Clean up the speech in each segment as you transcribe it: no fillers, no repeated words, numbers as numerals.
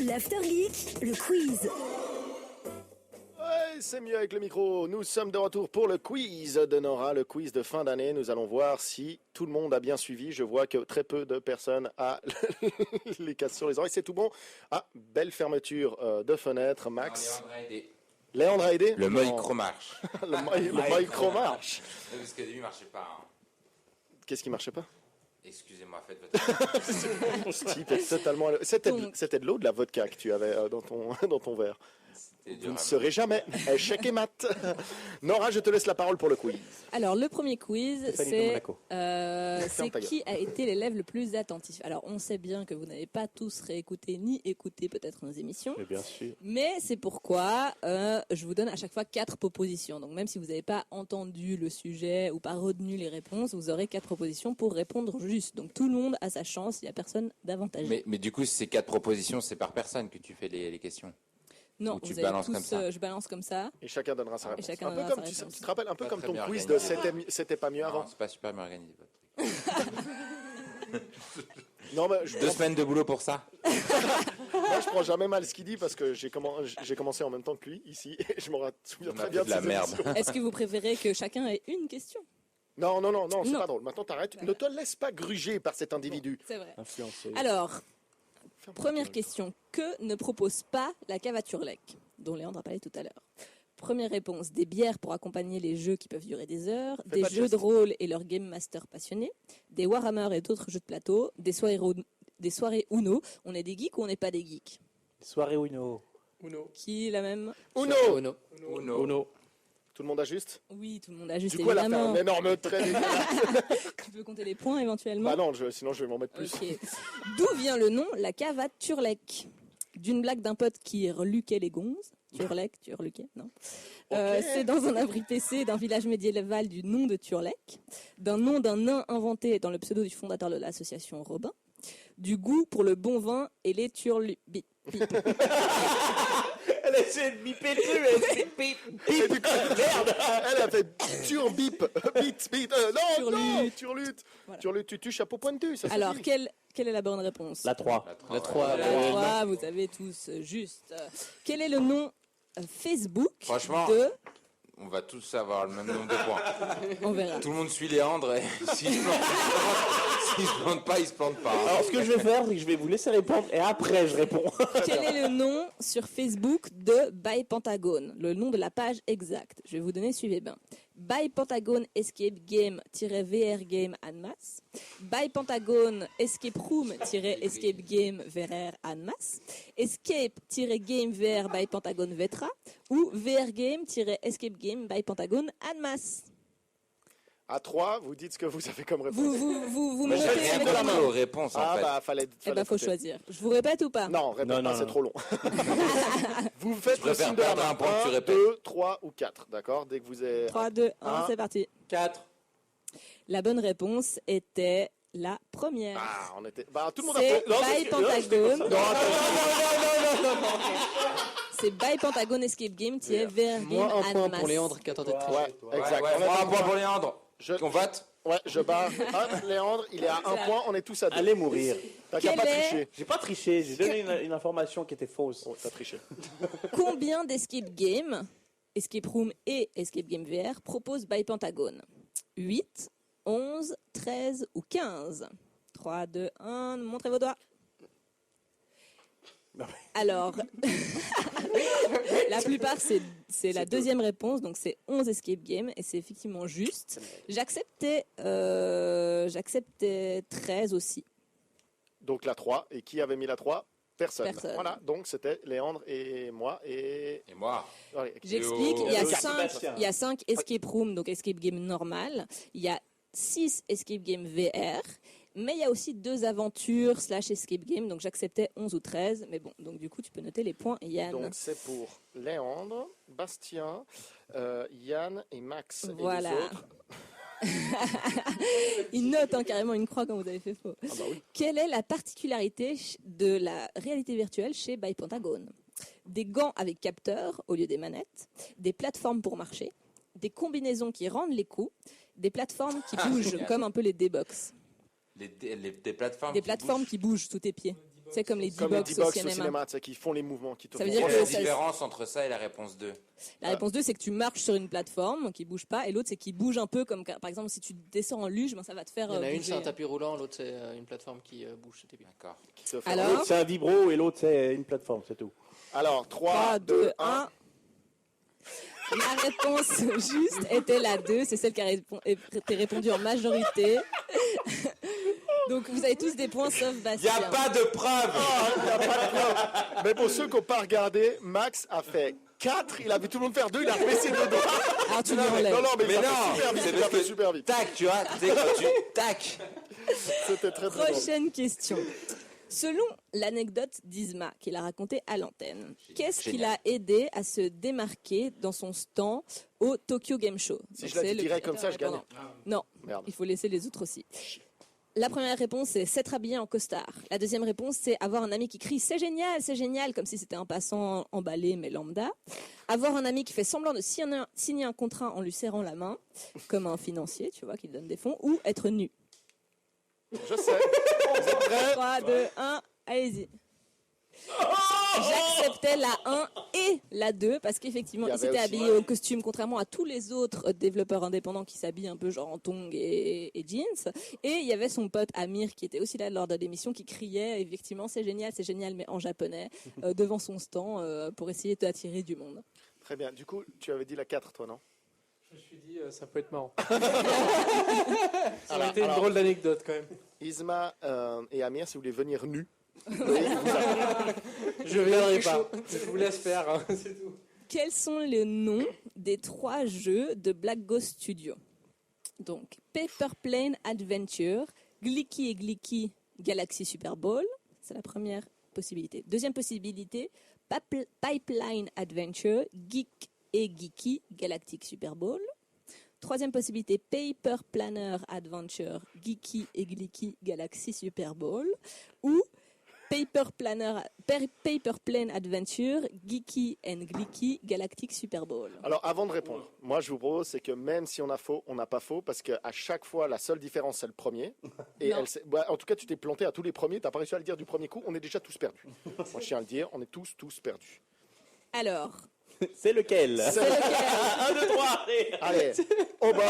L'After Geek, le quiz. Ouais, c'est mieux avec le micro. Nous sommes de retour pour le quiz de Nora, le quiz de fin d'année. Nous allons voir si tout le monde a bien suivi. Je vois que très peu de personnes ont les casques sur les oreilles. C'est tout bon. Ah, belle fermeture de fenêtre, Max. Léandre a aidé. Le micro-marche. le micro-marche. Parce qu'au début, il marchait pas. Hein. Qu'est-ce qui marchait pas? Excusez-moi, faites votre... Ce type est totalement... C'était de l'eau, de la vodka que tu avais dans ton verre. Vous ne serez jamais échec et mat. Nora, je te laisse la parole pour le quiz. Alors, le premier quiz, c'est qui a été l'élève le plus attentif. Alors, on sait bien que vous n'avez pas tous réécouté ni écouté peut-être nos émissions. Mais bien sûr. Mais c'est pourquoi je vous donne à chaque fois 4 propositions. Donc, même si vous n'avez pas entendu le sujet ou pas retenu les réponses, vous aurez 4 propositions pour répondre juste. Donc, tout le monde a sa chance, il n'y a personne d'avantagé. Mais du coup, ces 4 propositions, c'est par personne que tu fais les questions? Non, tu vous balances tous, comme ça. Je balance comme ça. Et chacun donnera sa réponse. Et chacun un peu donnera comme sa réponse. tu te rappelles, un peu Pas comme très ton bien quiz organisé. de c'était pas mieux avant. Non, c'est pas super bien organisé. Non, mais 2 semaines de boulot pour ça. Moi, je prends jamais mal ce qu'il dit parce que j'ai commencé en même temps que lui ici et je me souviens très bien de la ses merde. émissions. Est-ce que vous préférez que chacun ait une question? Non, c'est Non. pas drôle. Maintenant, t'arrêtes. Ne te laisse pas gruger par cet individu. C'est vrai. Influencé. Alors, première question. Que ne propose pas la cave à Turlec, dont Léandre a parlé tout à l'heure? Première réponse, des bières pour accompagner les jeux qui peuvent durer des heures, Fais des pas de jeux geste. de rôle et leurs game masters passionnés, des Warhammer et d'autres jeux de plateau, des soirées Uno. On est des geeks ou on n'est pas des geeks? Soirée Uno. Qui est la même? Uno. Uno. Tout le monde ajuste? Oui, tout le monde a juste Du coup, elle a fait évidemment. un énorme trait. Tu peux compter les points éventuellement? Bah non, sinon je vais m'en mettre plus. Ok. D'où vient le nom la cave à Turlec? D'une blague d'un pote qui reluquait les gonzes. Turlec, non. C'est dans un abri PC d'un village médiéval du nom de Turlec, d'un nom d'un nain inventé dans le pseudo du fondateur de l'association Robin, du goût pour le bon vin et les turlupis. Elle a essayé de biper le truc, elle bip. Et du coup, merde, elle a fait turbip, bit, non, turlute. Voilà. Turlute, tu chapeau pointu, ça Alors, suffit. quelle est la bonne réponse? La 3. La 3. La 3, vous avez tous juste. Quel est le nom Facebook Franchement, de... on va tous avoir le même nombre de points. On verra. Tout le monde suit Léandre et s'il se plante pas, il se plante pas. Alors ce que je vais faire, c'est que je vais vous laisser répondre et après je réponds. Quel est le nom sur Facebook de By Pentagone? Le nom de la page exacte. Je vais vous donner, suivez bien. By Pentagone Escape Game-VR Game Anmas. By Pentagone Escape Room-Escape Game VR Anmas. Escape-Game VR by Pentagone Vetra. Ou VR Game-Escape Game by Pentagone Anmas. À 3, vous dites ce que vous avez comme réponse. Vous Mais j'ai montez rien avec la compris main. aux réponses en fait. Bah, fallait Eh ben, faut écouter. choisir. Je vous répète ou pas? Non, répète Non, pas, non, c'est non. trop long. Vous faites Je le préfère signe de la perdre main. un point que tu 1, répètes. 2, 3 ou 4, d'accord? Dès que vous êtes... 3, 2, 1, Un. c'est parti. 4. La bonne réponse était la première. Ah, on était... Bah, tout le monde a C'est fait... Non, By Pentagone. Non, attends. C'est By Pentagone Escape Game-VR Game Moins un point Anmas. pour Léandre qui a tenté de tricher. Ouais, exact. Ouais, On a prends un fait point pour Léandre. On vote. Ouais, je barre. Hop, Léandre, il est à 1 point, on est tous à 2. Allez mourir. T'as qu'à Quel pas est- tricher. J'ai pas triché, j'ai donné une information qui était fausse. Oh, t'as triché. Combien d'escape games, escape room et escape game VR propose By Pentagone? 8, 11, 13 ou 15? 3, 2, 1, montrez vos doigts. Non, Alors, la plupart, c'est la deuxième réponse, donc c'est 11 escape games, et c'est effectivement juste. J'acceptais 13 aussi. Donc la 3. Et qui avait mis la 3? Personne. Personne. Voilà, donc c'était Léandre et moi. Et... Et moi. Allez, J'explique, Et il y a au- 5 Sébastien. escape rooms, donc escape game normal. Il y a 6 escape game VR. Mais il y a aussi 2 aventures / escape game. Donc j'acceptais 11 ou 13. Mais bon, donc du coup, tu peux noter les points, Yann. Donc c'est pour Léandre, Bastien, Yann et Max. Voilà. Et les autres. Il note carrément une croix quand vous avez fait faux. Ah bah oui. Quelle est la particularité de la réalité virtuelle chez By Pentagone? Des gants avec capteur au lieu des manettes, des plateformes pour marcher, des combinaisons qui rendent les coups, des plateformes qui bougent génial. comme un peu les D-Box. Des plateformes. Des plateformes qui bougent sous tes pieds. C'est comme les Comme les D-Box au D-Box au cinéma. cinéma, tu sais, qui font les mouvements, qui te Ça veut font dire Quelle que est la ça- différence entre ça et la réponse 2? La réponse 2, c'est que tu marches sur une plateforme qui bouge pas, et l'autre, c'est qu'il bouge un peu, comme par exemple, si tu descends en luge, ben, ça va te faire Il y en a une, bouger. c'est un tapis roulant, l'autre, c'est une plateforme qui bouge. C'était bien. D'accord. qui te font- Alors, L'autre, c'est un vibro et l'autre, c'est une plateforme, c'est tout. Alors, 3, 3, 2, 2, 1. 1. La réponse juste était la 2, c'est celle qui a été répondue en majorité. Donc vous avez tous des points sauf Il n'y Bastien. a pas de preuve. Il y a pas de preuve. Mais pour ceux qui n'ont pas regardé, Max a fait 4, il a vu tout le monde faire 2, il a baissé 2 doigts. Alors tu lui Non, enlèves. non, mais Mais il a non, fait super vite, c'est il a parce fait que- super vite. Tac, tu vois, tu sais, quand tu... Tac. C'était très drôle. Prochaine question. Selon l'anecdote d'Isma qu'il a racontée à l'antenne, qu'est-ce qui Génial. l'a aidé à se démarquer dans son stand au Tokyo Game Show? Si Donc, je la c'est dis le direct comme ça, créateur je gagne. indépendant. Non, Merde. il faut laisser les autres aussi. La première réponse, c'est s'être habillé en costard. La deuxième réponse, c'est avoir un ami qui crie c'est génial, comme si c'était un passant emballé mais lambda. Avoir un ami qui fait semblant de signer un contrat en lui serrant la main, comme un financier, tu vois, qui donne des fonds, ou être nu. Je sais. Vous êtes prêts? 3, 2, 1, allez-y. J'acceptais la 1 et la 2 parce qu'effectivement, Il y il avait s'était aussi- habillé au costume, contrairement à tous les autres développeurs indépendants qui s'habillent un peu genre en tongs et jeans. Et il y avait son pote Amir qui était aussi là lors de l'émission qui criait effectivement c'est génial, mais en japonais, devant son stand pour essayer d'attirer du monde. Très bien. Du coup, tu avais dit la 4, toi, non? Je me suis dit, ça peut être marrant. Ça Alors, aurait été une alors- drôle d'anecdote quand même. Isma et Amir, si vous voulez venir nus. Je viendrai pas. Je vous laisse faire, hein, c'est tout. Quels sont les noms des 3 jeux de Black Ghost Studio? Donc, Paper Plane Adventure, Glicky et Glicky Galaxy Super Bowl, c'est la première possibilité. Deuxième possibilité, Pipeline Adventure, Geek et Geeky Galactic Super Bowl. Troisième possibilité, Paper Planner Adventure, Geeky et Glicky Galaxy Super Bowl. Ou Paper Plane Adventure, Geeky and Glicky Galactic Super Bowl. Alors, avant de répondre, moi, je vous propose, c'est que même si on a faux, on n'a pas faux, parce qu'à chaque fois, la seule différence, c'est le premier. Et Non. en tout cas, tu t'es planté à tous les premiers, tu n'as pas réussi à le dire du premier coup, on est déjà tous perdus. Moi, je tiens à le dire, on est tous perdus. Alors, C'est lequel C'est 1, 2, 3, allez. Allez, au bord.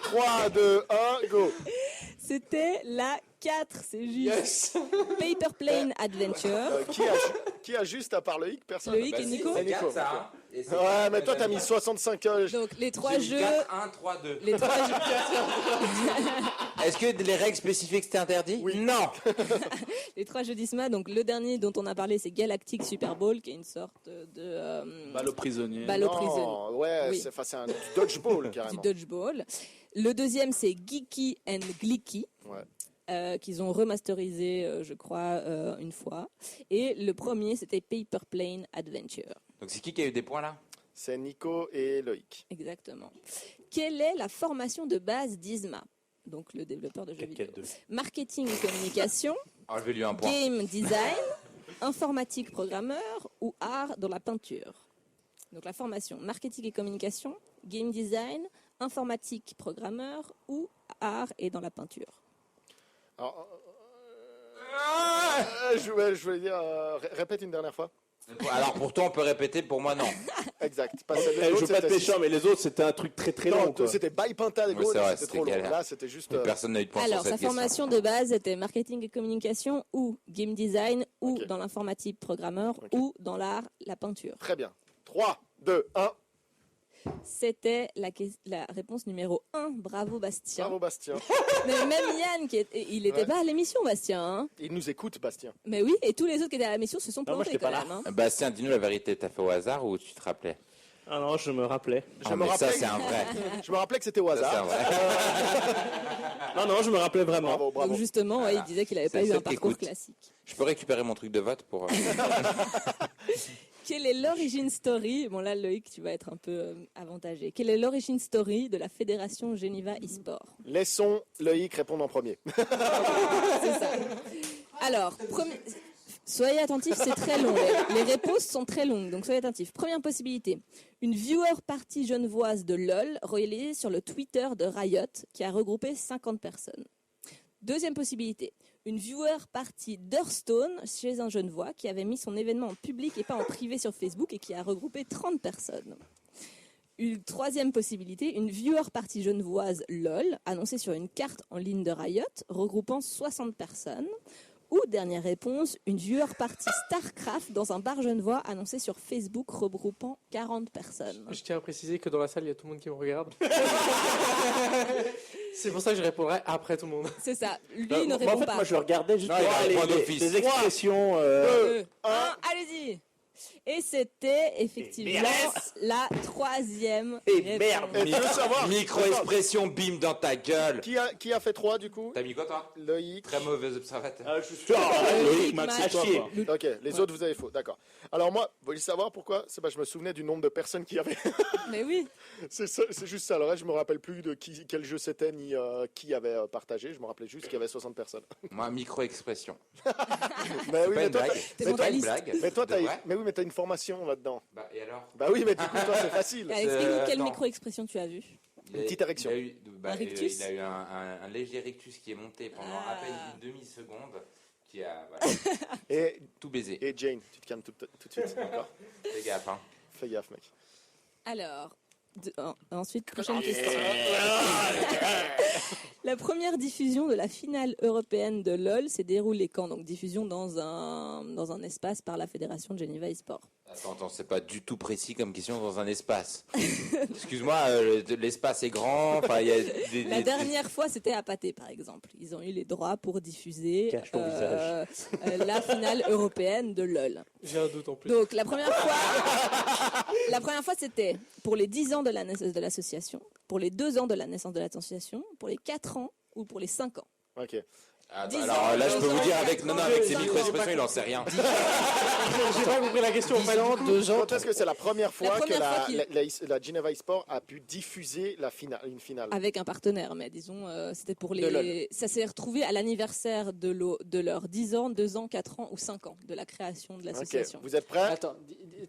3, 2, 1, go. c'était la 4, c'est juste. Paper Plane Adventure. Qui a juste à part Loïc, personne? Loïc et Nico. c'est Nico. Nico. Ça, hein. Et c'est Ouais, mais toi, t'as mis 65 Donc les 3 J'ai mis jeux. 4, 1, 3, 2. Les 3 jeux. Est-ce que les règles spécifiques c'était interdit? Oui. Non. Les 3 jeux d'Isma, donc le dernier dont on a parlé, c'est Galactic Super Bowl, qui est une sorte de Balle au prisonnier. balle au Non, prisonnier, ouais, Oui. c'est un dodgeball, du carrément. dodgeball. Le deuxième, c'est Geeky and Glicky, Ouais. qu'ils ont remasterisé, je crois, une fois. Et le premier, c'était Paper Plane Adventure. Donc c'est qui a eu des points là? C'est Nico et Loïc. Exactement. Quelle est la formation de base d'Isma, donc le développeur de jeux vidéo? Marketing et communication, Enlevez-lui un point. game design, informatique programmeur ou art dans la peinture. Donc la formation marketing et communication, game design, informatique programmeur ou art et dans la peinture. Alors, je voulais dire, répète une dernière fois. Alors pour toi on peut répéter, pour moi non. Exact. Parce que Eh, les je autres, veux pas être c'était- méchant, mais les autres, c'était un truc très très long. Non, quoi. c'était by Pentagon, Oui, c'est vrai, c'était trop c'était long. galère. Là, c'était juste. Mais personne n'a eu de point sur Alors cette sa question. formation de base était marketing et communication ou game design ou Ok. dans l'informatique programmeur Ok. ou dans l'art, la peinture. Très bien. 3, 2, 1. C'était la réponse numéro 1. Bravo Bastien. Bravo, Bastien. Mais même Yann, il n'était Ouais. pas à l'émission, Bastien. Hein. Il nous écoute, Bastien. Mais oui, et tous les autres qui étaient à l'émission se sont Non, moi, plantés j'étais quand pas même. hein. Bastien, dis-nous la vérité, t'as fait au hasard ou tu te rappelais? Ah non, je me rappelais. Je Ah, me mais ça rappelais- c'est un vrai. Je me rappelais que c'était au Ça, c'est un hasard. vrai. Non, non, je me rappelais vraiment. Bravo, bravo. Donc justement, ouais, il disait qu'il n'avait C'est pas le eu un seul qui parcours écoute. classique. Je peux récupérer mon truc de vote pour... Quelle est l'origine story? Bon là, Loïc, tu vas être un peu avantagé. Quelle est l'origine story de la fédération Geneva e-sport? Laissons Loïc répondre en premier. C'est ça. Alors, soyez attentifs, c'est très long. Les réponses sont très longues, donc soyez attentifs. Première possibilité, une viewer party genevoise de LOL relayée sur le Twitter de Riot qui a regroupé 50 personnes. Deuxième possibilité, Une viewer party d'Hearthstone chez un Genevois qui avait mis son événement en public et pas en privé sur Facebook et qui a regroupé 30 personnes. Une troisième possibilité, une viewer party genevoise LOL, annoncée sur une carte en ligne de Riot, regroupant 60 personnes. Ou, dernière réponse, une viewer party StarCraft dans un bar genevois, annoncée sur Facebook, regroupant 40 personnes. Je tiens à préciser que dans la salle, il y a tout le monde qui me regarde. C'est pour ça que je répondrai après tout le monde. C'est ça, lui Moi, ne en répond fait, pas. moi, je regardais juste Non, il va répondre d'office. les expressions. 2, 1, allez-y. Et c'était effectivement la troisième Et réponse. merde. Et tu veux savoir Micro-expression, bim dans ta gueule. qui a fait 3 du coup? T'as mis quoi, toi? Loïc. Très mauvais observateur. Je suis sûr. Loïc, Max, Max, c'est toi, quoi. Ok, les autres vous avez faux, d'accord. Alors moi, vous voulez savoir pourquoi? C'est je me souvenais du nombre de personnes qui avaient. Mais oui, C'est juste ça. Le reste, je me rappelle plus de quel jeu c'était ni qui avait partagé. Je me rappelais juste qu'il y avait 60 personnes. Moi, micro-expression. Mais C'est pas une blague. t'es C'est pas une mentaliste. blague. Mais toi, De vrai. t'as une formation là-dedans. Bah, et alors? Bah oui, mais du coup, toi, c'est facile. explique-nous quelle non. micro-expression tu as vue. Il a- petite érection. Il a eu, Un rictus il a eu un léger rictus qui est monté pendant à Ah. peine une demi-seconde, qui a voilà, Et, tout baisé. et Jane, tu te calmes tout de suite. D'accord. Fais gaffe, hein. Fais gaffe, mec. Alors, ensuite, prochaine question. La première diffusion de la finale européenne de LOL s'est déroulée quand? Donc, diffusion dans un espace par la Fédération de Geneva eSport. Attends, c'est pas du tout précis comme question dans un espace. Excuse-moi, l'espace est grand. Enfin, il y a La dernière fois, c'était à Pâté, par exemple. Ils ont eu les droits pour diffuser Cache ton visage. la finale européenne de LOL. J'ai un doute en plus. Donc, la première fois, c'était pour les 10 ans de la naissance de l'association, pour les 2 ans de la naissance de l'association, pour les 4 ans ou pour les 5 ans. Ok. Ah, 10 alors ans, là, je peux 11 vous ans, dire avec 4 non, ans, avec ses 5 ans. micro-expressions, il en sait rien. J'ai pas compris la question. 10 ans, 2 ans. Quand est-ce que c'est la première fois que première fois qu'il- la Geneva eSport a pu diffuser une finale? Avec un partenaire, mais disons, c'était pour De les. LOL. Ça s'est retrouvé à l'anniversaire de leurs 10 ans, 2 ans, 4 ans ou 5 ans de la création de Ok. l'association. Vous êtes prêts? Attends,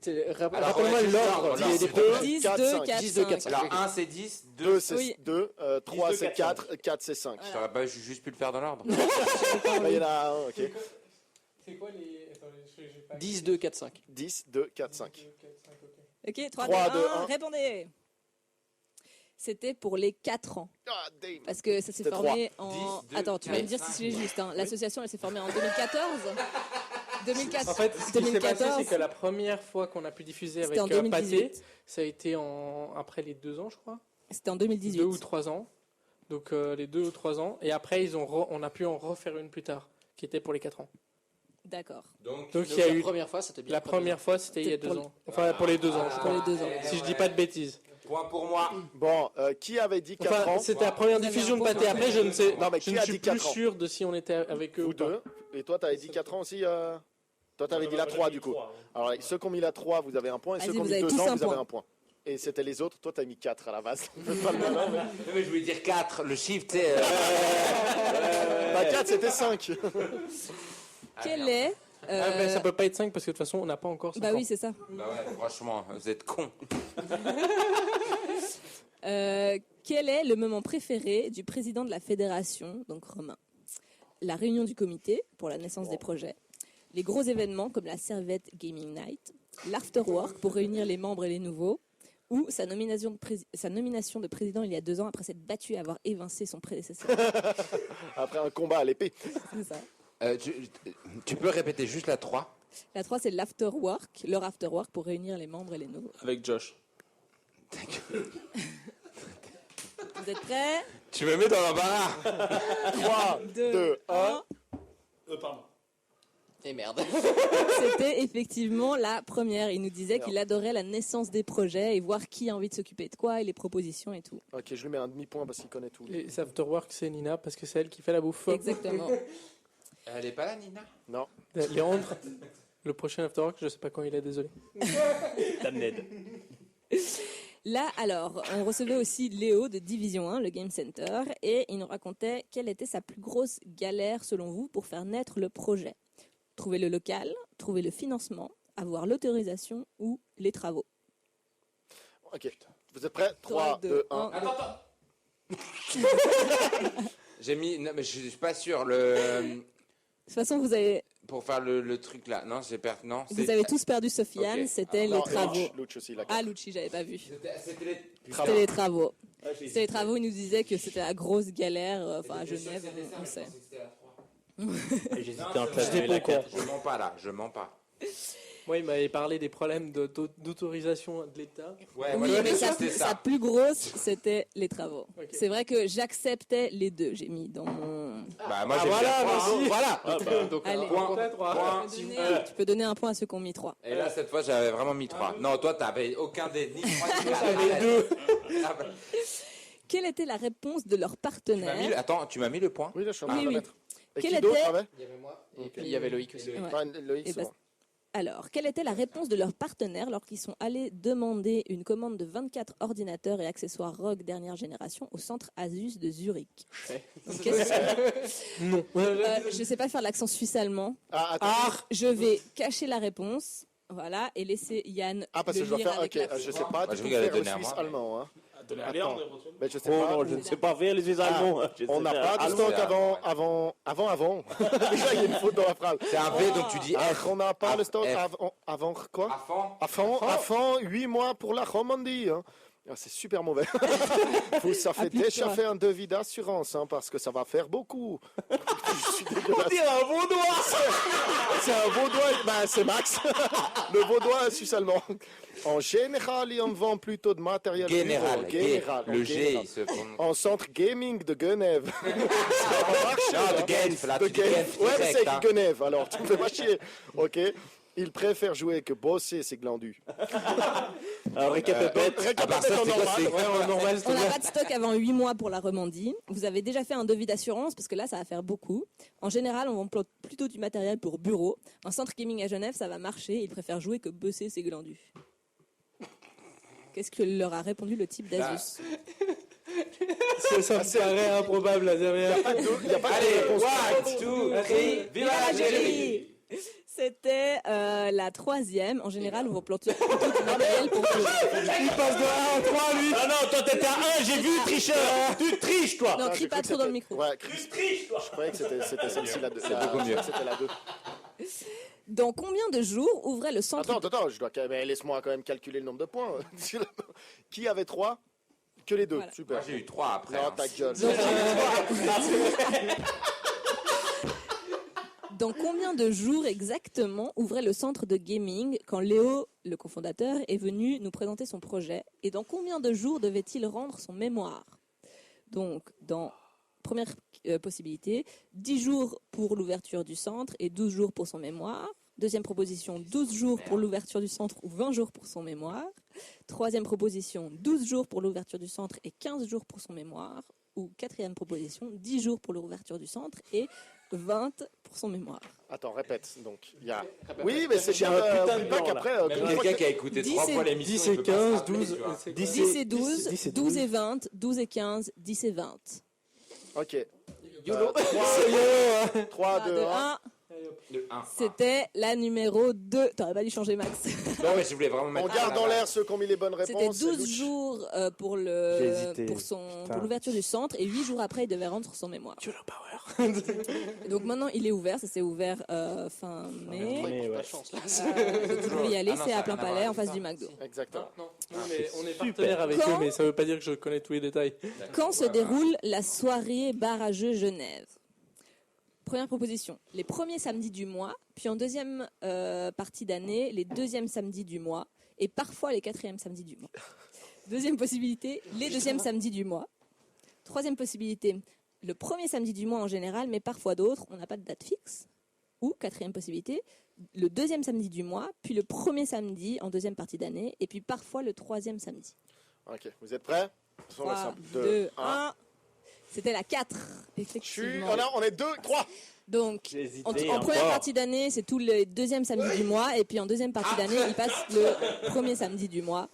Alors, rappelle-moi ouais, l'ordre. c'est des ça. points. 10, 4, 2, 5. 4, 10, 2, 4, 5. 5. Alors 1 c'est 10, 2 2, c'est Oui. 2, 3, 2, c'est 4, 4, c'est 5. Je saurais pas juste pu le faire dans l'ordre. Là, il y en a un, ok. C'est quoi les. Attends, j'ai pas. 10, 2, 4, 5. 10, 2, 4, 5. Ok, 3, 3, 2, 2, 1, 1. répondez. C'était pour les 4 ans. Ah, damn. Parce que ça s'est C'était formé en. 10, 2, Attends, tu vas me 4, dire si c'est juste. Hein. L'association, elle s'est formée en 2014. 2004. En fait, ce qui s'est passé, 2014. c'est que la première fois qu'on a pu diffuser avec C'était en Pâté, 2018. ça a été après les 2 ans, je crois. C'était en 2 2018. ou 3 ans. Donc les 2 ou 3 ans. Et après, on a pu en refaire une plus tard, qui était pour les 4 ans. D'accord. Donc, Donc il y a La eu. première fois, c'était bien. La première fois, c'était il y a C'était 2 pour ans. Enfin, pour les 2 ans, je Pour les crois. 2 ans. Si je dis pas de bêtises. point pour moi. Bon, qui avait dit 4 Enfin, ans? c'était la première Vous avez diffusion de un point. Pâté. Après, je ne sais. Non, mais Je qui ne a suis dit plus 4 ans? sûr de si on était avec eux Ou ou pas. 2. Et toi, t'avais dit 4 ans aussi Toi, t'avais dit la 3 du coup. Alors, ceux qui ont mis la 3, vous avez un point. Et ceux Vas-y, qui ont vous mis avez 2 tous ans, un vous avez point. un point. Et c'était les autres. Toi, t'as mis 4 à la base. Pas le malin, mais- Non, mais je voulais dire 4, le chiffre, tu sais. Bah, 4, c'était 5. Quel est. Ah, mais ça peut pas être 5 parce que de toute façon, on n'a pas encore 5 Bah ans. oui, c'est ça. Bah ouais, franchement, vous êtes cons. Quel est le moment préféré du président de la fédération, donc Romain? La réunion du comité pour la naissance des projets, les gros événements comme la Servette Gaming Night, l'afterwork pour réunir les membres et les nouveaux, ou sa nomination de président il y a 2 ans après s'être battu et avoir évincé son prédécesseur. Après un combat à l'épée. C'est ça. Tu peux répéter juste la 3? La 3, c'est l'afterwork, leur afterwork pour réunir les membres et les nouveaux. Avec Josh. Vous êtes prêts? Tu me mets dans l'embarras. 3, 2, 1. Pardon. Et merde. C'était effectivement la première. Il nous disait qu'il adorait la naissance des projets et voir qui a envie de s'occuper de quoi et les propositions et tout. Ok, je lui mets un demi-point parce qu'il connaît tout. Les afterwork, c'est Nina parce que c'est elle qui fait la bouffe. Exactement. Elle est pas là, Nina? Non. Léandre, le prochain afterwork, je sais pas quand il est, désolé. Damned. Là, alors, on recevait aussi Léo de Division 1, le Game Center, et il nous racontait quelle était sa plus grosse galère, selon vous, pour faire naître le projet. Trouver le local, trouver le financement, avoir l'autorisation ou les travaux. Ok. Vous êtes prêts? 3, 2, 1. J'ai mis. Non, mais je suis pas sûr. toute façon, vous avez Pour faire le truc là. Non, j'ai perdu. Non, Vous avez tous perdu sauf Yann, Ok. c'était Non, les travaux. Luch aussi, la Ah, Lucci, j'avais pas vu. C'était les C'était les travaux. C'était les travaux, il nous disait que c'était la grosse galère, à Genève, on sait. J'hésitais entre la J'étais et la pas au 4. Je mens pas là, je mens pas. Moi, il m'avait parlé des problèmes d'autorisation de l'État. Ouais, Oui, moi, mais sa c'était ça. plus grosse, c'était les travaux. Ok. C'est vrai que j'acceptais les deux. J'ai mis dans mon... Bah, moi, j'ai voilà, fait trois. merci. Voilà. Donc, Allez. Point. Point. Tu peux donner un point à ceux qui ont mis 3. Et là, cette fois, j'avais vraiment mis 3. Non, toi, t'avais aucun des ni 3 ni 4. T'avais 2. Quelle était la réponse de leur partenaire Attends, tu m'as mis le point? Oui, là, je suis en train Oui, de oui. le mettre. Et Quel qui d'autre était- avait Il y avait moi, et puis il y avait Loïc aussi. Ouais. Enfin, Loïc, Et c'est bah, bon. Alors, quelle était la réponse de leur partenaire lorsqu'ils sont allés demander une commande de 24 ordinateurs et accessoires ROG dernière génération au centre Asus de Zurich? Donc, Non. je sais pas faire l'accent suisse-allemand. Ah, attends. Je vais cacher la réponse, voilà, et laisser Yann Ah, parce que le je dois lire faire. avec Ok, la je sais voix. pas Bah, du je tout rigole, faire le donner à suisse moi. allemand. Hein. Donnez à Attends. Léon, Mais je sais Oh pas. non, je ne sais pas faire les Suisses allemands. Je sais On n'a faire pas de allemand. stock allemand. avant. Déjà, il y a une faute dans la phrase. C'est un V, donc tu dis Ah, F. on n'a pas Ah, le stock F. avant quoi? Avant. Avant 8 mois pour la Romandie. Hein. Ah, c'est super mauvais. Ça fait Applique-toi. déjà fait un devis d'assurance hein, parce que ça va faire beaucoup. Je suis On dégueulasse. dirait un vaudois. C'est un vaudois, ben, c'est Max. Le vaudois suisse-allemand. En général, on vend plutôt de matériel. Général. bureau. Général. Le en G, général. il se prononce. En centre gaming de Genève. Ça va marcher. Non, hein. de Genf, là, De tu dis Genf. Genf Ouais, mais direct, c'est hein. Genève, alors tu me fais pas chier. Ok. Il préfère jouer que bosser ses glandus. Alors, récapépète. À part ça, en c'est quoi, normal. c'est- Ouais, en normal, On n'a pas de stock avant 8 mois pour la Romandie. Vous avez déjà fait un devis d'assurance parce que là, ça va faire beaucoup. En général, on vend plutôt du matériel pour bureau. Un centre gaming à Genève, ça va marcher. Ils préfèrent jouer que bosser ses glandus. Qu'est-ce que leur a répondu le type d'Asus? Ça me paraît improbable, la dernière. Il n'y a pas de Allez, réponse. 1, 2, 3, vive l'Algérie! C'était la troisième. En général, on vend plutôt du matériel pour bureau. Il passe de 1 à 3, lui. Ah non, toi, t'étais à 1, j'ai vu, tricheur. Tu triches, toi. Non, Ah, crie j'ai pas cru que trop dans le c'était- micro. Ouais, je croyais que c'était celle-ci la 2. C'est beaucoup mieux. C'était la 2. Dans combien de jours ouvrait le centre Attends, je dois quand même, laisse-moi quand même calculer le nombre de points. Qui avait 3? Que les 2. Voilà. Super. Moi, j'ai eu 3 après. Non, hein. ta gueule. Dans combien de jours exactement ouvrait le centre de gaming quand Léo, le cofondateur, est venu nous présenter son projet? Et dans combien de jours devait-il rendre son mémoire? Donc, dans première possibilité, 10 jours pour l'ouverture du centre et 12 jours pour son mémoire. Deuxième proposition, 12 jours pour l'ouverture du centre ou 20 jours pour son mémoire. Troisième proposition, 12 jours pour l'ouverture du centre et 15 jours pour son mémoire. Ou quatrième proposition, 10 jours pour l'ouverture du centre et 20 pour son mémoire. Attends, répète. Donc, il y a. Oui, mais c'est J'ai bien. un putain de Oublie pas blanc, qu'après. Même une fois quelqu'un que- qui a écouté 10 3 et- fois l'émission. 10 il et peut pas se 15, rappeler, 12. tu vois. 10 et 12, 10 et 12 et 20, 12 et 15, 10 et 20. Ok. YOLO. 3, 2, 1. 1, Le 1. c'était la numéro 2. T'aurais pas dû changer, Max. Non, mais je voulais vraiment On mettre. garde à dans la l'air ceux qui ont mis les bonnes C'était réponses. 12 Louch. jours pour J'ai hésité. pour l'ouverture du centre et 8 jours après, il devait rendre son mémoire. Et donc maintenant, il est ouvert. Ça s'est ouvert fin mai. Mais ouais. Pas de chance, là. Vous pouvez y aller, Ah non, c'est ça a à plein rien à voir palais en avec face ça. du McDo. Exactement. Non, mais on est super. partenaire avec Quand- eux, mais ça veut pas dire que je connais tous les détails. Quand se déroule la soirée bar à jeux Genève? Première proposition, les premiers samedis du mois, puis en deuxième partie d'année, les deuxièmes samedis du mois, et parfois les quatrièmes samedis du mois. Deuxième possibilité, les deuxièmes samedis du mois. Troisième possibilité, le premier samedi du mois en général, mais parfois d'autres, on n'a pas de date fixe. Ou quatrième possibilité, le deuxième samedi du mois, puis le premier samedi en deuxième partie d'année, et puis parfois le troisième samedi. Ok, vous êtes prêts? 3, 2, 1. C'était la 4, Je suis. effectivement. Oh là, on est 2, 3. Donc, J'ai hésité en première encore. partie d'année, c'est tous les deuxièmes samedis du mois. Et puis en deuxième partie d'année, il passe le premier samedi du mois.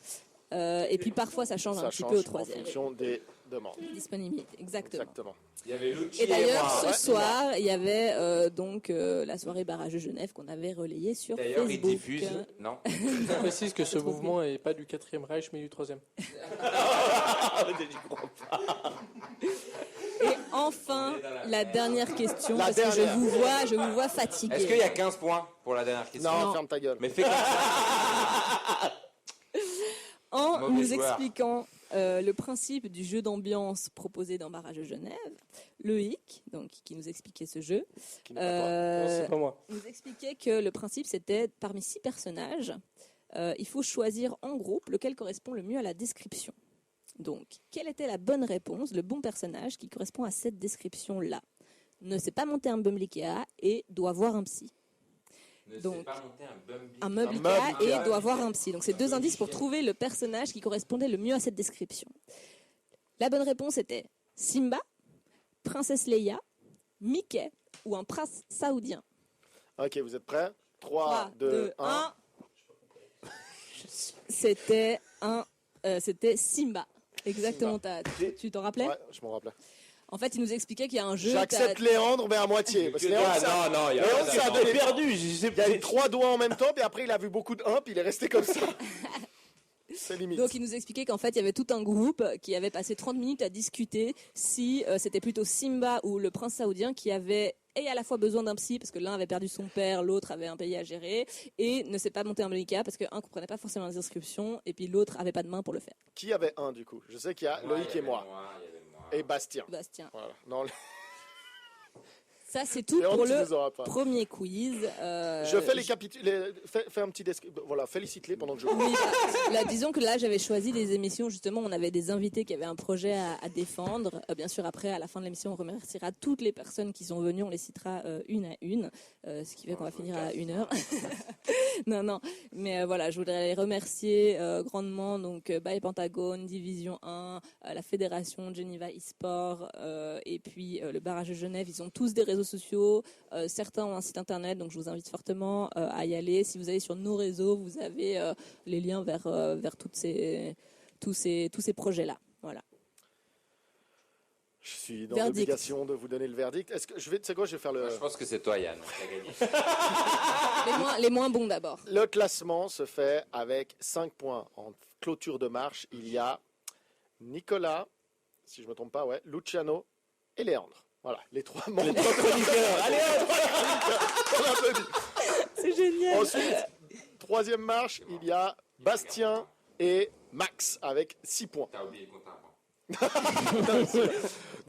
Et puis parfois, ça change un Ça petit change peu au en troisième. fonction des demandes. Disponibilité, exactement. Exactement. Il y avait Lucci Et d'ailleurs, moi. ce ouais. soir, il y avait donc la soirée barrage de Genève qu'on avait relayée sur D'ailleurs, il Facebook. diffuse. Non. Je précise que ce mouvement n'est pas du 4e Reich, mais du 3e. Et enfin, la dernière question, La parce que dernière. je vous vois fatigué. Est-ce qu'il y a 15 points pour la dernière question? Non, ferme ta gueule. Mais fais comme ça. En Mauvais nous joueur. expliquant le principe du jeu d'ambiance proposé dans Barrage de Genève, Loïc, donc, qui nous expliquait ce jeu, Qui n'est pas toi. Non, c'est pas moi. nous expliquait que le principe c'était parmi 6 personnages, il faut choisir en groupe lequel correspond le mieux à la description. Donc, quelle était la bonne réponse, le bon personnage qui correspond à cette description-là? Ne sait pas monter un bum Ikea et doit voir un psy. Ne Donc, sais pas monter un Bumblebee. Un meuble Un Ikea meuble et Ikea. doit voir un psy. Donc, c'est 2 indices pour trouver le personnage qui correspondait le mieux à cette description. La bonne réponse était Simba, Princesse Leia, Mickey ou un prince saoudien. Ok, vous êtes prêts? 3, 2, 1. C'était c'était Simba. Exactement. Tu t'en rappelais? Ouais, je m'en rappelais. En fait, il nous expliquait qu'il y a un jeu. J'accepte Léandre, mais à moitié. Parce que Léandre, ça- non, il y a Léandre, pas ça a d'accord. donné- perdu. il y a eu 3 doigts en même temps, puis après il a vu beaucoup de 1, puis il est resté comme ça. C'est limite. Donc, il nous expliquait qu'en fait, il y avait tout un groupe qui avait passé 30 minutes à discuter si c'était plutôt Simba ou le prince saoudien qui avait et à la fois besoin d'un psy parce que l'un avait perdu son père, l'autre avait un pays à gérer et ne sait pas monter un Monica parce qu'un comprenait pas forcément les inscriptions et puis l'autre avait pas de main pour le faire. Qui avait 1 du coup? Je sais qu'il y a Loïc et moi. Il y avait moi. Et Bastien. Bastien. Voilà. Non, Ça, c'est tout Léandre, pour tu le les auras pas. premier quiz. Je fais les capitules. Fais un petit voilà, félicite-les pendant que je. Oui, là, disons que là, j'avais choisi des émissions, justement, on avait des invités qui avaient un projet à défendre. Bien sûr, après, à la fin de l'émission, on remerciera toutes les personnes qui sont venues, on les citera une à une, ce qui fait qu'on va finir à 1 heure. Non, mais voilà, je voudrais les remercier grandement, donc By Pentagone, Division 1, la Fédération Geneva eSport, et puis le Barrage de Genève, ils ont tous des réseaux sociaux, certains ont un site internet, donc je vous invite fortement à y aller. Si vous allez sur nos réseaux, vous avez les liens vers tous ces projets-là. Voilà. Je suis dans Verdict. l'obligation de vous donner le verdict. Est-ce que je vais, tu sais quoi, je vais faire Moi, je pense que c'est toi, Yann, qui a gagné. Les moins bons d'abord. le classement se fait avec 5 points. En clôture de marche, il y a Nicolas, si je me trompe pas, ouais, Luciano et Léandre. Voilà, les 3 membres. Allez, On applaudit. C'est génial. Ensuite, 3e marche, il y a Bastien et Max avec 6 points. T'as oublié le compte à rebours.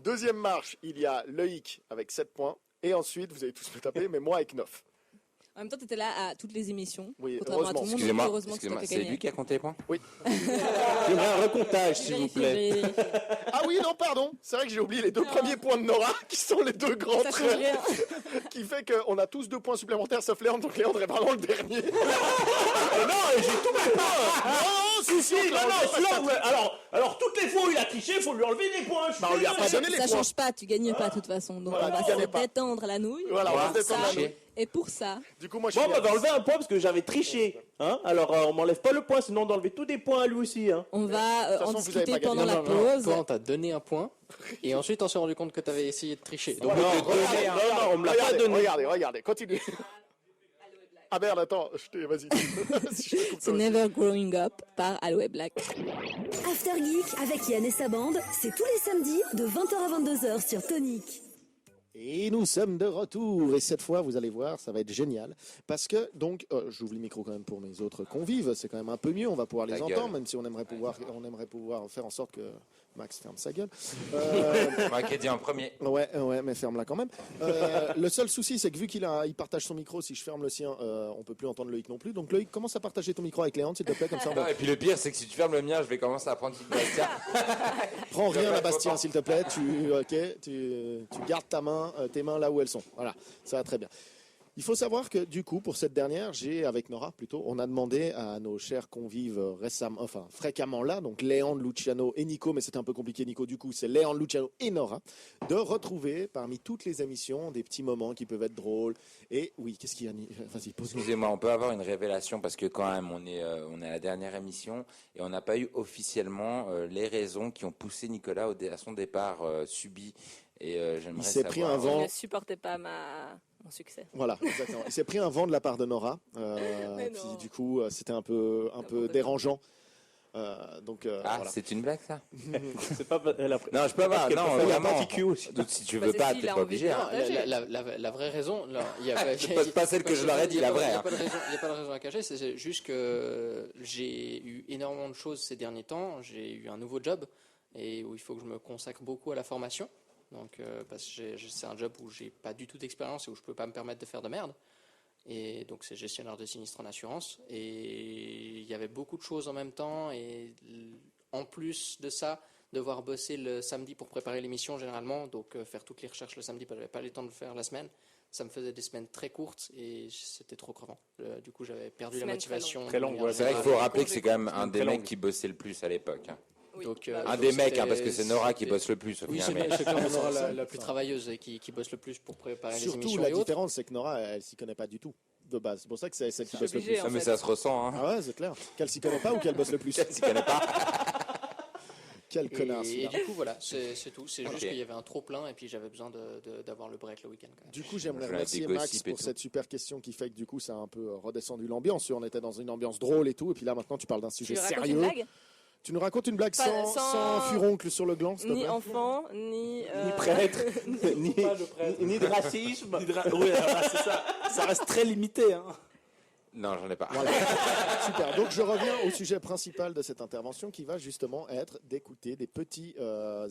2e marche, il y a Loïc avec 7 points. Et ensuite, vous allez tous me taper, mais moi avec 9. En même temps, tu étais là à toutes les émissions. Oui, contrairement à tout le monde. Excusez-moi, Heureusement que c'est toi qui as c'est gagné. lui qui a compté les points? j'aimerais un recomptage, s'il vous Vérifiez, plaît. vérifiez. Ah oui, non, pardon. C'est vrai que j'ai oublié les 2 premiers points de Nora, qui sont les 2 grands Ça change traits, rien. qui fait qu'on a tous 2 points supplémentaires, sauf Léandre, donc Léandre est vraiment le dernier. Non, j'ai tous mes points. Non, si, non, alors toutes les fois où il a triché, il faut lui enlever des points. Bah, on lui a pas donné les Ça points. change pas, tu gagnes pas de toute façon. Donc Voilà, on va tu gagnais se pas. détendre la nouille. Voilà, on va se Ça, détendre la nouille. et pour ça, Du coup, moi, je Bon, suis on m'avait enlevé un point parce que j'avais triché. Hein, alors, on m'enlève pas le point, sinon on enlever tous des points à lui aussi. Hein. on va toute façon, en vous avez discuter pas gagné. pendant la Non, pause. toi, on t'a donné un point. Et ensuite, on s'est rendu compte que tu avais essayé de tricher. Donc, Non, on te donnait un- on me l'a pas donné. Regardez, continue. Ah merde, attends, vas-y. Si je te coupe, C'est toi aussi. Never Growing Up par Aloe Black. After Geek avec Yann et sa bande, c'est tous les samedis de 20h à 22h sur Tonic. Et nous sommes de retour. Et cette fois, vous allez voir, ça va être génial. Parce que, donc, j'ouvre le micro quand même pour mes autres convives. C'est quand même un peu mieux. On va pouvoir les Ta entendre, gueule. même si on aimerait pouvoir faire en sorte que Max ferme sa gueule. Moi qui ai dit en premier. Ouais, mais ferme-la quand même. Le seul souci, c'est que vu il partage son micro, si je ferme le sien, on peut plus entendre Loïc non plus. Donc Loïc, commence à partager ton micro avec Léandre, s'il te plaît, comme ça on Non, va. et puis le pire, c'est que si tu fermes le mien, je vais commencer à prendre Bastien. Prends rien à Bastien, s'il te plaît. Tu gardes tes mains là où elles sont. Voilà, ça va très bien. Il faut savoir que du coup, pour cette dernière, avec Nora plutôt, on a demandé à nos chers convives fréquemment là, donc Léandre, Luciano et Nico, mais c'était un peu compliqué Nico, du coup c'est Léandre, Luciano et Nora, de retrouver parmi toutes les émissions des petits moments qui peuvent être drôles. Et oui, qu'est-ce qu'il y a Vas-y, pose-nous. Excusez-moi, on peut avoir une révélation parce que quand même, on est à la dernière émission et on n'a pas eu officiellement les raisons qui ont poussé Nicolas à son départ subi. Et j'aimerais Il s'est pris savoir- un vent. Il ne supportait pas mon succès. Voilà, exactement. Il s'est pris un vent de la part de Nora. Mais Puis non. du coup, c'était un peu dérangeant. Donc Ah, voilà. c'est une blague ça? C'est pas la Non, je peux pas. qu'elle Non, préfère la vraiment. partie Q aussi. Si tu Bah, veux c'est pas, s'il t'es a pas envie obligé. de Hein. partager. La vraie raison, là, il y a Pas celle que je leur ai dit, la vraie. Il n'y a pas de raison à cacher, c'est juste que j'ai eu énormément de choses ces derniers temps. J'ai eu un nouveau job et où il faut que je me consacre beaucoup à la formation. Donc, parce que c'est un job où j'ai pas du tout d'expérience et où je peux pas me permettre de faire de merde. Et donc, c'est gestionnaire de sinistre en assurance. Et il y avait beaucoup de choses en même temps. Et en plus de ça, devoir bosser le samedi pour préparer l'émission généralement. Donc, faire toutes les recherches le samedi parce que j'avais pas le temps de le faire la semaine. Ça me faisait des semaines très courtes et c'était trop crevant. Du coup, j'avais perdu la Semaines motivation. très longues, de manière ouais. C'est vrai qu'il générale. faut rappeler que c'est quand même un des très mecs longue. qui bossait le plus à l'époque. Hein. Oui. Donc, Un donc des mecs, c'était- parce que c'est Nora qui bosse le plus. au Oui, final, c'est mais- clairement Nora la plus travailleuse et qui bosse le plus pour préparer les Surtout, émissions la et autres. différence, c'est que Nora, elle s'y connaît pas du tout de base. C'est pour ça que c'est celle qui C'est bosse le obligé, plus. en Ah, mais fait. ça se ressent. Hein. Ah ouais, c'est clair. Qu'elle s'y connaît pas ou qu'elle bosse le plus. Tu connais pas? Quel connard, Et celui-là. du coup, voilà, c'est tout. C'est juste Ok. qu'il y avait un trop plein et puis j'avais besoin d'avoir le break le week-end. Quand même. Du coup, j'aimerais Je vais remercier mettre des Max gossips et pour tout. cette super question qui fait que du coup, ça a un peu redescendu l'ambiance. On était dans une ambiance drôle et tout, et puis là, maintenant, tu parles d'un Tu sujet lui racontes une sérieux. blague? Tu nous racontes une blague Pas- sans sans- furoncle sur le gland, s'il te Ni plaît. enfant, ni... Ni prêtre, ni, Pas de prêtre. ni de racisme. Oui, voilà, c'est ça. Ça reste très limité. Hein. Non, j'en ai pas. Voilà. Super. Donc je reviens au sujet principal de cette intervention qui va justement être d'écouter des petits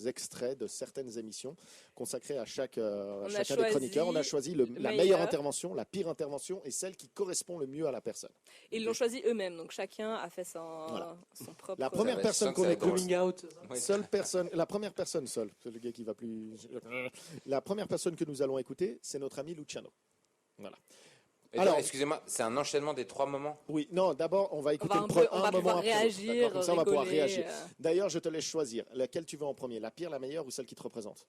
extraits de certaines émissions consacrées à chacun des choisi chroniqueurs. On a choisi la meilleur. meilleure intervention, la pire intervention et celle qui correspond le mieux à la personne. Et ils l'ont choisi eux-mêmes, donc chacun a fait Voilà. son propre... La première va être personne simple, qu'on ça va écoute, être Coming out. Ouais. seule personne, la première personne seule, c'est le gars qui va plus. La première personne que nous allons écouter, c'est notre ami Luciano. Voilà. Et Alors- attends, excusez-moi, c'est un enchaînement des 3 moments? Oui, non, d'abord, on va On écouter va, le un peu, on un va moment pouvoir après l'autre. réagir, D'accord, comme ça, on va pouvoir rigoler, réagir. D'ailleurs, je te laisse choisir. Laquelle tu veux en premier? La pire, la meilleure ou celle qui te représente?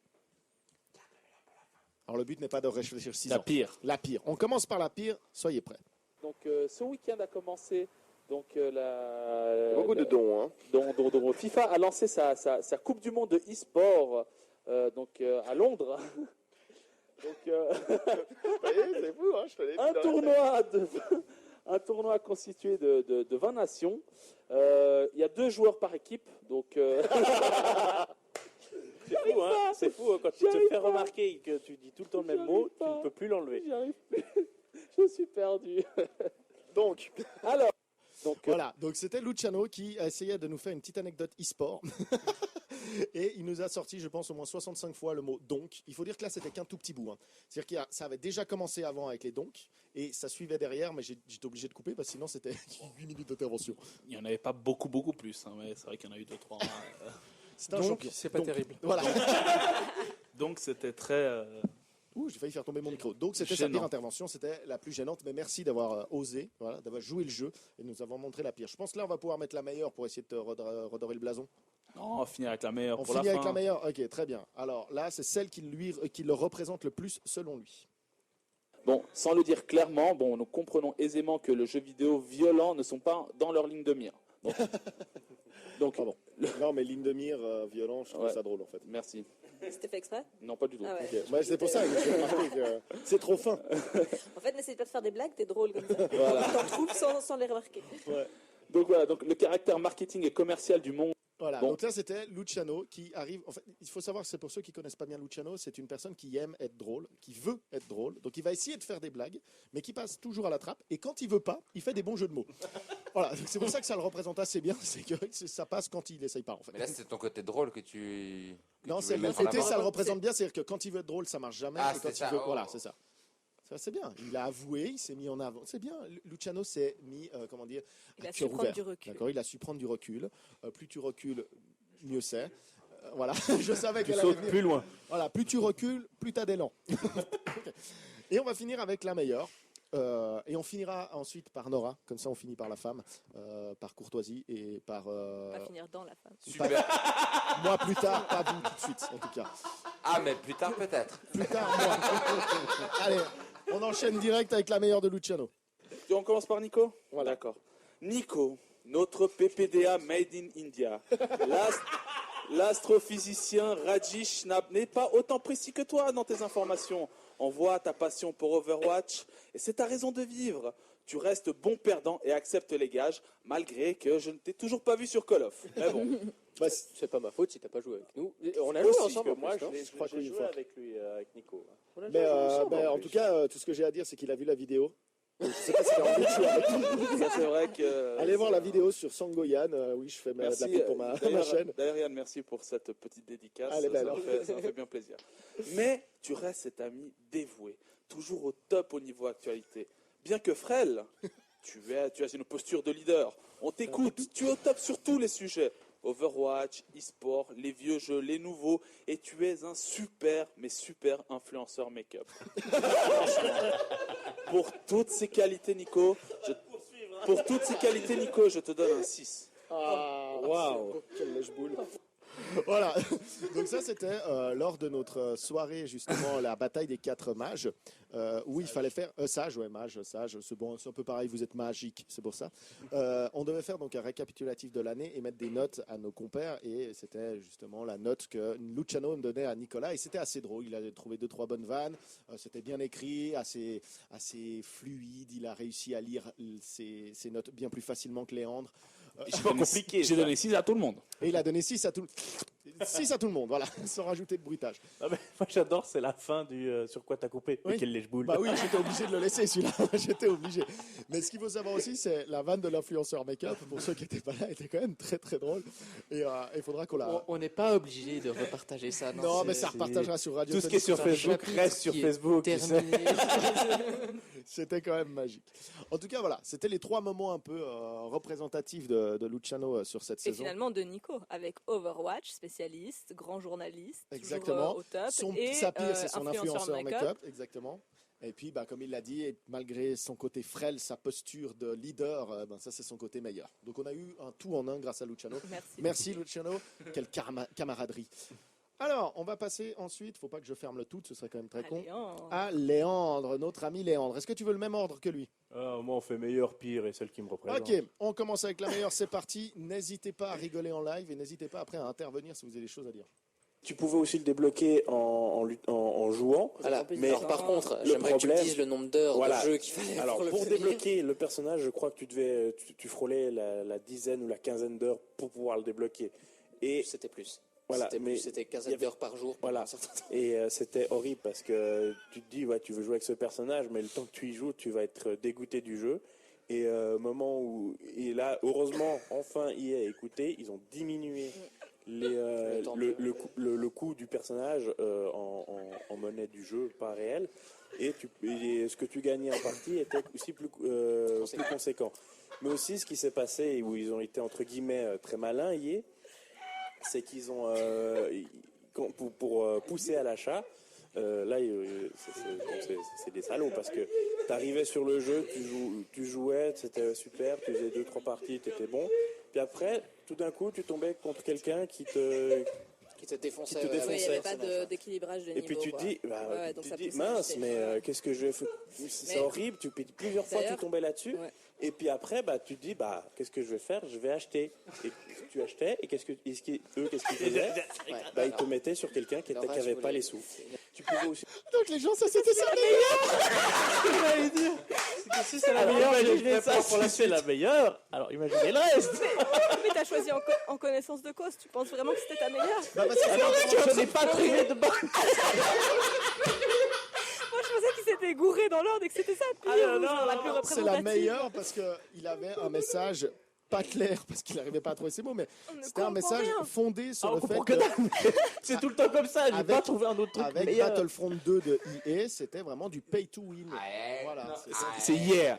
Alors, le but n'est pas de réfléchir 6 La ans. pire. La pire. On commence par la pire. Soyez prêts. Donc ce week-end a commencé donc Beaucoup de dons, hein. dont FIFA a lancé sa Coupe du Monde de e-sport à Londres. Donc C'est fou, hein, je te l'ai dit. un tournoi constitué de 20 nations. Il y a 2 joueurs par équipe. Donc C'est fou, hein. C'est fou hein, quand tu J'y te arrive fais pas. remarquer et que tu dis tout le temps le même mot, tu ne peux plus l'enlever. j'y arrive plus. Je suis perdu. Donc, Alors voilà. Donc, c'était Luciano qui a essayé de nous faire une petite anecdote e-sport. Et il nous a sorti, je pense, au moins 65 fois le mot donc. Il faut dire que là, c'était qu'un tout petit bout. Hein. C'est-à-dire que ça avait déjà commencé avant avec les donc. Et ça suivait derrière, mais j'étais obligé de couper parce que sinon, c'était 8 minutes d'intervention. Il n'y en avait pas beaucoup plus, hein, mais c'est vrai qu'il y en a eu 2-3. C'est un Donc, champion. c'est pas Donc, terrible. Voilà. Donc c'était très. Ouh, j'ai failli faire tomber mon micro. Donc c'était sa Gênant. pire intervention, c'était la plus gênante. Mais merci d'avoir osé, voilà, d'avoir joué le jeu et nous avons montré la pire. Je pense que là, on va pouvoir mettre la meilleure pour essayer de te redorer le blason. Non, on va finir avec la meilleure On pour finit la avec fin. la meilleure. Ok, très bien. Alors là, c'est celle qui le représente le plus selon lui. bon, sans le dire clairement, bon, nous comprenons aisément que les jeux vidéo violents ne sont pas dans leur ligne de mire. Donc Pardon. Non, mais ligne de mire, violent, je trouve Ouais. ça drôle en fait. merci. C'était fait exprès? Non, pas du tout. Ah ouais. Ok. Ouais, c'est pour ça que j'ai remarqué que c'est trop fin. En fait, n'essaye pas de faire des blagues, t'es drôle comme ça. Voilà. T'en trouves sans les remarquer. Donc voilà, donc le caractère marketing et commercial du monde. Voilà, Bon. donc là c'était Luciano qui arrive. En fait, il faut savoir que c'est pour ceux qui connaissent pas bien Luciano, c'est une personne qui aime être drôle, qui veut être drôle. Donc il va essayer de faire des blagues, mais qui passe toujours à la trappe. Et quand il veut pas, il fait des bons jeux de mots. Voilà, donc c'est pour ça que ça le représente assez bien, c'est que ça passe quand il essaye pas en fait. Mais là, c'est ton côté drôle que tu. Non, tu c'est voulais le mettre en côté, avant. ça le représente bien, c'est-à-dire que quand il veut être drôle, ça marche jamais. Ah, et quand c'est ça, il veut, oh. voilà, c'est ça. Ça, c'est bien. Il a avoué, il s'est mis en avant. C'est bien. Luciano s'est mis, comment dire, Il à a su cœur prendre ouvert. du recul. D'accord, il a su prendre du recul. Plus tu recules, mieux c'est. Voilà, je savais Tu qu'elle allait sautes venir. plus loin. Voilà, plus tu recules, plus tu as d'élan. Et on va finir avec la meilleure. Et on finira ensuite par Nora, comme ça on finit par la femme, par courtoisie et par. On va finir dans la femme. Super. Moi plus tard, pas vous tout de suite en tout cas. Ah, mais plus tard peut-être. Plus tard, moi. Allez, on enchaîne direct avec la meilleure de Luciano. Et on commence par Nico. Voilà. D'accord. Nico, notre PPDA made in India. L'astrophysicien Rajesh n'est pas autant précis que toi dans tes informations. On voit ta passion pour Overwatch et c'est ta raison de vivre. Tu restes bon perdant et acceptes les gages, malgré que je ne t'ai toujours pas vu sur Call of. Mais bon, Bah, c'est pas ma faute si t'as pas joué avec nous. On a joué Aussi, ensemble. que en Moi, plus, non je crois j'ai qu'une joué fois. avec lui, avec Nico. On a Mais joué ensemble, en plus. tout cas, tout ce que j'ai à dire, c'est qu'il a vu la vidéo. Je sais pas si t'as envie de jouer avec lui. ça c'est vrai que... Allez voir la vidéo sur Sangoyan. Oui, je fais de la Merci. pub pour ma D'ailleurs, chaîne. d'ailleurs, Yann, merci pour cette petite dédicace. Elle est belle, Ça me fait bien plaisir. Mais tu restes cet ami dévoué, toujours au top au niveau actualité. Bien que frêle, tu as une posture de leader. On t'écoute, tu es au top sur tous les sujets. Overwatch, e-sport, les vieux jeux, les nouveaux, et tu es un super, mais super influenceur make-up. Pour toutes ces qualités, Nico, je te donne un 6. Ah, Waouh. quelle lèche-boule. Voilà, donc ça c'était lors de notre soirée justement la bataille des 4 mages où il fallait faire sage, c'est bon, c'est un peu pareil, vous êtes magique, c'est pour ça. On devait faire donc un récapitulatif de l'année et mettre des notes à nos compères et c'était justement la note que Luciano me donnait à Nicolas et c'était assez drôle, il a trouvé 2-3 bonnes vannes, c'était bien écrit, assez fluide, il a réussi à lire ses notes bien plus facilement que Léandre. C'est pas compliqué. J'ai donné 6 à tout le monde. Et il a donné 6 à tout le monde, voilà, sans rajouter de bruitage. Ah, mais moi, j'adore, c'est la fin du sur quoi t'as coupé. Oui. Mais quelle lèche-boule. Bah oui, j'étais obligé de le laisser celui-là, j'étais obligé. Mais ce qu'il faut savoir aussi, c'est la vanne de l'influenceur make-up, pour ceux qui n'étaient pas là, était quand même très très drôle. Et il faudra qu'on la... On n'est pas obligé de repartager ça. Non, mais c'est- ça repartagera sur Radio Tout ce qui est sur un Facebook chapitre reste sur qui est Facebook. Tu sais. terminé. C'était quand même magique. En tout cas, voilà, c'était les 3 moments un peu représentatifs de Luciano sur cette Et saison. finalement de Nico, avec Overwatch, spécialiste, grand journaliste, Exactement. toujours au top. Sa pire, c'est son influenceur influenceur make-up. make-up, exactement. Et puis, comme il l'a dit, et malgré son côté frêle, sa posture de leader, ça c'est son côté meilleur. Donc on a eu un tout en un grâce à Luciano. Merci. Merci Luciano, quelle camaraderie. Alors, on va passer ensuite, faut pas que je ferme le tout, ce serait quand même très con, Léandre. à Léandre, notre ami Léandre. Est-ce que tu veux le même ordre que lui? Moi, on fait meilleur, pire et celle qui me représente. Ok, on commence avec la meilleure, c'est parti. N'hésitez pas à rigoler en live et n'hésitez pas après à intervenir si vous avez des choses à dire. Tu pouvais aussi le débloquer en jouant. Voilà. Mais Alors, par contre, le j'aimerais que tu me problème- dises le nombre d'heures Voilà. de jeu qu'il fallait Alors, pour le pour finir. débloquer le personnage, je crois que tu frôlais la dizaine ou la quinzaine d'heures pour pouvoir le débloquer. Et C'était plus. voilà, C'était mais plus, c'était il y 15 avait- d'heures par jour. pendant Voilà. un certain temps. Et c'était horrible parce que tu te dis, ouais, tu veux jouer avec ce personnage, mais le temps que tu y joues, tu vas être dégoûté du jeu. Et et là, heureusement, enfin, EA a écouté, ils ont diminué le coût du personnage en monnaie du jeu, pas réel. Et ce que tu gagnais en partie était aussi plus conséquent. Mais aussi, ce qui s'est passé, où ils ont été entre guillemets très malins, EA, c'est qu'ils ont, pour pousser à l'achat, là, c'est des salauds parce que tu arrivais sur le jeu, tu jouais, c'était super, tu faisais 2-3 parties, tu étais bon. Puis après, tout d'un coup, tu tombais contre quelqu'un qui te défonçait. Qui te ouais, Ouais, il n'y défonçait. avait pas d'équilibrage de niveau. Et puis tu te quoi. dis, Ouais, donc ça poussait, mince, j'étais- mais qu'est-ce que je vais faire? C'est Mais- horrible, plusieurs fois tu D'ailleurs- tombais là-dessus. Ouais. Et puis après, tu te dis, qu'est-ce que je vais faire? Je vais acheter. Et tu achetais, et qu'est-ce qu'ils faisaient? Ils te mettaient sur quelqu'un qui Laura, je n'avait pas voulais- les sous. Tu pouvais aussi. Donc les gens, ça c'était ça. Si c'est la Alors, meilleure, imaginez imaginez ça, pour la c'est la meilleure. Alors, imaginez le reste. Mais t'as choisi en connaissance de cause. Tu penses vraiment que c'était ta meilleure? Je n'ai pas trouvé de base. Moi, je pensais qu'il s'était gouré dans l'ordre et que c'était ça. non, la plus non, C'est représentative. la meilleure parce qu'il avait un message pas clair parce qu'il n'arrivait pas à trouver ses mots, mais On ne c'était un comprend message rien. fondé sur Ah, on le fait comprend que que dalle. C'est tout le temps comme ça. J'ai Avec- pas trouvé un autre truc avec meilleur. Battlefront 2 de EA, c'était vraiment du pay to win. Voilà. C'est yeah.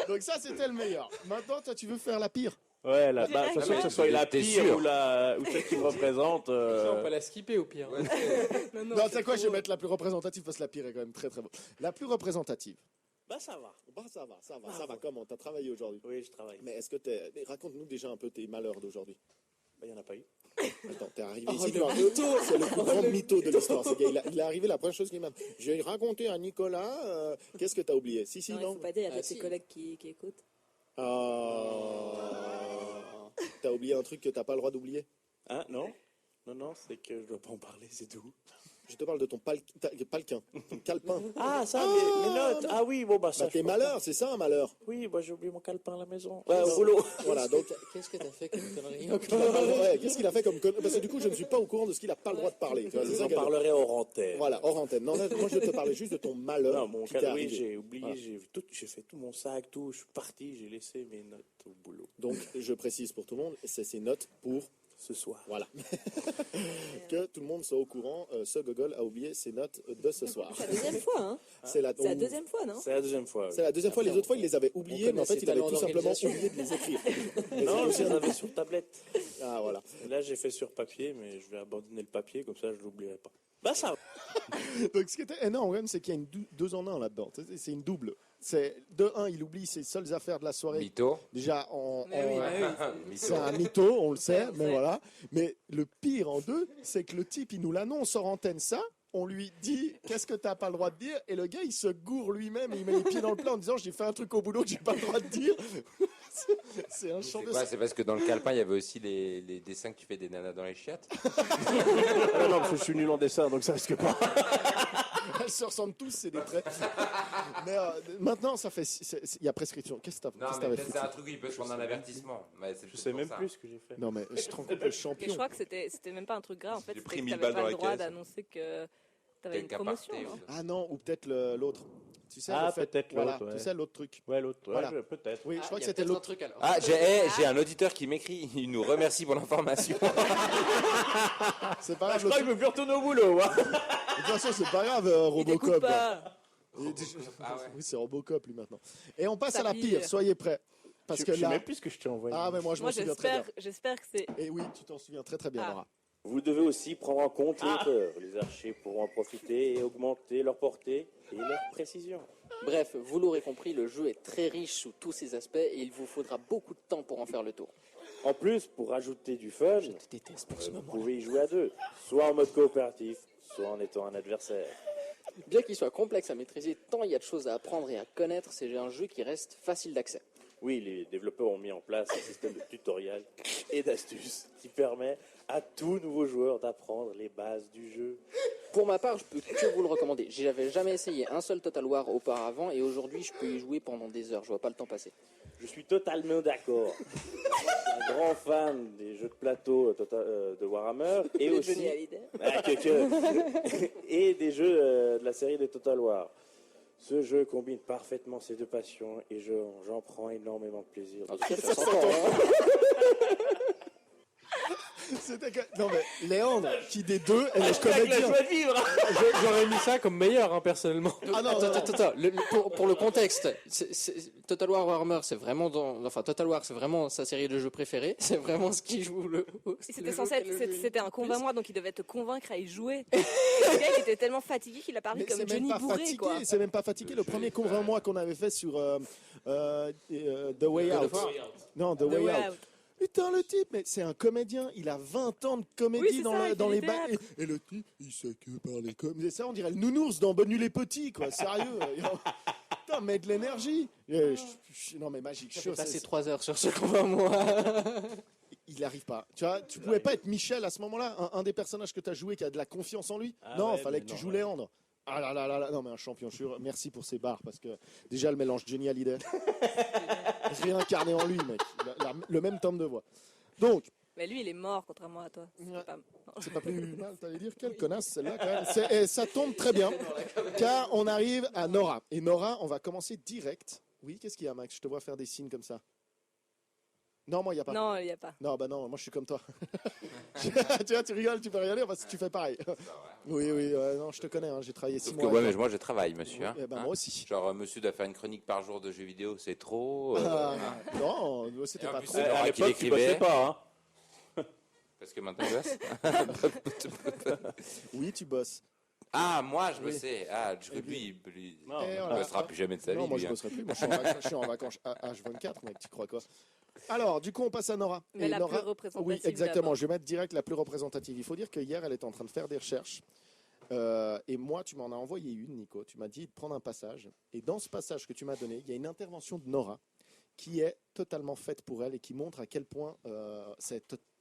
Donc ça, c'était le meilleur. Maintenant, toi, tu veux faire la pire. Ouais, de Direct, toute façon, que ce ouais. soit la T'es pire sûr ou celle qui me représente. On peut la skipper au pire. Non, Non, c'est quoi, je vais mettre la plus représentative parce que la pire est quand même très très beau. La plus représentative. Ça va. Ça va. Comment t'as travaillé aujourd'hui? Oui, je travaille. Mais est-ce que mais raconte-nous déjà un peu tes malheurs d'aujourd'hui. Il n'y en a pas eu. Attends, t'es arrivé ici, tu vois, c'est le plus grand mytho de l'histoire. Ce gars, il est arrivé, la première chose qu'il m'a dit, j'ai raconté à Nicolas, qu'est-ce que t'as oublié? Si, Non, il non. faut pas dire, il y a Ah, peut-être si. tes collègues qui écoutent. T'as oublié un truc que t'as pas le droit d'oublier? Hein, non? Non, c'est que je dois pas en parler, c'est tout. Je te parle de ton palquin, ton calepin. Ah, ça, mes notes. Ah oui, bon, bah ça. Tes malheurs, c'est ça un malheur. Oui, bah j'ai oublié mon calepin à la maison. Au boulot. Voilà, donc. Qu'est-ce que t'as fait comme connerie Ouais, qu'est-ce qu'il a fait comme connerie? Parce que du coup, je ne suis pas au courant de ce qu'il n'a pas le droit de parler. Tu vois, c'est ça J'en qu'elle- parlerai hors antenne. Voilà, hors antenne. Non, moi, je te parlais juste de ton malheur. Non, mon qui t'est calepin, oui, arrivé. j'ai oublié, Voilà. j'ai fait tout mon sac, tout. Je suis parti, j'ai laissé mes notes au boulot. Donc, je précise pour tout le monde, c'est ces notes pour ce soir. Voilà. Que tout le monde soit au courant, ce Gogol a oublié ses notes de ce soir. C'est la deuxième fois, hein. C'est la deuxième fois, non? C'est la deuxième fois. C'est la deuxième fois. Les autres fois, il les avait oubliés, mais en fait, il avait tout simplement oublié de les écrire. Non, je les avais sur tablette. Ah, voilà. Et là, j'ai fait sur papier, mais je vais abandonner le papier, comme ça, je l'oublierai pas. Bah, ça va. Donc, ce qui était énorme, quand même, c'est qu'il y a deux en un là-dedans. C'est une double. C'est de un, il oublie ses seules affaires de la soirée. Mytho. Déjà, Mytho. c'est un mytho, on le sait, mais voilà. Mais le pire en deux, c'est que le type, il nous l'annonce hors antenne ça. On lui dit, qu'est-ce que t'as pas le droit de dire? Et le gars, il se gourre lui-même, et il met les pieds dans le plat en disant, j'ai fait un truc au boulot que j'ai pas le droit de dire. C'est un champ de C'est parce que dans le calepin, il y avait aussi les dessins que tu fais des nanas dans les chiottes. Ah non, parce que je suis nul en dessin, donc ça risque pas. Elles se ressemblent tous, c'est des traits. Mais maintenant, ça fait. Il y a prescription. Qu'est-ce que Non, t'avais mais peut-être foutu? c'est un truc où il peut se prendre un avertissement. Mais c'est Je sais pour même ça. plus ce que j'ai fait. Non, mais je te rends compte le Et je champion. crois que c'était même pas un truc grave, en fait, J'ai c'était pris que 1000 t'avais balles pas dans le la droit caisse. d'annoncer que t'avais une Quelqu'un promotion. partait, non Ah non, ou peut-être l'autre. Tu sais, Ah, le fait- peut-être voilà, l'autre, ouais. Tu sais, l'autre truc. Ouais, l'autre, ouais, Voilà. peut-être. Oui, je crois il que y a c'était peut-être un l'autre. truc alors. Ah, j'ai un auditeur qui m'écrit. Il nous remercie pour l'information. C'est pas Ah, grave. je crois que je veux plus retourner au boulot. Hein. De toute façon, c'est pas grave, Il t'écoute Robocop. pas. Ah ouais. Oui, c'est Robocop lui maintenant. Et on passe Ça à la pire. pire. Soyez prêts. Parce Je que sais là. même plus ce que je t'ai envoyé. Ah, mais moi, je m'en Moi, souviens très bien. j'espère que c'est. Et oui, tu t'en souviens très très bien, Ah. Laura. Vous devez aussi prendre en compte les hauteurs. Les archers pourront en profiter et augmenter leur portée et leur précision. Bref, vous l'aurez compris, le jeu est très riche sous tous ses aspects et il vous faudra beaucoup de temps pour en faire le tour. En plus, pour rajouter du fun, Je te déteste pour ce vous moment. pouvez y jouer à deux, soit en mode coopératif, soit en étant un adversaire. Bien qu'il soit complexe à maîtriser, tant il y a de choses à apprendre et à connaître, c'est un jeu qui reste facile d'accès. Oui, les développeurs ont mis en place un système de tutoriel et d'astuces qui permet à tout nouveau joueur d'apprendre les bases du jeu. Pour ma part, je peux que vous le recommander. J'avais jamais essayé un seul Total War auparavant et aujourd'hui, je peux y jouer pendant des heures. Je vois pas le temps passer. Je suis totalement d'accord. Je suis un grand fan des jeux de plateau de Warhammer et aussi Johnny Hallyday. et des jeux de la série de Total War. Ce jeu combine parfaitement ces deux passions et j'en prends énormément de plaisir. En tout cas, ça s'entend, hein. C'était que- Non, mais Léandre, qui des deux est le Avec la comédien. joie de vivre. J'aurais mis ça comme meilleur, hein, personnellement. Ah non, Attends. Pour le contexte, Total War Warhammer, c'est vraiment Total War, c'est vraiment sa série de jeux préférée. C'est vraiment ce qui joue le. C'était censé être, c'était un convainc-moi, donc il devait te convaincre à y jouer. Et le gars, il était tellement fatigué qu'il a parlé Mais comme c'est même Johnny pas bourré, fatigué. quoi. C'est même pas fatigué. Le premier convainc-moi qu'on avait fait sur The Way God Out. of War. Non, The Way Out. Putain, le type, mais c'est un comédien. Il a 20 ans de comédie Oui, c'est dans, ça, il dans fait les du bas. théâtre. Et le type, il sait que parler comme. Et ça, on dirait le nounours dans Bonne Nuit les Petits, quoi. Sérieux. Putain, mais de l'énergie. Non, mais magique. J'ai Sûr, passé c'est- 3 heures sur ce combat, moi. il n'arrive pas. Tu vois, tu pouvais pas être Michel à ce moment-là, un des personnages que tu as joué qui a de la confiance en lui. Ah non, ouais, fallait mais que tu non, joues ouais. Léandre. Ah là là là là, non mais un champion, merci pour ces barres parce que déjà le mélange Johnny Hallyday, réincarné en lui, mec, le même timbre de voix. Donc, Mais lui, il est mort, contrairement à toi. Ouais. Pas- c'est pas plus mal, t'allais dire quelle connasse celle-là quand même. Et ça tombe très bien, car on arrive à Nora. Et Nora, on va commencer direct. Oui, qu'est-ce qu'il y a, Max? Je te vois faire des signes comme ça. Non, moi, il n'y a pas. Non, il n'y a pas. Non, bah non, moi je suis comme toi. Tu vois, tu rigoles, tu peux rigoler parce que tu fais pareil. Oui, non, je te connais, hein, j'ai travaillé 6 Sauf que mois. ouais, avec mais toi. moi je travaille, monsieur. hein. Eh ben, Hein. moi aussi. Genre, monsieur doit faire une chronique par jour de jeux vidéo, c'est trop. Non, c'était Et en pas plus, trop. c'est Laura À qui l'époque, tu l'écrivait. bossais pas. Hein. Parce que maintenant, je bosse. Oui, tu bosses. Ah, moi, je bossais. Ah, je lui, Non, Et il voilà. ne bossera plus jamais de sa vie. Non, moi lui, je hein. bosserai plus. Moi, je suis en vacances à H24, mec, tu crois quoi? Alors, du coup, on passe à Nora. Mais Et la Nora, plus représentative. oui, exactement. d'abord. Je vais mettre direct la plus représentative. Il faut dire que hier, elle était en train de faire des recherches. Et moi, tu m'en as envoyé une, Nico. Tu m'as dit de prendre un passage. Et dans ce passage que tu m'as donné, il y a une intervention de Nora qui est totalement faite pour elle et qui montre à quel point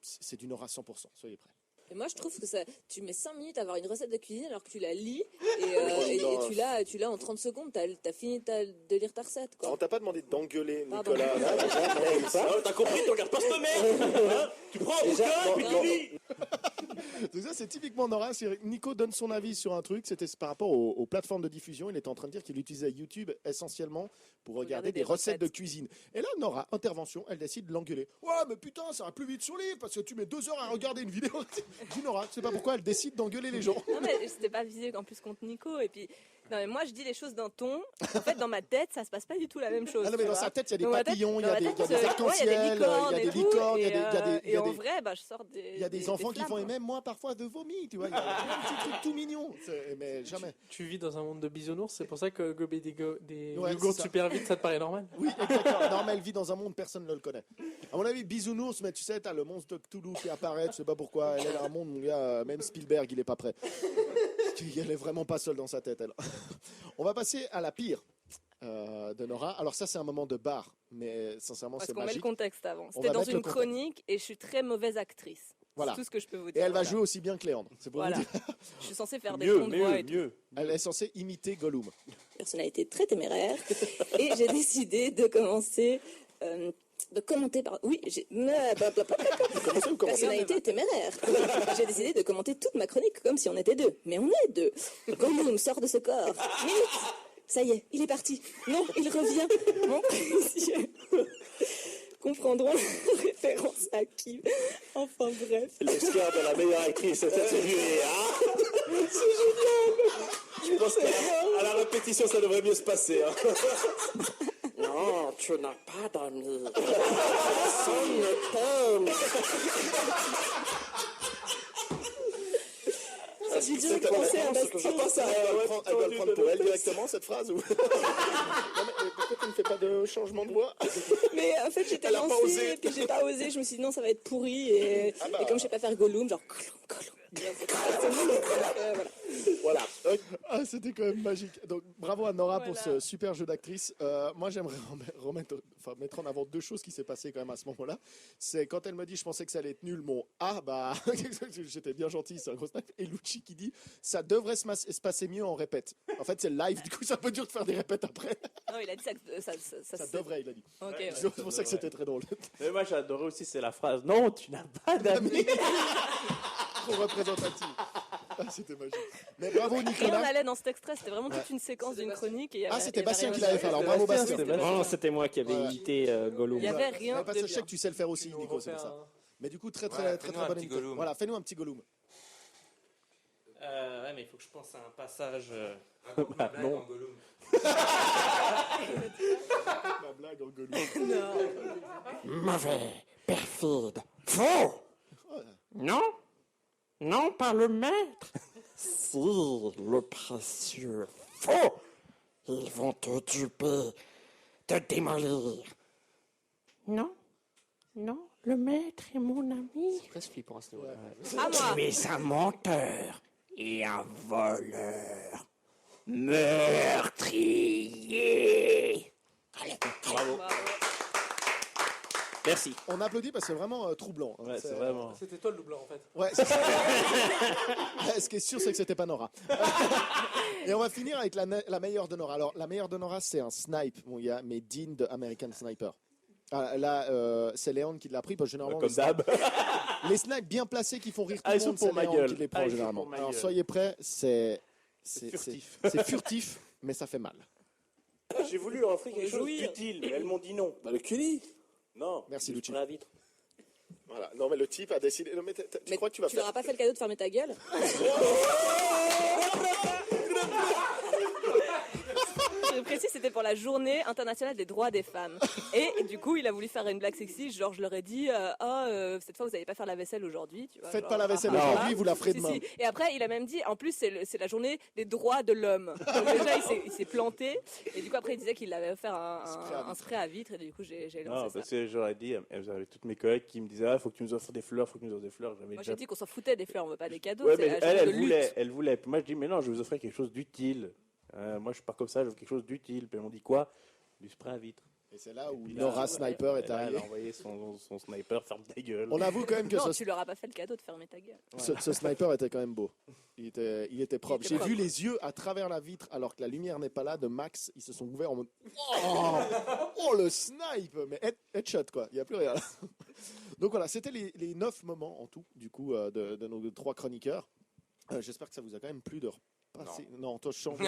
c'est du Nora 100%. Soyez prêts. Et moi, je trouve que tu mets 5 minutes à avoir une recette de cuisine alors que tu la lis et tu l'as en 30 secondes, t'as fini de lire ta recette. Quoi. On t'a pas demandé d'engueuler Pardon. Nicolas. T'as compris, tu regardes pas ce mec. Hein, tu prends un bouquin et puis tu lis. Donc ça, c'est typiquement Nora. Nico donne son avis sur un truc. C'était par rapport aux plateformes de diffusion. Il était en train de dire qu'il utilisait YouTube essentiellement pour regarder des recettes de cuisine. Et là, Nora, intervention, elle décide de l'engueuler. Ouais, mais putain, ça va plus vite sur le livre parce que tu mets 2 heures à regarder une vidéo. Dis Nora, tu sais pas pourquoi elle décide d'engueuler les gens. Non, mais c'était pas visé en plus contre Nico. Et puis, non, mais moi, je dis les choses d'un ton. En fait, dans ma tête, ça se passe pas du tout la même chose. Ah non, mais tu dans vois. sa tête, il y a des Dans ma papillons, il y dans a ma des tête, arcs-en-ciel, il y a des licornes, il y a des licornes, il y a et en des... vrai, je sors des. Il y a des enfants qui flammes, font, et quoi. même moi, parfois, de vomi, tu vois. Il y a un petit truc tout mignon. Mais jamais. Tu vis dans un monde de bisounours, c'est pour ça que gober des Ouais, yogourts c'est ça. super vite, ça te paraît normal? Oui, exactement. Normal, elle vit dans un monde, personne ne le connaît. À mon avis, bisounours, mais tu sais, t'as le monstre de Cthulhu qui apparaît, tu sais pas pourquoi. Elle est dans un monde, mon gars, même Spielberg, il est pas prêt. Elle est vraiment pas seule dans sa tête, elle. On va passer à la pire de Nora. Alors ça, c'est un moment de bar, mais sincèrement, Parce c'est qu'on met le magique. contexte avant. On C'était va dans mettre le une contexte. chronique et je suis très mauvaise actrice. Voilà. C'est tout ce que je peux vous Et dire. elle va Voilà. jouer aussi bien que Léandre. C'est pour Voilà. vous dire. Je suis censée faire des tons de voix et tout. Elle est censée imiter Gollum. Personnalité très téméraire. Et j'ai décidé de commencer. De commenter par. Oui, j'ai. Commencez ou commencez Personnalité téméraire. J'ai décidé de commenter toute ma chronique comme si on était 2. Mais on est 2. Gollum sort de ce corps. Minute. Ça y est, il est parti. Non, il revient. Mon précieux. Comprendront la référence à qui. Enfin bref. L'Oscar de la meilleure actrice, c'est jury, hein? C'est génial. Je pense qu'à la répétition, ça devrait mieux se passer. Hein. Non, tu n'as pas d'amis. Personne ne t'aime. J'ai dû commencer à Je pense qu'elle doit le prendre pour elle directement, cette phrase. Ou... non, mais pourquoi tu ne fais pas de changement de voix? Mais en fait, j'étais Elle a pas lancée, osé. et puis j'ai pas osé. Je me suis dit non, ça va être pourri. Et comme je sais pas faire Gollum, genre Gollum. Voilà. Ah, c'était quand même magique. Donc, bravo à Nora pour Voilà. ce super jeu d'actrice. Moi, j'aimerais mettre en avant 2 choses qui s'est passé quand même à ce moment-là. C'est quand elle me dit, je pensais que ça allait être nul, mon ah, bah, j'étais bien gentil, c'est un gros snap. Et Lucci qui dit, ça devrait se passer mieux en répète. En fait, c'est le live, du coup, c'est un peu dur de faire des répètes après. Non, il a dit ça. Ça devrait, il a dit. Ok, Ouais, ouais. c'est pour ça que c'était très drôle. Mais moi, j'ai adoré aussi, c'est la phrase. Non, tu n'as pas d'amis. Trop représentatif. Ah, c'était magique. Mais bravo, Et on Nicolas. allait dans cet extrait, c'était vraiment toute une séquence d'une chronique. Et il y avait- Ah, c'était il y avait Bastien rien qui de l'avait bien. fait. Alors, bravo, Bastien. Non, c'était moi qui avais imité Gollum. Il y avait rien Parce de que je sais bien. que tu sais le faire aussi, Nico, c'est pour ça. Mais du coup, très Ouais, très fais-nous un bonne petit imitation. Gollum. Voilà, fais-nous un petit Gollum. Ouais, mais il faut que je pense à un passage. Bah, non. Ma blague en Gollum. Mauvais, perfide, faux. Non, non, pas le maître. Si, le précieux, faux. Ils vont te duper, te démolir. Non, non, le maître est mon ami. C'est presque flippant à ce niveau-là. À moi. Tu es un menteur et un voleur. Meurtrier. Allez, Bravo. Merci. On applaudit parce que c'est vraiment troublant. hein. Ouais, c'est vraiment. C'était toi le doubleur en fait. Ouais, c'est ça. Ouais, ce qui est sûr, c'est que c'était pas Nora. Et on va finir avec la meilleure de Nora. Alors, la meilleure de Nora, c'est un snipe. Bon, il y a Medine de American Sniper. Ah, là, c'est Léon qui l'a pris, parce que généralement, Comme d'hab. les snipes bien placés qui font rire tout Ah, le ils sont monde, pour c'est ma Léon gueule. qui les prend Ah, ils sont généralement. pour ma Alors, gueule. soyez prêts, c'est furtif. C'est furtif, mais ça fait mal. J'ai voulu leur offrir quelque chose d'utile, mais elles m'ont dit non. Bah, le Cully. Non. Merci, Lucci. La vitre. Voilà. Non, mais le type a décidé. Non, mais tu Mais crois que tu vas tu leur as pas fait le cadeau de fermer ta gueule? Je précise, c'était pour la journée internationale des droits des femmes. Et du coup, il a voulu faire une blague sexy. Genre, je leur ai dit, cette fois, vous n'allez pas faire la vaisselle aujourd'hui. Tu vois, Faites genre, pas la vaisselle ah, aujourd'hui, vous la ferez si, demain. si. Et après, il a même dit, en plus, c'est la journée des droits de l'homme. Donc déjà, il s'est planté. Et du coup, après, il disait qu'il avait offert un spray à vitre. Et du coup, j'ai Non, lancé ça. parce que j'aurais dit, vous avez toutes mes collègues qui me disaient, ah, faut que tu nous offres des fleurs, faut que tu nous offres des fleurs. J'avais Moi, déjà... j'ai dit qu'on s'en foutait des fleurs, on veut pas des cadeaux. Ouais, c'est mais la journée elle de lutte. voulait, elle voulait. Puis moi, je dis, mais non, je vais vous offrir quelque chose d'utile. Moi, je suis pas comme ça, je veux quelque chose d'utile. Puis elle m'ont dit quoi? Du spray à vitre. Et c'est là où Nora Sniper est Elle arrivée. a envoyé son sniper, ferme ta gueule. On avoue quand même que Non, ce, tu leur as pas fait le cadeau de fermer ta gueule. ce sniper était quand même beau. Il était propre. J'ai vu les yeux à travers la vitre alors que la lumière n'est pas là de Max. Ils se sont ouverts en mode oh le snipe. Mais headshot quoi. Il n'y a plus rien. Donc voilà, c'était les 9 moments en tout du coup de nos 3 chroniqueurs. J'espère que ça vous a quand même plu de repasser. Non, toi, je change.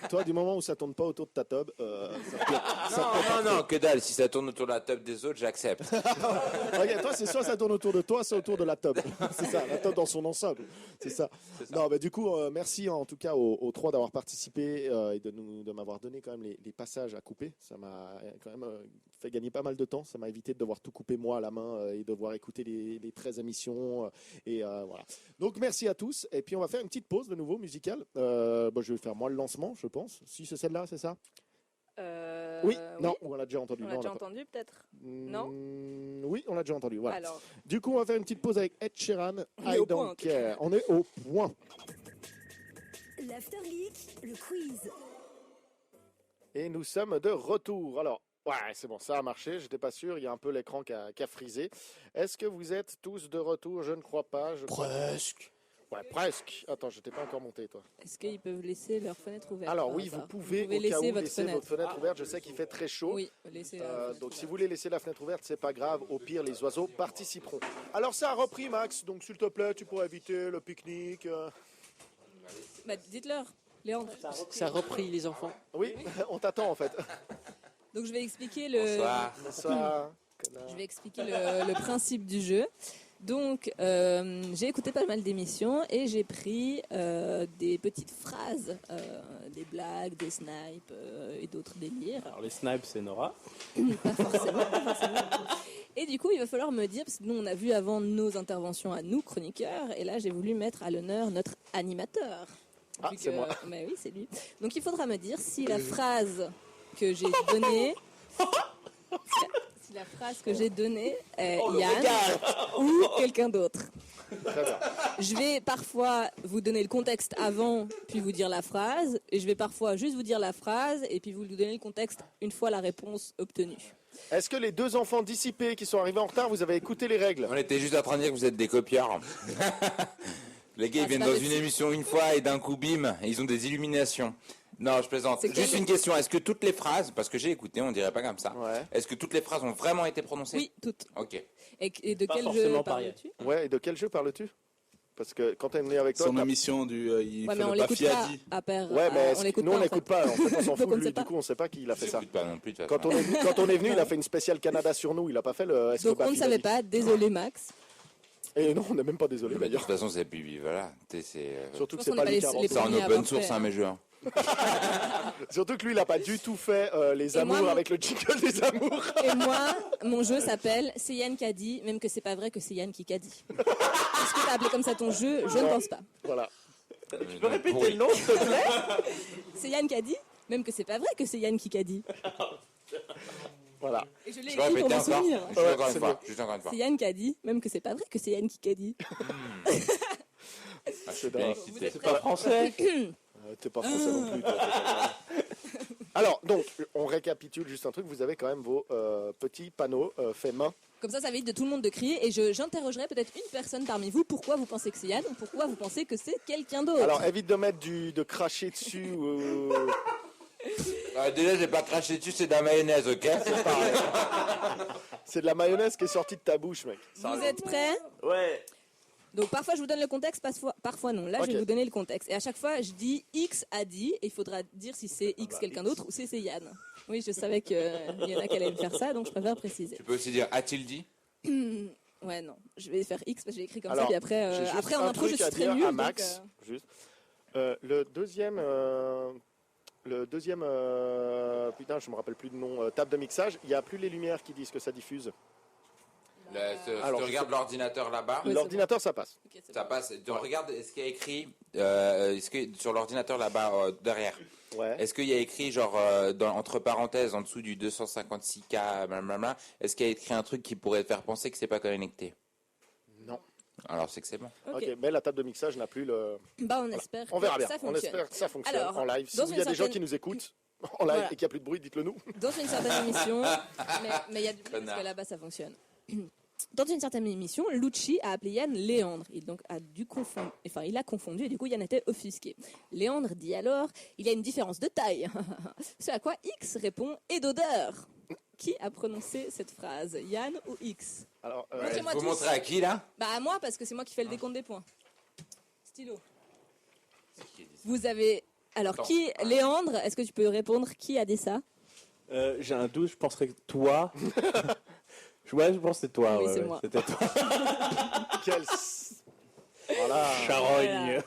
Toi, du moment où ça tourne pas autour de ta tub, Non, que dalle. Si ça tourne autour de la table des autres, j'accepte. Ok, toi, c'est soit ça tourne autour de toi, soit autour de la tub. C'est ça, la tub dans son ensemble. C'est ça. Non, mais du coup, merci en tout cas aux 3 d'avoir participé et de m'avoir donné quand même les passages à couper. Ça m'a quand même fait gagner pas mal de temps. Ça m'a évité de devoir tout couper moi à la main et devoir écouter les 13 émissions. Et voilà. Donc, merci à tous. Et puis, on va faire une petite pause de nouveau musicale. Je vais faire moi le lancement, je pense. Si c'est celle-là, c'est ça? Oui, non, on l'a déjà entendu. On l'a déjà entendu peut-être? Non? Oui, on l'a déjà entendu. Voilà. Alors. Du coup, on va faire une petite pause avec Ed Sheeran. On est au point, en tout cas. On est au point. L'After Geek, le quiz. Et nous sommes de retour. Alors, ouais, c'est bon, ça a marché. J'étais pas sûr. Il y a un peu l'écran qui a frisé. Est-ce que vous êtes tous de retour? Je ne crois pas. Presque. Ouais, presque. Attends, je t'ai pas encore monté, toi. Est-ce qu'ils peuvent laisser leur fenêtre ouverte? Alors par oui, hasard vous pouvez, au laisser cas où, votre laisser votre fenêtre ouverte. Je sais qu'il fait très chaud. Oui, laissez donc si vous voulez laisser la fenêtre ouverte, c'est pas grave. Au pire, les oiseaux participeront. Alors ça a repris, Max. Donc s'il te plaît, tu pourrais éviter le pique-nique. Bah, dites-leur, Léandre. Ça a repris, les enfants. Oui, on t'attend en fait. Donc je vais expliquer le. Bonsoir. Je vais expliquer le principe du jeu. Donc, j'ai écouté pas mal d'émissions et j'ai pris des petites phrases, des blagues, des snipes et d'autres délires. Alors les snipes, c'est Nora. Pas forcément. Et du coup, il va falloir me dire, parce que nous, on a vu avant nos interventions à nous, chroniqueurs, et là, j'ai voulu mettre à l'honneur notre animateur. Ah, c'est moi. Mais oui, c'est lui. Donc, il faudra me dire si la phrase que j'ai donnée... la phrase que j'ai donnée est Yann ou quelqu'un d'autre. Très bien. Je vais parfois vous donner le contexte avant, puis vous dire la phrase, et je vais parfois juste vous dire la phrase, et puis vous donner le contexte une fois la réponse obtenue. Est-ce que les 2 enfants dissipés qui sont arrivés en retard, vous avez écouté les règles? On était juste en train de dire que vous êtes des copieurs. Les gars, ils viennent dans une émission une fois et d'un coup, bim, ils ont des illuminations. Non, je plaisante. Juste une question. Est-ce que toutes les phrases, parce que j'ai écouté, on dirait pas comme ça, est-ce que toutes les phrases ont vraiment été prononcées? Oui, toutes. Ok. Et de quel jeu parles-tu? Ouais, et de quel jeu parles-tu? Parce que quand elle est avec toi... Son émission du... il ouais, fait mais on le l'écoute pas Fiadi. à pair. Ouais, mais nous, on n'écoute n'écoute pas. En fait, on s'en fout Donc, on de ne lui. sait pas. Du coup, on sait pas qui il a fait ça. Pas non plus, de toute Quand on est venu, il a fait une spéciale Canada sur nous. Il a pas fait le... Donc on ne savait pas. Désolé, Max. Et non, on n'est même pas désolé De d'ailleurs. toute façon, c'est plus... Voilà. Surtout que Je c'est pense pas qu'on est lui pas qui a les C'est en premiers à open avoir source, fait. hein, mes jeux. Surtout que lui, il a pas du tout fait les Et amours moi, avec le jingle des amours. Et moi, mon jeu s'appelle C'est Yann qui a dit, même que c'est pas vrai que c'est Yann qui a dit. Est-ce que t'as appelé comme ça ton jeu? Je ne pense pas. Voilà. Tu peux répéter le nom, s'il te plaît? C'est Yann qui a dit, même que c'est pas vrai que c'est Yann qui a dit. Voilà. Et je l'ai Je vais écrit pour répéter m'en encore. souvenir. Juste encore une fois. Juste encore une fois. C'est Yann qui a dit, même que c'est pas vrai que c'est Yann qui a dit. Je suis bien excité. C'est pas français. T'es pas français non plus. Toi, alors, donc, on récapitule juste un truc. Vous avez quand même vos petits panneaux faits main. Comme ça évite de tout le monde de crier et j'interrogerai peut-être une personne parmi vous. Pourquoi vous pensez que c'est Yann ou pourquoi vous pensez que c'est quelqu'un d'autre? Alors, évite de mettre de cracher dessus. Déjà, j'ai pas craché dessus, c'est de la mayonnaise, ok? C'est pareil. C'est de la mayonnaise qui est sortie de ta bouche, mec. Vous êtes prêts? Ouais. Donc parfois je vous donne le contexte, parfois non. Là Ok. je vais vous donner le contexte. Et à chaque fois je dis X a dit et il faudra dire si c'est X quelqu'un d'autre ou si c'est Yann. Oui, je savais qu'il y en a qui allaient me faire ça, donc je préfère préciser. Tu peux aussi dire a-t-il dit? Ouais, non, je vais faire X parce que j'ai écrit comme Alors, ça, puis après, j'ai juste après en un intro je truc suis à très dire nulle. à Max. Juste. Le deuxième, putain, je me rappelle plus de nom. Table de mixage. Il y a plus les lumières qui disent que ça diffuse. Si Alors, tu je regardes sais- l'ordinateur là-bas, L'ordinateur, ça passe. ça passe. Tu regardes ce qu'il y a écrit sur l'ordinateur là-bas derrière. Ouais. Est-ce qu'il y a écrit genre entre parenthèses en dessous du 256K blablabla, est-ce qu'il y a écrit un truc qui pourrait te faire penser que c'est pas connecté? Non. Alors c'est que c'est bon. Ok, mais la table de mixage n'a plus le. Bah on espère On verra que bien. ça On fonctionne. espère que ça fonctionne Alors, en live. Si dans il une y a des gens certaine- qui nous écoutent, en live Voilà. et qu'il n'y a plus de bruit, dites-le nous. Dans une certaine émission, mais il y a du bruit parce Connard. que là-bas ça fonctionne. Dans une certaine émission, Lucci a appelé Yann Léandre. Il a confondu et du coup Yann était offusqué. Léandre dit alors, il y a une différence de taille. Ce à quoi X répond et d'odeur. Qui a prononcé cette phrase, Yann ou X? Alors, Montrez-moi Vous tous. montrez à qui là? Bah à moi parce que c'est moi qui fais le décompte des points. Stylo. Vous avez alors Attends. qui Léandre, est-ce que tu peux répondre qui a dit ça? J'ai un doute, je penserais que toi. Ouais, je pense que c'est toi. Oui, ouais, c'est ouais, moi. C'était toi. quel... Voilà, Charogne.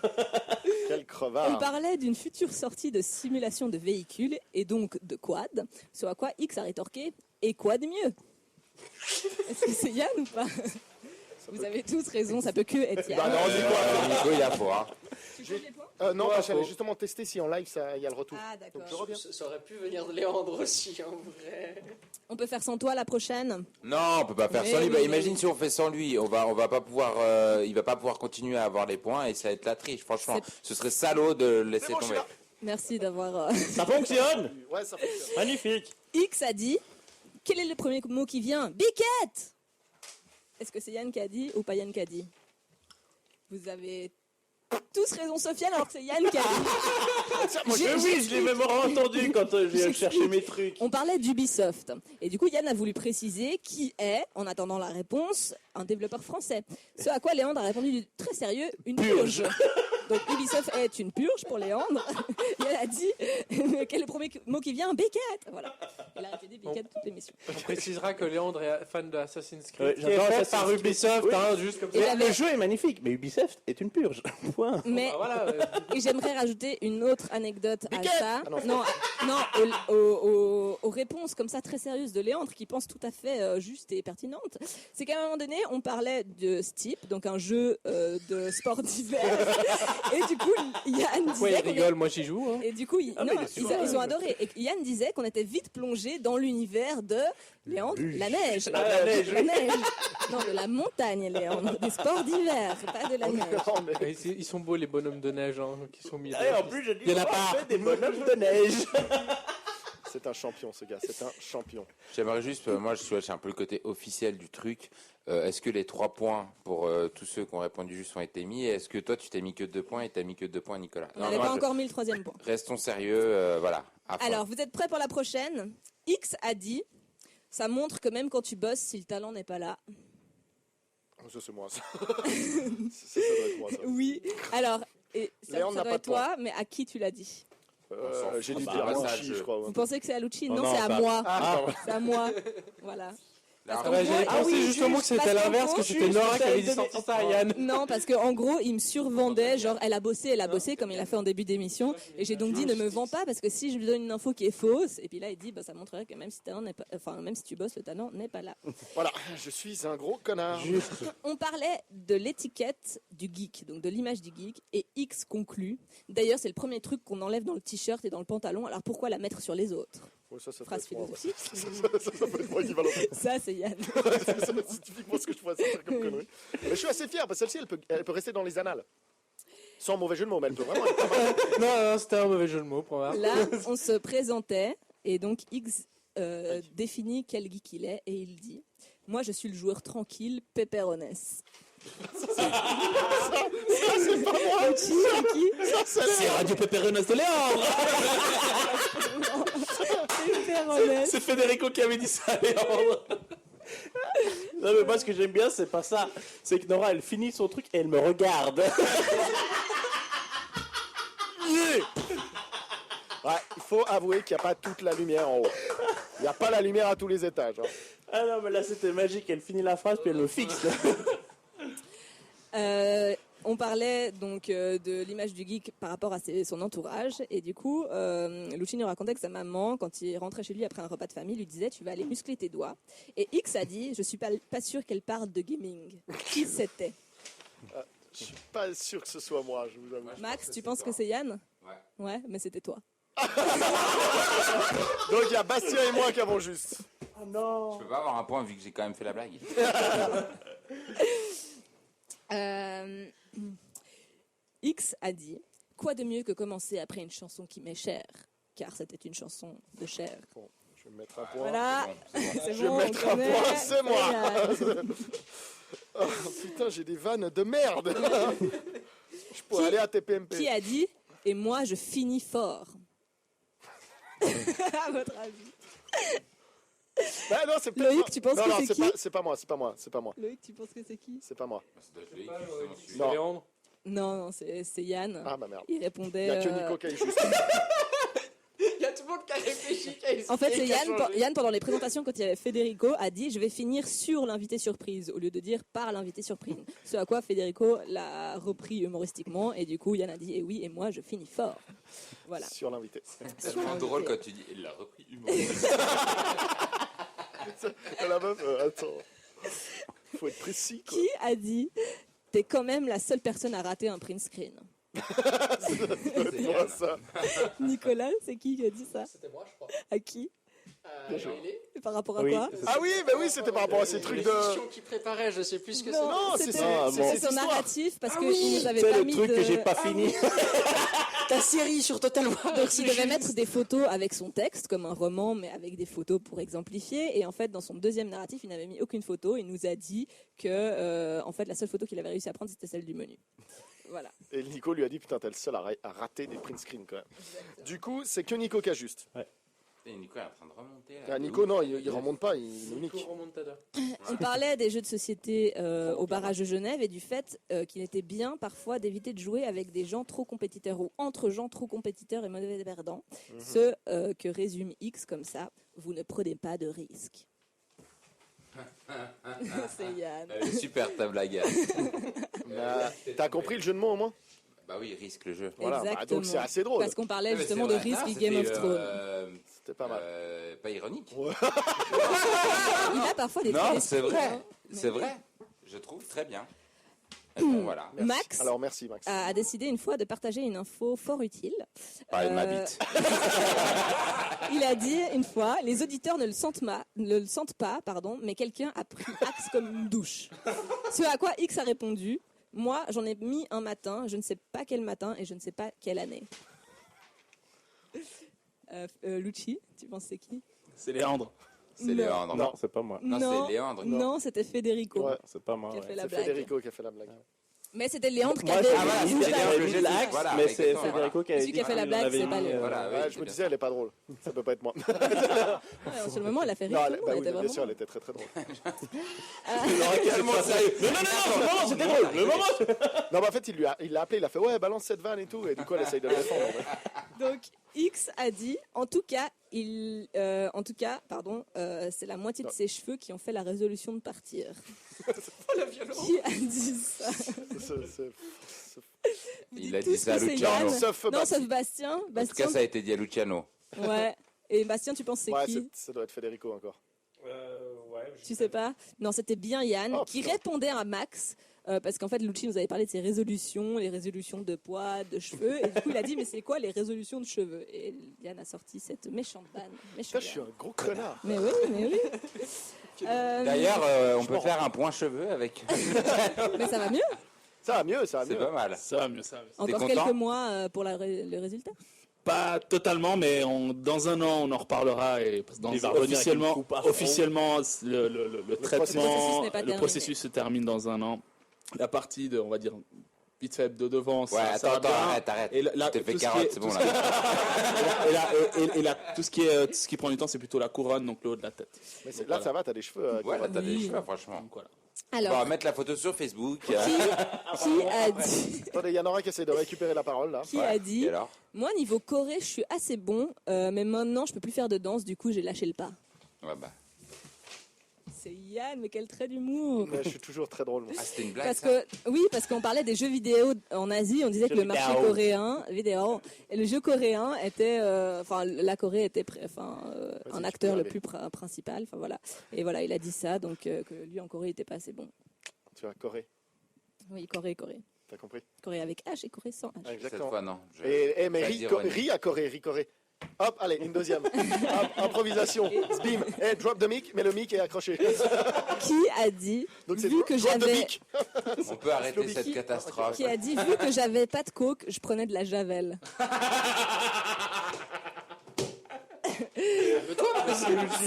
quel On crevard. parlait d'une future sortie de simulation de véhicules et donc de quad, ce à quoi X a rétorqué « Et quoi de mieux ?» Est-ce que c'est Yann ou pas? Vous avez tous raison, ça peut que être Yann. Bah non, dis quoi. Nico, il a faux. Hein. Tu comptes les points? Non, Ouais, j'allais faut. justement tester si en live il y a le retour. Ah Donc d'accord. je reviens. Ça aurait pu venir de Léandre aussi, en vrai. On peut faire sans toi la prochaine? Non, on peut pas faire Mais sans lui. oui, Bah, mais imagine oui. si on fait sans lui, on va pas pouvoir, il va pas pouvoir continuer à avoir les points et ça va être la triche. Franchement, ce serait salaud de le laisser C'est bon, je suis tomber. là. Merci d'avoir... Ça fonctionne. Ouais, ça fonctionne. Magnifique. X a dit « Quel est le premier mot qui vient? Biquette !» Est-ce que c'est Yann qui a dit ou pas Yann qui a dit? Vous avez tous raison, Sofiane, alors que c'est Yann qui a dit. Oui, je l'ai même entendu quand j'ai cherché mes trucs. On parlait d'Ubisoft. Et du coup, Yann a voulu préciser qui est, en attendant la réponse, un développeur français. Ce à quoi Léandre a répondu du très sérieux, une purge. Donc Ubisoft est une purge pour Léandre. Et elle a dit, quel est le premier mot qui vient? Biquette. Voilà. Elle a répété Biquette toute l'émission. On précisera que Léandre est fan de Assassin's Creed. Ouais, qui est j'adore fait Assassin's par Creed. Ubisoft, Oui. hein, juste comme Et ça. Le jeu est magnifique, mais Ubisoft est une purge. Point. Mais Bah voilà, et j'aimerais rajouter une autre anecdote à ça. Ah non. Non, aux réponses comme ça très sérieuses de Léandre qui pense tout à fait justes et pertinentes. C'est qu'à un moment donné, on parlait de Steep, donc un jeu de sport d'hiver. Et du coup, Yann disait ouais, il qu'on rigole, moi j'y joue. Hein. et du coup, Ah, non, mais il est super ils ont adoré. Et Yann disait qu'on était vite plongé dans l'univers de Léandre, la neige. La neige, La oui. neige. Non, de la montagne, Léandre. Des sports d'hiver, pas de la neige. Non, mais- Mais ils sont beaux les bonhommes de neige hein, qui sont mis. Et en plus, je dis, Il y en a on pas. fait des bonhommes de neige. C'est un champion, ce gars, c'est un champion. J'aimerais juste, moi je suis un peu le côté officiel du truc. Est-ce que les 3 points pour tous ceux qui ont répondu juste ont été mis? Et est-ce que toi tu t'es mis que 2 points et t'as mis que 2 points, Nicolas? On n'avait moi, pas encore mis le troisième point. Restons sérieux, voilà. à fond. Alors, vous êtes prêts pour la prochaine? X a dit, ça montre que même quand tu bosses, si le talent n'est pas là. Oh, ça, c'est moi, ça. ça doit être moi, ça. Oui. Alors, et ça, Léandre ça n'a doit pas être de point. toi, mais à qui tu l'as dit? J'ai dû Bah, dire bah, moi, ça, je crois. ouais. Vous pensez que c'est à Lucci? Oh Non, non, c'est à ça- moi. Ah, pardon. C'est à moi. Voilà. Là, Parce Ouais, qu'en j'avais gros- pensé oui, justement que juste, c'était parce qu'en l'inverse, gros- que c'était Nora qui avait dit sortir ça à Yann. Non, parce qu'en gros, il me survendait, genre, elle a bossé, comme il a fait en début d'émission. Et j'ai donc dit, ne me vends pas, parce que si je lui donne une info qui est fausse, et puis là, il dit, bah, ça montrerait que même si, même si tu bosses, le talent n'est pas là. Voilà, je suis un gros connard. On parlait de l'étiquette du geek, donc de l'image du geek, et X conclut. D'ailleurs, c'est le premier truc qu'on enlève dans le t-shirt et dans le pantalon, alors pourquoi la mettre sur les autres? Ouais, ça peut Phrase être moi, ouais. philosophique. Ça peut être moi qui va l'entendre. Ça, c'est Yann. C'est typiquement ce que je pourrais faire comme connerie. Mais je suis assez fier, parce que celle-ci, elle peut rester dans les annales. Sans mauvais jeu de mots, mais elle peut vraiment être pas mal. Non, c'était un mauvais jeu de mots pour moi. Là, on se présentait, et donc X définit quel geek il est, et il dit « Moi, je suis le joueur tranquille, Pepperones. » Ça, c'est pas moi. C'est qui? C'est Radio Pepperones de Léandre. Pepperones. C'est Federico qui avait dit ça à Léandre. Non mais moi ce que j'aime bien c'est pas ça, c'est que Nora elle finit son truc et elle me regarde. Ouais, il faut avouer qu'il n'y a pas toute la lumière en haut. Il n'y a pas la lumière à tous les étages. Hein. Ah non mais là c'était magique, elle finit la phrase puis elle me fixe. On parlait donc de l'image du geek par rapport à son entourage, et du coup, Lucci nous racontait que sa maman, quand il rentrait chez lui après un repas de famille, lui disait « Tu vas aller muscler tes doigts ». Et X a dit « Je suis pas sûr qu'elle parle de gaming ». Qui c'était? Je suis pas sûr que ce soit moi, je vous avoue. Max, tu penses que c'est Yann? Ouais. Ouais, mais c'était toi. Donc il y a Bastien et moi qui avons juste. Oh non. Je peux pas avoir un point vu que j'ai quand même fait la blague. X a dit « Quoi de mieux que commencer après une chanson qui m'est chère ?» car c'était une chanson de Cher. Bon, je vais me mettre un point. Voilà, c'est Je vais bon, mettre on un connaît. point, c'est moi. Yann. Oh, putain, j'ai des vannes de merde. Je pourrais aller à TPMP. Qui a dit « Et moi, je finis fort » à votre avis? Bah non, c'est peut-être Loïc, pas- tu penses non, que non, c'est qui? C'est pas moi, c'est pas moi, c'est pas moi. Loïc, tu penses que c'est qui? C'est pas moi. Non. Léandre. Non, c'est Yann. Ah bah merde. Il répondait... Il n'y a que Nico qui a eu juste. Il y a tout le monde qui a réfléchi. En fait, c'est Yann, pendant les présentations, quand il y avait Federico, a dit « Je vais finir sur l'invité surprise » au lieu de dire « par l'invité surprise ». Ce à quoi Federico l'a repris humoristiquement et du coup, Yann a dit « Et oui, et moi, je finis fort ». Voilà. Sur l'invité. C'est vraiment drôle quand tu dis il l'a repris humoristiquement. La meuf, attends. Faut être précis, quoi. Qui a dit « T'es quand même la seule personne à rater un print screen ». C'est moi, ça. Nicolas, c'est qui a dit ça? C'était moi, je crois. À qui? Et par rapport à Oui. quoi? Ah oui, bah oui, c'était par rapport à ces trucs de... L'émission qui préparait, je sais plus ce que c'est. Non, c'est c'était ça. c'était cette son histoire. narratif parce Ah qu'il oui, nous avait c'est pas le mis truc de... que j'ai pas fini. Ta série sur Total War. Donc il devait mettre des photos avec son texte, comme un roman, mais avec des photos pour exemplifier. Et en fait, dans son deuxième narratif, il n'avait mis aucune photo. Il nous a dit que, en fait, la seule photo qu'il avait réussi à prendre, c'était celle du menu. Voilà. Et Nico lui a dit, putain, t'es le seul à rater des print screens, quand même. Du coup, c'est que Nico qui a juste. Et Nico est en train de remonter. Là. Ah, Nico, non, il remonte pas, il nous nique. On parlait des jeux de société au barrage de Genève et du fait qu'il était bien parfois d'éviter de jouer avec des gens trop compétiteurs ou entre gens trop compétiteurs et mauvais perdants. Ce que résume X comme ça, vous ne prenez pas de risques. C'est Yann. Elle est super ta blague. T'as compris le jeu de mots au moins? Bah oui, risque le jeu. Voilà, bah, donc c'est assez drôle. Parce qu'on parlait justement de risque et Game of Thrones. C'était pas mal. Pas ironique. Il a parfois des Non, traits c'est d'esprit, vrai. hein. C'est vrai. Je trouve très bien. Bon, voilà. Merci. Max Alors merci Max. a décidé une fois de partager une info fort utile. Parler de ma bite. Il a dit une fois, les auditeurs ne le sentent pas, mais quelqu'un a pris Axe comme une douche. Ce à quoi X a répondu, moi j'en ai mis un matin, je ne sais pas quel matin et je ne sais pas quelle année. Lucci, tu penses c'est qui? C'est Léandre. C'est Léandre. Non, c'est pas moi. Non, c'est Léandre. Non, c'était Federico. Ouais, c'est pas moi. Qui a fait la C'est blague. Federico qui a fait la blague. Mais c'était Léandre qui Moi, avait j'ai dit mis ça. L'axe, Voilà, mais c'est exactement, Federico qui avait Celui dit qui a fait la qu'il blague, l'avait c'est pas mis, lui. Voilà, oui, Je me disais, elle est pas drôle. Ça peut pas être moi. Ouais, sur le moment, elle a fait rire. Non, tout le monde, bah elle oui, était bien vraiment sûr, elle était très très drôle. Tellement sérieux. Non, le moment c'était drôle. Le moment. Non, mais en fait, il l'a appelé, il a fait ouais, balance cette vanne et tout. Et du coup, elle essaye de le défendre. Donc X a dit, en tout cas, c'est la moitié de ses cheveux qui ont fait la résolution de partir. Qui a dit ça? Il a Tous dit ça à que c'est Luciano. Yann. Sauf Non, Bastien. sauf Bastien. En tout Bastien, cas, ça a été dit à Luciano. ouais. Et Bastien, tu penses c'est Ouais, qui? ça doit être Federico encore. Tu sais pas? Non, c'était bien Yann Oh, qui putain. répondait à Max. Parce qu'en fait, Lucci nous avait parlé de ses résolutions, les résolutions de poids, de cheveux. Et du coup, il a dit, mais c'est quoi les résolutions de cheveux? Et Yann a sorti cette méchante vanne. Putain, je suis un gros connard. Mais oui, mais oui. D'ailleurs, on peut faire un point cheveux avec. Mais ça va mieux. Ça va mieux, ça va C'est mieux. pas mal. Ça va mieux, ça va mieux. Encore content quelques mois pour le résultat. Pas totalement, mais dans un an, on en reparlera. Et Il va revenir avec une coupe afro. officiellement, le traitement, n'est pas le terminé. processus se termine dans un an. La partie de, on va dire, vite faible de devant, Ouais, ça va attends, bien. arrête. Et là, Tu t'es fait tout ce qui carotte, est- c'est bon tout là. Et là, tout ce qui prend du temps, c'est plutôt la couronne, donc le haut de la tête. Mais là, ça va, t'as des cheveux. Ouais, là, t'as des Oui. cheveux, franchement. Donc voilà. On Alors, va mettre la photo sur Facebook. qui a dit, Attendez, il y en aura qui essaie de récupérer la parole là. qui a dit, Et alors moi niveau Corée, je suis assez bon, mais maintenant je peux plus faire de danse, du coup j'ai lâché le pas. Ouais, bah. C'est Yann, mais quel trait d'humour. Mais je suis toujours très drôle. Ah, c'était une blague. Parce ça que oui, parce qu'on parlait des jeux vidéo en Asie, on disait que Jeux le marché vidéo. coréen, et le jeu coréen était, la Corée était, un tu acteur peux le aller. plus principal, enfin voilà. Et voilà, il a dit ça, donc que lui en Corée il était pas assez bon. Tu vas Corée, Oui, Corée, t'as compris? Corée avec H et Corée sans H. Ah, Cette exactement. fois, non. Mais Pas ri d'ironie. à Corée. Hop, allez, une deuxième. Hop, improvisation. Bim. Et drop the mic, mais le mic est accroché. Qui a dit, Donc c'est vu que drop the j'avais, mic. On peut arrêter cette catastrophe. qui a dit, vu que j'avais pas de coke, je prenais de la javel.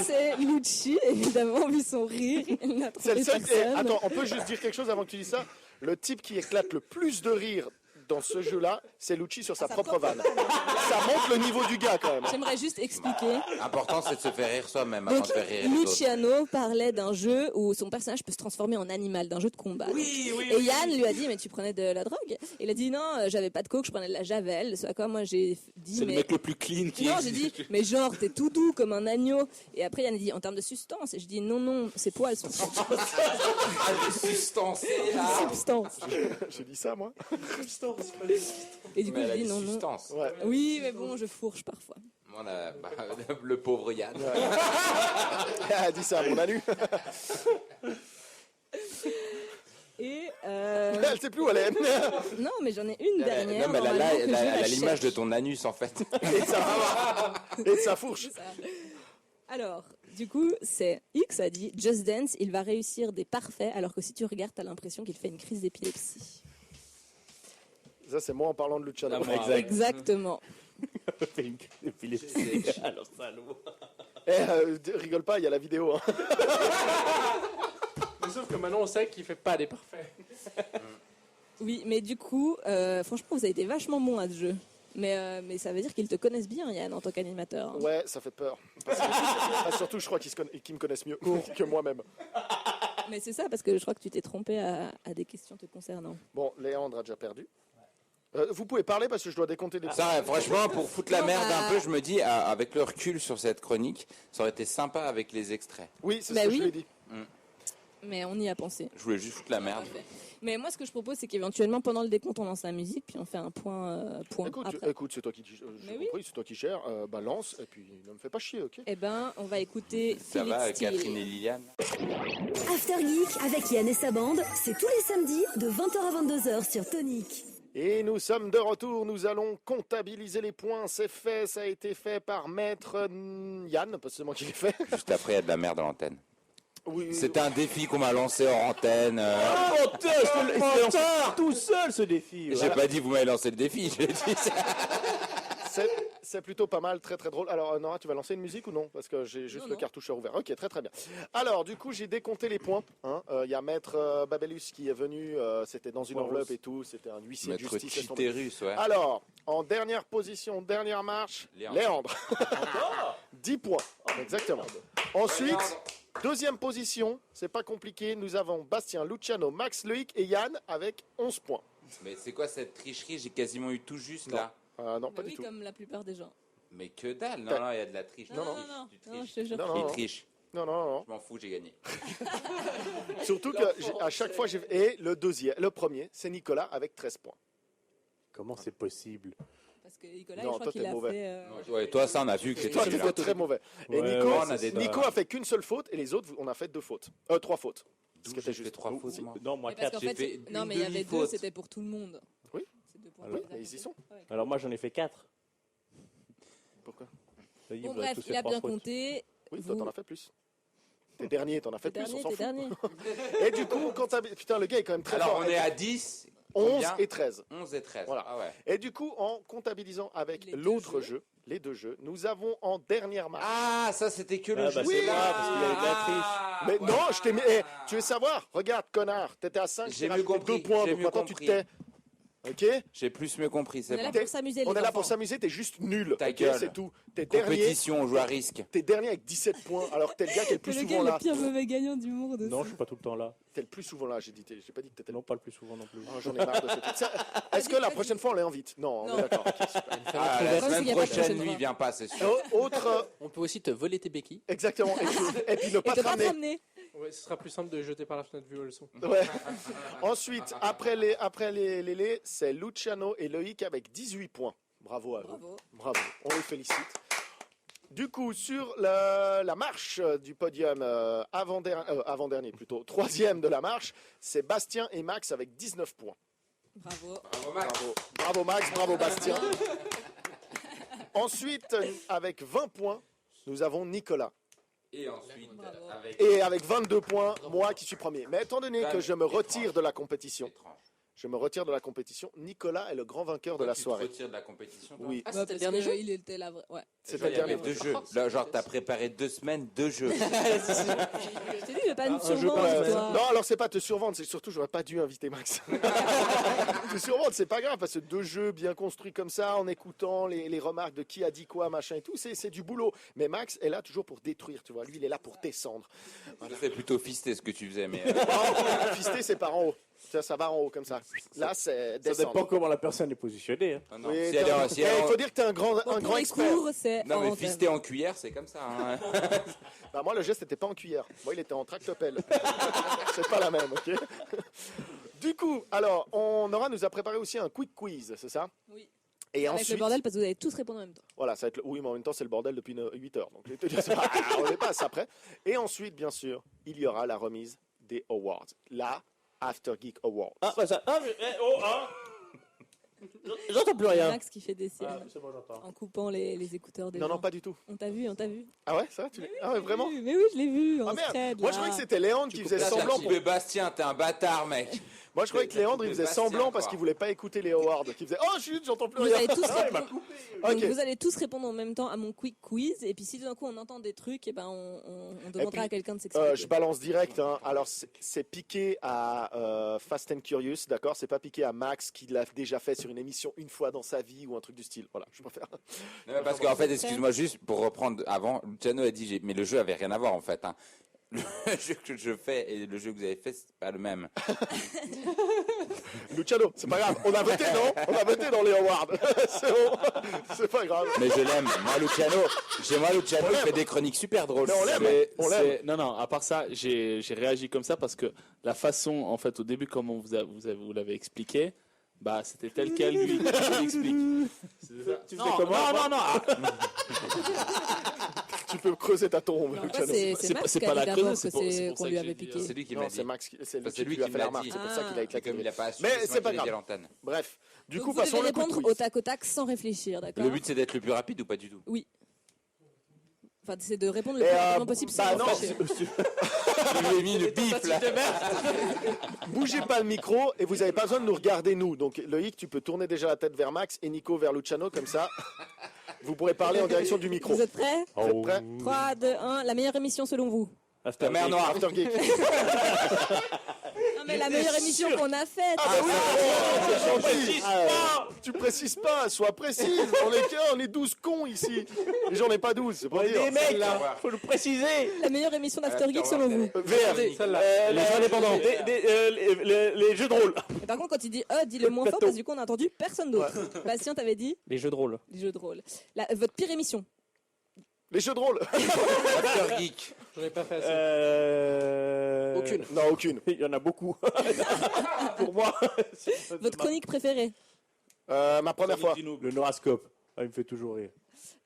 C'est Lucci, évidemment, vu son rire. Il n'a C'est le trouvé seul. personne. Attends, on peut juste dire quelque chose avant que tu dises ça. Le type qui éclate le plus de rire dans ce jeu-là, c'est Lucci sur sa propre vanne. Ça montre le niveau du gars quand même. J'aimerais juste expliquer. L'important, c'est de se faire rire soi-même avant Donc, de faire rire les autres. Luciano parlait d'un jeu où son personnage peut se transformer en animal, d'un jeu de combat. Et Yann lui a dit, mais tu prenais de la drogue? Il a dit, non, j'avais pas de coke, je prenais de la javel. Ce à quoi moi j'ai dit, C'est mais... le mec le plus clean qui Non, j'ai dit, mais genre, t'es tout doux comme un agneau. Et après, Yann a dit, en termes de substance. Et je dis, non, ses poils sont Substance. substance. J'ai dit ça, moi. Et du coup, Mais je elle a dis, dit non. substance. Ouais. Oui, mais bon, je fourche parfois. Le pauvre Yann. Elle a dit ça à mon anu. Et Elle sait plus où elle est. non, mais j'en ai une dernière. Non, mais elle normalement, que je a la l'image de cherche. ton anus en fait. Et de sa fourche. Ça. Alors, du coup, c'est X a dit Just Dance, il va réussir des parfaits, alors que si tu regardes, t'as l'impression qu'il fait une crise d'épilepsie. Ça, c'est moi en parlant de Luciano. Ah, moi, Exactement. Fait une épilepsie. Alors, salaud. Rigole pas, il y a la vidéo. Hein. Mais sauf que maintenant, on sait qu'il fait pas des parfaits. Oui, mais du coup, franchement, vous avez été vachement bon à ce jeu. Mais ça veut dire qu'ils te connaissent bien, Yann, en tant qu'animateur. hein. Ouais, ça fait peur. Surtout, je crois qu'ils me connaissent mieux que moi-même. Mais c'est ça, parce que je crois que tu t'es trompé à des questions te concernant. Bon, Léandre a déjà perdu. Vous pouvez parler parce que je dois décompter des... Ça, franchement, pour foutre la merde un peu, je me dis, avec le recul sur cette chronique, ça aurait été sympa avec les extraits. Oui, c'est Bah ce que oui. je lui ai dit. Mais on y a pensé. Je voulais juste foutre la merde. Mais moi, ce que je propose, c'est qu'éventuellement, pendant le décompte, on lance la musique, puis on fait un point après. Écoute, c'est toi qui... Mais j'ai oui. compris, c'est toi qui gères. Balance, et puis ne me fais pas chier, ok? Eh ben, on va écouter Ça Philippe va, Steele. Catherine et Liliane? After Geek avec Yann et sa bande, c'est tous les samedis de 20h à 22h sur Tonic. Et nous sommes de retour, nous allons comptabiliser les points, c'est fait, ça a été fait par maître Yann, parce que c'est moi qui l'ai fait. Juste après, il y a de la merde à l'antenne. Oui, C'était un défi qu'on m'a lancé hors antenne. Menteur, tout seul ce défi. J'ai pas dit vous m'avez lancé le défi, j'ai dit ça. c'est plutôt pas mal, très très drôle. Alors Nora, tu vas lancer une musique ou non? Parce que j'ai juste le cartoucheur ouvert. Ok, très très bien. Alors du coup, j'ai décompté les points. Il y a maître Babelus qui est venu, c'était dans une enveloppe et tout, c'était un huissier de Maître justice. Chitérus, ouais. Alors, en dernière position, dernière marche, Léandre. 10 points, exactement. Ensuite, deuxième position, c'est pas compliqué, nous avons Bastien, Luciano, Max, Loïc et Yann avec 11 points. Mais c'est quoi cette tricherie? J'ai quasiment eu tout juste là. Non, pas Oui, du tout. comme la plupart des gens. Mais que dalle, non, il y a de la triche. Non, je te jure. Il triche. Non. Je m'en fous, j'ai gagné. Surtout qu'à chaque fois, et le premier, c'est Nicolas avec 13 points. Comment c'est possible? Parce que Nicolas, Non, je toi, crois qu'il t'es a mauvais. fait... Ouais, toi, ça, on a vu que Toi, c'était tu es très mauvais. Et Ouais, Nico, on a des Nico a fait qu'une seule faute et les autres, on a fait 2 fautes. 3 fautes. Parce que j'ai fait 3 fautes, moi. Non, moi Mais parce 4. qu'en fait, fait non, une mais il y avait 2, demi-faute. c'était pour tout le monde. Oui. C'est 2 points. Alors, mais ils y sont. Alors moi j'en ai fait 4. Pourquoi? Bon, bref, il a bien compté. Oui, toi, t'en as fait plus. T'es dernier, t'en as fait plus, on s'en fout. Dernier. Et du coup, quand t'as... Putain, le gars est quand même très Alors, fort. on est à 10. 11 combien et 13. 11 et 13. Voilà. Ah ouais. Et du coup, en comptabilisant avec Les deux l'autre jeux. jeu, les 2 jeux, nous avons en dernière marche. Ah, ça, c'était que le Ah, jeu. bah, c'est moi, parce qu'il y avait de la triche. Mais non, je t'ai mis. Tu veux savoir? Regarde, connard, t'étais à 5, J'ai j'ai mieux rajouté 2 compris, points, j'ai donc mieux maintenant tu te compris. tais. Ok? J'ai plus mieux compris, On c'est est là bon. pour s'amuser, les On est là enfants. pour s'amuser, t'es juste nul. Ta Ok, gueule. c'est tout. T'es dernier, Compétition, on joue à risque. t'es dernier avec 17 points, alors que t'es le gars qui est le plus C'est le souvent gars là. le pire mauvais gagnant du monde. Non, je suis pas tout le temps là. T'es le plus souvent là, j'ai pas dit que t'étais là. Non, pas le plus souvent non plus. Oh, j'en ai marre de ce truc. Est-ce que la prochaine fois on l'invite? Non, on est d'accord. ok, super. Ah, la Parce qu'il semaine y a pas de prochaine, prochaine lui, fois. il vient pas, c'est sûr. Autre. On peut aussi te voler tes béquilles. Exactement. Et puis ne Et pas te te pas te ramener. ramener. Ouais, ce sera plus simple de jeter par la fenêtre vu où elles sont. Ouais. Ensuite, après les, c'est Luciano et Loïc avec 18 points. Bravo à vous. Bravo. On les félicite. Du coup, sur la marche du podium avant-dernier plutôt, troisième de la marche, c'est Bastien et Max avec 19 points. Bravo. Bravo Max, bravo Bastien. Ensuite, avec 20 points, nous avons Nicolas. Et ensuite, avec... Et avec 22 points, moi qui suis premier. Mais étant donné que je me retire de la compétition, Nicolas est le grand vainqueur de la soirée. Tu te retires de la compétition, toi? Oui. Ah, Ouais, c'était le parce dernier que jeu. il était là. Ouais. Il y avait 2 jeux. Là, genre, t'as préparé 2 semaines, 2 jeux. Je t'ai dit, je vais pas me jeu survendre, pas- toi. Non, alors c'est pas te survendre, c'est surtout j'aurais pas dû inviter Max. Te survendre, c'est pas grave parce que 2 jeux bien construits comme ça, en écoutant les remarques de qui a dit quoi, machin et tout, c'est du boulot. Mais Max est là toujours pour détruire, tu vois. Lui, il est là pour descendre. C'est plutôt fisté ce que tu faisais, mais. Fister, c'est par en haut. Ça va en haut comme ça. Là, c'est Ça descendre. dépend comment la personne est positionnée. Hein. Non, non. Oui, Si elle est- si elle est- il faut dire que t'es un grand Pour les expert. cours, c'est Non, mais hors fisté thème. en cuillère, c'est comme ça. Hein. Bah, moi, le geste n'était pas en cuillère. Moi, il était en tractopelle. C'est pas la même, ok. Du coup, alors, Nora nous a préparé aussi un quick quiz, c'est ça? Oui. Et Avec ensuite, le bordel parce que vous allez tous répondre en même temps. voilà, ça va être oui, mais en même temps, c'est le bordel depuis 8 heures. Donc, je vais te dire, on les passe après. Et ensuite, bien sûr, il y aura la remise des awards. La After Geek Award. Ah, bah ça. Ah, mais, oh, hein. J'entends plus rien. Max qui fait des siennes Ah, c'est bon, j'entends. en coupant les écouteurs des Non, gens. non, pas du tout. On t'a vu, on t'a vu. Ah ouais, ça tu Ah ouais, vraiment? Mais oui, je l'ai vu en Ah merde. thread, Moi, là. je croyais que c'était Léandre qui faisait semblant. Petit peu Bastien, t'es un bâtard, mec. Moi, je croyais que Léandre, il faisait Bastien, semblant parce quoi. qu'il voulait pas écouter les awards. Qu'il faisait oh, chut, j'entends plus Vous rien. allez tous Ah, il m'a répondre. coupé. Donc Ok. vous allez tous répondre en même temps à mon quick quiz et puis si tout d'un coup on entend des trucs et ben on demandera puis, à quelqu'un de s'expliquer. Je balance direct. Hein. Alors, c'est piqué à Fast and Curious, d'accord? C'est pas piqué à Max qui l'a déjà fait sur une émission une fois dans sa vie ou un truc du style. Voilà, je préfère. Non, mais parce qu'en fait, excuse-moi, juste pour reprendre avant, Luciano a dit, mais le jeu avait rien à voir en fait. Hein. Le jeu que je fais et le jeu que vous avez fait, c'est pas le même. Luciano, c'est pas grave. On a voté, non? On a voté dans les awards. C'est bon. C'est pas grave. Mais je l'aime. Moi, Luciano, il fait des chroniques super drôles. Mais on l'aime. C'est- On l'aime. c'est- Non, non, à part ça, j'ai réagi comme ça parce que la façon, en fait, au début, comme on vous l'avez expliqué, bah, c'était tel quel lui qui l'explique. Tu fais comment? Non, non, non. Tu peux creuser ta tombe, En fait, Luciano. c'est Max c'est qui pas a la dit d'abord creuse, que c'est c'est pour qu'on ça lui que avait j'ai dit, piqué. C'est lui qui Non, m'a c'est dit. Max, c'est C'est lui lui qui lui a qui fait me la l'a remarque. dit. C'est pour ça qu'il a éclaté. Comme il a pas su, Mais moi c'est qui pas l'ai dit à grave. l'antenne. Bref, du Donc coup, vous devez passons le répondre quick au quiz. tac au tac sans réfléchir, d'accord? Le but, c'est d'être le plus rapide ou pas du tout? Oui. Enfin, c'est de répondre le Et, plus rapidement possible sans bah non, réfléchir. Je lui ai mis une bif là. Bougez pas le micro et vous n'avez pas besoin de nous regarder nous. Donc Loïc, tu peux tourner déjà la tête vers Max et Nico vers Luciano comme ça. Vous pourrez parler en direction du micro. Vous êtes prêts? Vous êtes prêts? 3, 2, 1, la meilleure émission selon vous? After mer Geek. noire. After Geek. Non mais la meilleure émission qu'on a faite. Ah bah oui, c'est gentil. Ah, Tu précises pas, sois précise. On est qu'un, on est 12 cons ici. Et j'en ai pas 12, c'est pour dire. les mecs, faut le préciser. La meilleure émission d'After Geek selon vous? VR. Les indépendants. Les jeux de rôle. Et par contre, quand il dit dis le moins fort parce que du coup on a entendu personne d'autre. Bastien, t'avais dit Les jeux de rôle. les jeux de rôle. Votre pire émission? Les jeux de rôle. After Geek. J'en ai pas fait assez. Aucune. Non, aucune. Il y en a beaucoup. Pour moi. Votre chronique préférée? Ma première fois. Le Norascope. Ah, il me fait toujours rire.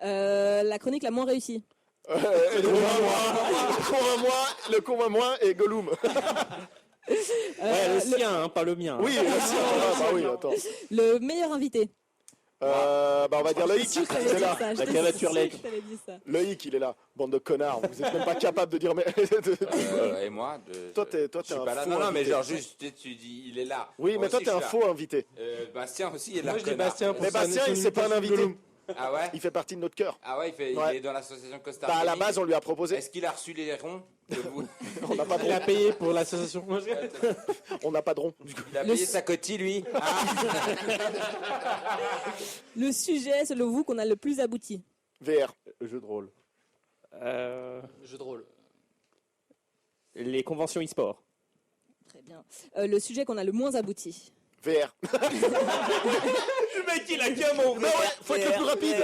La chronique la moins réussie? Le convainc-moi et Gollum. Ouais, le sien, hein, pas le mien. Oui, merci. Ah, bah oui, attends. Le meilleur invité? Bah on va dire Loïc, Je t'avais il est dit là. ça, je La t'avais créature dit laide. ça, je t'avais dit ça. Loïc, il est là. Bande de connards, vous êtes même pas capable de dire mais. Et moi Toi, t'es je suis un pas là. faux Non, non, mais invité. genre juste, tu dis, il est là. Oui, Moi mais toi, aussi, t'es un je suis faux invité. là. Bastien aussi est là. Moi je dis connard. Bastien pour Mais Bastien, c'est pas un invité. Ah ouais? Il fait partie de notre cœur. Ah ouais, il Ouais. est dans l'association Costa Bah, à la Rica. base, on lui a proposé. Est-ce qu'il a reçu les ronds de vous? On n'a pas de Il a rond. payé pour l'association. On n'a pas de rond. Du coup. Il a payé sa cotille, lui? Ah. Le sujet selon vous qu'on a le plus abouti? VR. Jeux de rôle. Jeu de rôle. Les conventions e-sport. Très bien. Le sujet qu'on a le moins abouti? VR. Le mec, il a qu'un mot. Non, ouais, faut être le plus rapide.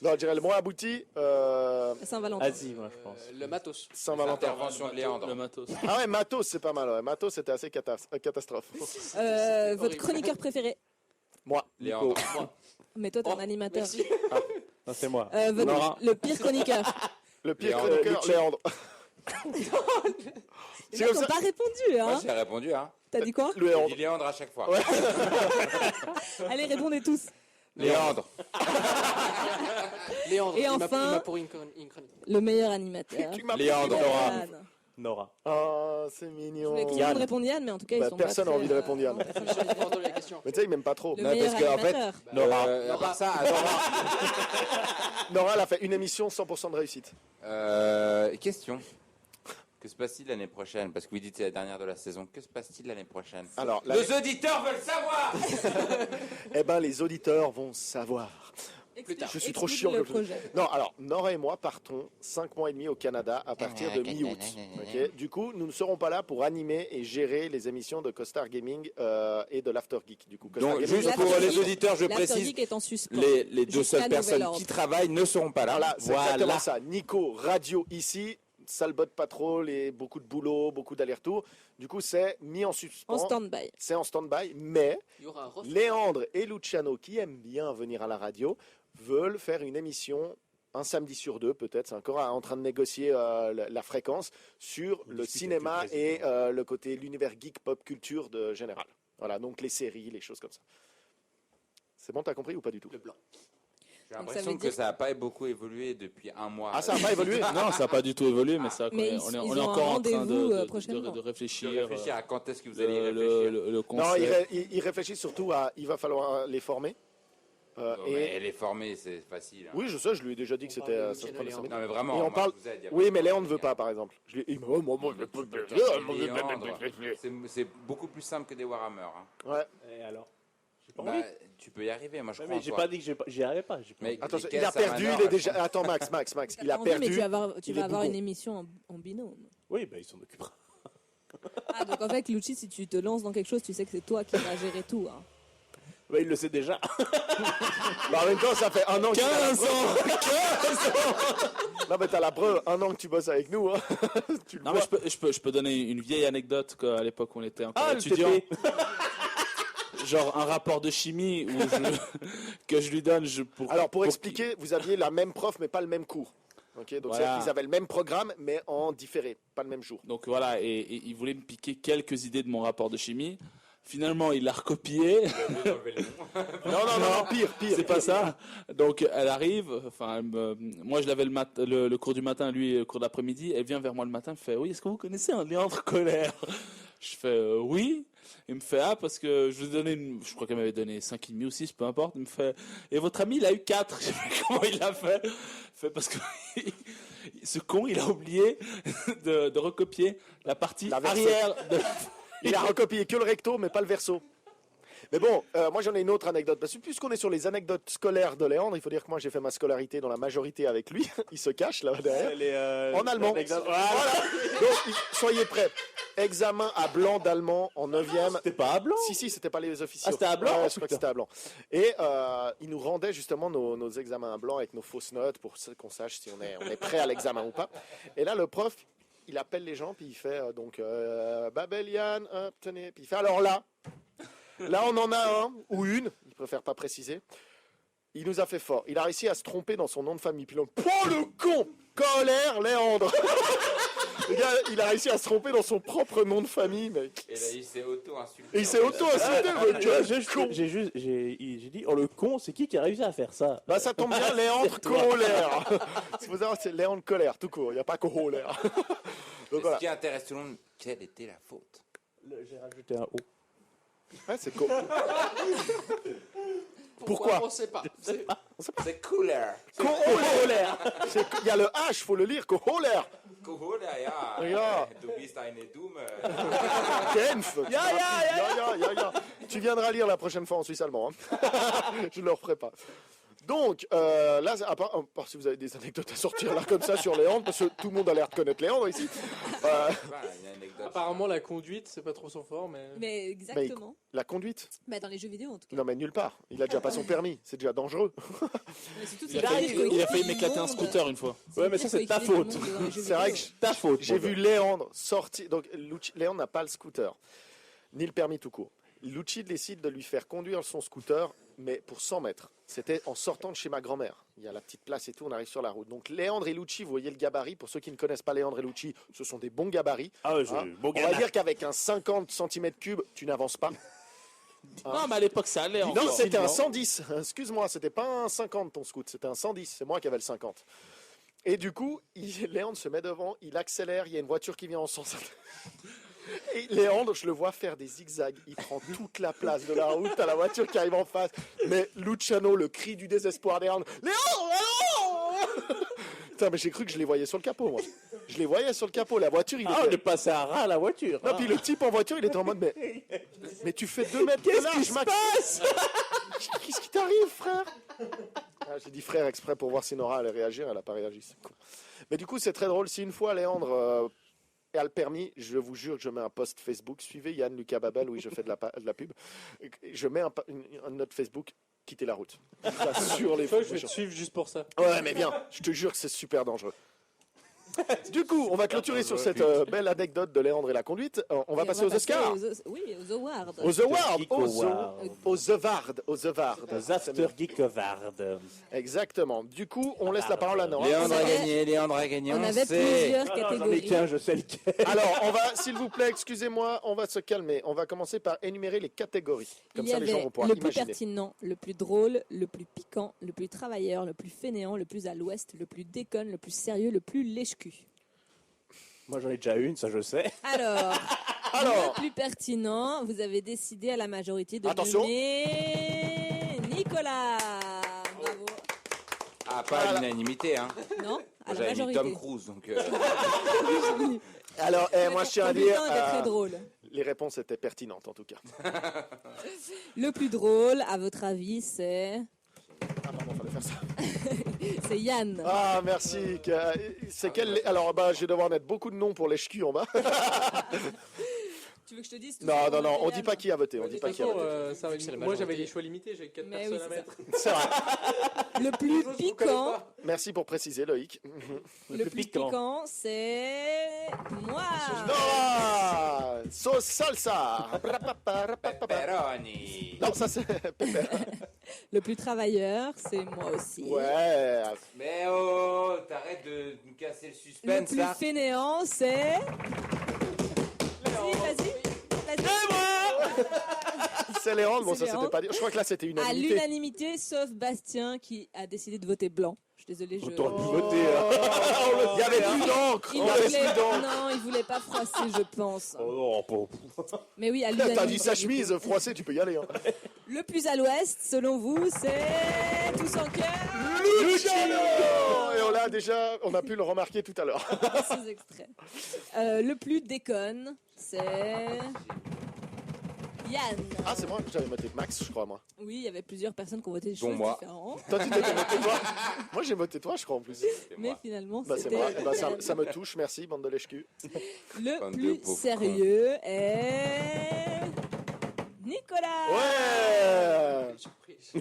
Non, je dirais le moins abouti. Saint-Valentin. Vas-y, moi, je pense. Le matos. Saint-Valentin. Intervention de Léandre. Le matos. Ah ouais, Matos, c'est pas mal. Ouais. Matos, c'était assez catastrophe. Votre chroniqueur préféré? Moi. Léandre. Mais toi, t'es un animateur. Merci. Non, c'est moi. Le pire chroniqueur? Le pire Léandre. chroniqueur, Léandre. Les mecs n'ont pas répondu, Moi, hein? j'ai répondu, hein. T'as dit quoi? Le J'ai Léandre. dit Léandre à chaque fois. Allez, répondez tous. Léandre. Léandre, Et il enfin- m'a pourri une chronique. Le meilleur animateur. Tu m'as Léandre. pris, Laura. Anne. Nora. Oh, c'est Je mignon. voulais que tout le monde réponde Yann, mais en tout cas, ils Bah, sont personne pas n'a très, envie de répondre Yann. non, personne n'a entendu la question. Mais tu sais, il m'aime pas trop. Le Non, meilleur parce qu'en fait, animateur. Nora. à part ça, Nora, elle a fait une émission 100% de réussite. question. Que se passe-t-il l'année prochaine? Parce que vous dites que c'est la dernière de la saison. Que se passe-t-il l'année prochaine? Alors, nos auditeurs veulent savoir. Eh ben, les auditeurs vont savoir. Je suis trop chiant. le comme ça. projet. Non, alors, Nora et moi partons 5 mois et demi au Canada à partir de mi-août. Ok. Du coup, nous ne serons pas là pour animer et gérer les émissions de Costar Gaming et de l'After Geek. Du coup, Costar Donc, Gaming, juste pour les auditeurs, je L'After précise, Geek est en suspens. les deux Jusqu'à seules personnes nouvel qui ordre. travaillent ne seront pas là. Voilà, c'est exactement ça. Nico, radio ici, sale bot patrol et beaucoup de boulot, beaucoup d'allers-retours. Du coup, c'est mis en suspens. En stand-by. C'est en stand-by, mais Il y aura un reflet. Léandre et Luciano, qui aiment bien venir à la radio, veulent faire une émission un samedi sur 2, peut-être. C'est encore en train de négocier la fréquence sur le cinéma et le côté l'univers geek pop culture de général. Voilà, donc les séries, les choses comme ça. C'est bon, t'as compris ou pas du tout? Le blanc. J'ai Donc, ça l'impression veut que dire- ça n'a pas beaucoup évolué depuis un mois. Ah, ça n'a pas évolué? Non, ça n'a pas du tout évolué, mais ça, Mais on ils est ont un encore en train rendez-vous, de prochainement. réfléchir. De réfléchir à quand est-ce que vous le- allez y le- réfléchir. le Non, concept. il réfléchit surtout à il va falloir les former. Non, et... mais elle est formée, c'est facile. hein. Oui, je sais, je lui ai déjà dit que On c'était parle de ça se Luciano prenait et 5 minutes. Non, mais vraiment, Et on moi, parle- je vous aide, y a Oui, pas mais de Léon ne veut problème. pas, par exemple. Je lui... C'est beaucoup plus simple que des Warhammer. hein. Ouais. Et alors? J'ai pas Bah, envie. tu peux y arriver, moi je Ouais, crois mais en j'ai toi. pas dit que j'y arrivais pas. J'ai pas Mais envie. Attention, les il a caisses à perdu, Manor, il est elles déjà... sont- Attends, Max, il a T'as envie, mais perdu. tu vas il est avoir bougon. une émission en binôme. Oui, bah, il s'en occupera. Ah, donc en fait, Lucci, si tu te lances dans quelque chose, tu sais que c'est toi qui vas gérer tout. Hein. Bah, il le sait déjà. Bah, en même temps, ça fait un an que 15 ans. Non, mais t'as la preuve, un an que tu bosses avec nous. Hein. Tu le Non, vois. mais je peux donner une vieille anecdote qu'à l'époque où on était encore Ah, le étudiant. TP. Genre un rapport de chimie que je lui donne. Alors, pour expliquer, vous aviez la même prof, mais pas le même cours. Ok, donc Voilà. c'est-à-dire qu'ils avaient le même programme, mais en différé, pas le même jour. Donc voilà, et il voulait me piquer quelques idées de mon rapport de chimie. Finalement, il l'a recopié. Non, pire. C'est pas ça. Donc elle arrive, enfin, moi je l'avais le cours du matin, lui le cours d'après-midi. Elle vient vers moi le matin, elle me fait: oui, est-ce que vous connaissez un Léandre Colère? Je fais oui. Il me fait: ah, parce que je vous ai donné, je crois qu'elle m'avait donné 5,5 ou 6, peu importe. Il me fait: et votre ami, il a eu 4. Je fais: comment il l'a fait? Il fait: parce que ce con, il a oublié de recopier la partie La verso. arrière de... Il a recopié que le recto, mais pas le verso. Mais bon, moi j'en ai une autre anecdote. Parce que puisqu'on est sur les anecdotes scolaires de Léandre, il faut dire que moi j'ai fait ma scolarité dans la majorité avec lui. Il se cache là derrière. En allemand. Voilà. Donc soyez prêts. Examen à blanc d'allemand en 9e. C'était pas à blanc? Si, c'était pas les officiers. Ah, c'était à blanc? Ouais, je crois que c'était à blanc. Et il nous rendait justement nos examens à blanc avec nos fausses notes pour qu'on sache si on est prêt à l'examen ou pas. Et là, le prof, il appelle les gens, puis il fait Babel Yann, tenez. Puis il fait alors là on en a un ou une, il préfère pas préciser. Il nous a fait fort. Il a réussi à se tromper dans son nom de famille. Puis là, oh le con, Colère Léandre. Le gars, il a réussi à se tromper dans son propre nom de famille, mec. Et là, il s'est auto-insulté. Et il s'est auto-insulté, le gars. J'ai dit, oh le con, c'est qui a réussi à faire ça? Bah ça tombe bien, Léandre Colère. Si vous savez, c'est Léandre Colère, tout court. Il n'y a pas Colère. Donc Ce voilà. qui intéresse tout le monde, quelle était la faute? J'ai rajouté un O. Ouais, c'est cool. Pourquoi? On sait pas. C'est cooler. Colère. Il y a le H, faut le lire. Colère. Cooler, ja. Ja. Du bist eine dumme. Genf. Ja. Tu viendras lire la prochaine fois en suisse allemand. Hein. Je ne le referai pas. Donc, là, à part si vous avez des anecdotes à sortir là comme ça sur Léandre, parce que tout le monde a l'air de connaître Léandre ici. Apparemment, la conduite, c'est pas trop son fort, mais. Mais exactement. La conduite? Bah, dans les jeux vidéo, en tout cas. Non, mais nulle part. Il a déjà pas son permis. C'est déjà dangereux. Mais surtout, Il a failli m'éclater un scooter une fois. Ouais, mais ça, c'est ta faute. C'est vrai que Ta faute. j'ai vu Léandre sortir. Donc, Léandre n'a pas le scooter, ni le permis tout court. Lucci décide de lui faire conduire son scooter, mais pour 100 mètres. C'était en sortant de chez ma grand-mère. Il y a la petite place et tout, on arrive sur la route. Donc Léandre et Lucci, vous voyez le gabarit. Pour ceux qui ne connaissent pas Léandre et Lucci, ce sont des bons gabarits. Ah ouais, Hein. bon On va gamin. dire qu'avec un 50 cm3, tu n'avances pas. Non, mais à l'époque, ça allait encore. Non, c'était un 110. Excuse-moi, c'était pas un 50 ton scoot, c'était un 110. C'est moi qui avais le 50. Et du coup, Léandre se met devant, il accélère, il y a une voiture qui vient en sens. Et Léandre, je le vois faire des zigzags. Il prend toute la place de la route à la voiture qui arrive en face. Mais Luciano, le cri du désespoir d'Léandre. Léandre, allô. Putain, mais j'ai cru que je les voyais sur le capot, moi. Je les voyais sur le capot. La voiture, il Ah, était... on est passé à ras à la voiture. Non, puis le type en voiture, il était en mode, mais tu fais 2 mètres de Qu'est-ce large, qui se Max. passe? Qu'est-ce qui t'arrive, frère? J'ai dit frère exprès pour voir si Nora allait réagir. Elle n'a pas réagi. C'est cool. Mais du coup, c'est très drôle. Si une fois, Léandre... a le permis, je vous jure que je mets un post Facebook. Suivez Yann Lucas Babel, oui, je fais de la pub. Je mets un note Facebook, quittez la route. Ça, sur les Toi, je vais te suivre juste pour ça. Ouais, mais bien, je te jure que c'est super dangereux. Du coup, on va clôturer sur cette belle anecdote de Léandre et la conduite. On va passer aux Oscars. Oui, aux awards. Aux awards. Aux Awards. Aux awards. Aux After Geek Awards. Exactement. Du coup, on laisse la parole à Nora. Léandre a gagné. On avait plusieurs catégories. Tiens, je sais lequel. Alors, on va, s'il vous plaît, excusez-moi, on va se calmer. On va commencer par énumérer les catégories. Comme Il y ça, les gens avait vont pouvoir le plus imaginer. pertinent, le plus drôle, le plus piquant, le plus travailleur, le plus fainéant, le plus à l'ouest, le plus déconne, le plus sérieux, le plus lèche-cul. Moi, j'en ai déjà une, ça je sais. Alors, Alors. le plus pertinent, vous avez décidé à la majorité de Attention. nommer Nicolas. Bravo. Ah, pas à l'unanimité, hein. Non, à la J'avais mis majorité. Tom Cruise, donc... Alors, moi, je tiens à Le dire... bulletin était très drôle. Les réponses étaient pertinentes, en tout cas. Le plus drôle, à votre avis, c'est... Ah, pardon, fallait faire ça. C'est Yann. Ah, merci. C'est quel... Alors, je vais devoir mettre beaucoup de noms pour les ch'culs en bas. Tu veux que je te dise tout Non, ça, non, non, on Yann dit pas qui a voté. On De dit toute pas qui a façon, voté. moi j'avais des choix limités, j'ai 4 Mais personnes oui, à c'est mettre. C'est vrai. Le plus piquant, Merci pour préciser, Loïc. le plus piquant, c'est moi. Nora, sauce salsa. Pepperoni. Non, ça c'est Pepper. Le plus travailleur, c'est moi aussi. Ouais. Mais oh, t'arrêtes de nous casser le Le suspense, plus là. fainéant, c'est... Vas-y. C'est Léandre. Bon, C'est ça c'était Léandre. pas dit. Je crois que là c'était À unanimité. l'unanimité, sauf Bastien qui a décidé de voter blanc. Je suis désolée, je... T'aurais pu voter. Il y avait plus d'encre. Il Il y avait voulait... plus d'encre. Non, il voulait pas froisser, je pense. Oh non, Mais oui, à l'unanimité. T'as dit sa chemise froissée, tu peux y aller. Hein. Le plus à l'ouest, selon vous, c'est... Tous en cœur. Luciano. Et on a pu le remarquer tout à l'heure. Ces extraits. Le plus déconne, c'est... Yann. Ah, c'est moi. J'avais noté Max, je crois, moi. Oui, il y avait plusieurs personnes qui ont voté des Dont choses moi. différentes. Toi, tu t'es voté toi. Moi, j'ai voté toi, je crois, en plus. Mais finalement, Bah, c'est c'était... moi. Bah, ça me touche, merci, bande de lèche-cul. Le Bande de plus pauvres sérieux est... Nicolas. Ouais. Quelle surprise.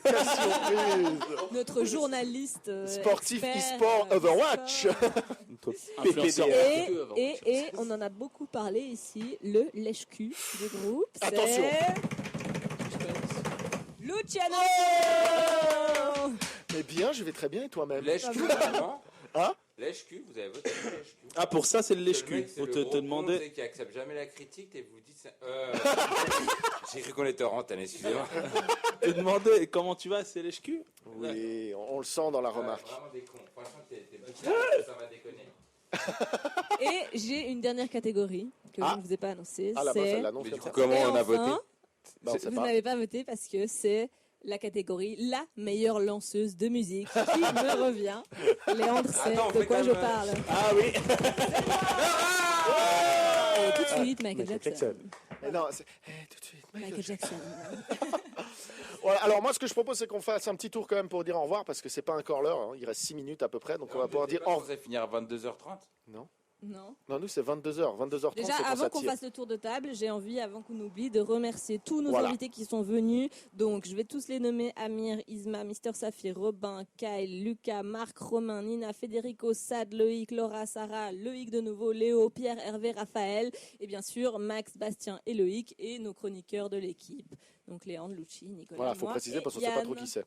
Notre journaliste Sportif expert, e-sport Overwatch. Influenceur. Et on en a beaucoup parlé ici, le lèche-cul du groupe, c'est... Attention. Luciano. Mais bien, je vais très bien et toi-même. Lèche-cul, non Hein? Lèche-cul, vous avez voté pour lèche-cul. Ah, pour ça, c'est le Le lèche-cul. mec, c'est Pour le te gros con, demander. tu sais, qui accepte jamais la critique et vous dites... J'ai cru qu'on était en antenne, excusez-moi. Te demander comment tu vas, c'est lèche-cul. Oui, on le sent dans la remarque. Vraiment des cons. Franchement, t'es bizarre, ça va déconner. Et j'ai une dernière catégorie que je ne vous ai pas annoncée, Ah, là-bas, c'est... ça l'annonce Mais comme du coup, ça. comment Et on a enfin, voté Bah, on sait vous pas. n'avez pas voté parce que c'est la catégorie la meilleure lanceuse de musique qui me revient. Léandre sait Attends, on de fait quoi quand je même, parle. Ah oui. Et tout de suite, Michael Jackson. Non, c'est... tout de suite. Michael Jackson. Voilà, alors moi, ce que je propose, c'est qu'on fasse un petit tour quand même pour dire au revoir, parce que c'est pas encore l'heure. Hein. Il reste 6 minutes à peu près, donc on va pouvoir dire au revoir. Vous allez finir à 22h30 Non. Non. Non, nous, c'est 22h. 22h30, Déjà, c'est quand avant ça qu'on tire. fasse le tour de table, j'ai envie, avant qu'on oublie, de remercier tous nos Voilà. invités qui sont venus. Donc, je vais tous les nommer: Amir, Isma, Mister Saphir, Robin, Kyle, Lucas, Marc, Romain, Nina, Federico, Sad, Loïc, Laura, Sarah, Loïc de nouveau, Léo, Pierre, Hervé, Raphaël, et bien sûr Max, Bastien et Loïc, et nos chroniqueurs de l'équipe. Donc Léandre, Lucci, Nicolas, Voilà, faut moi préciser et parce qu'on sait pas trop Yann. qui c'est.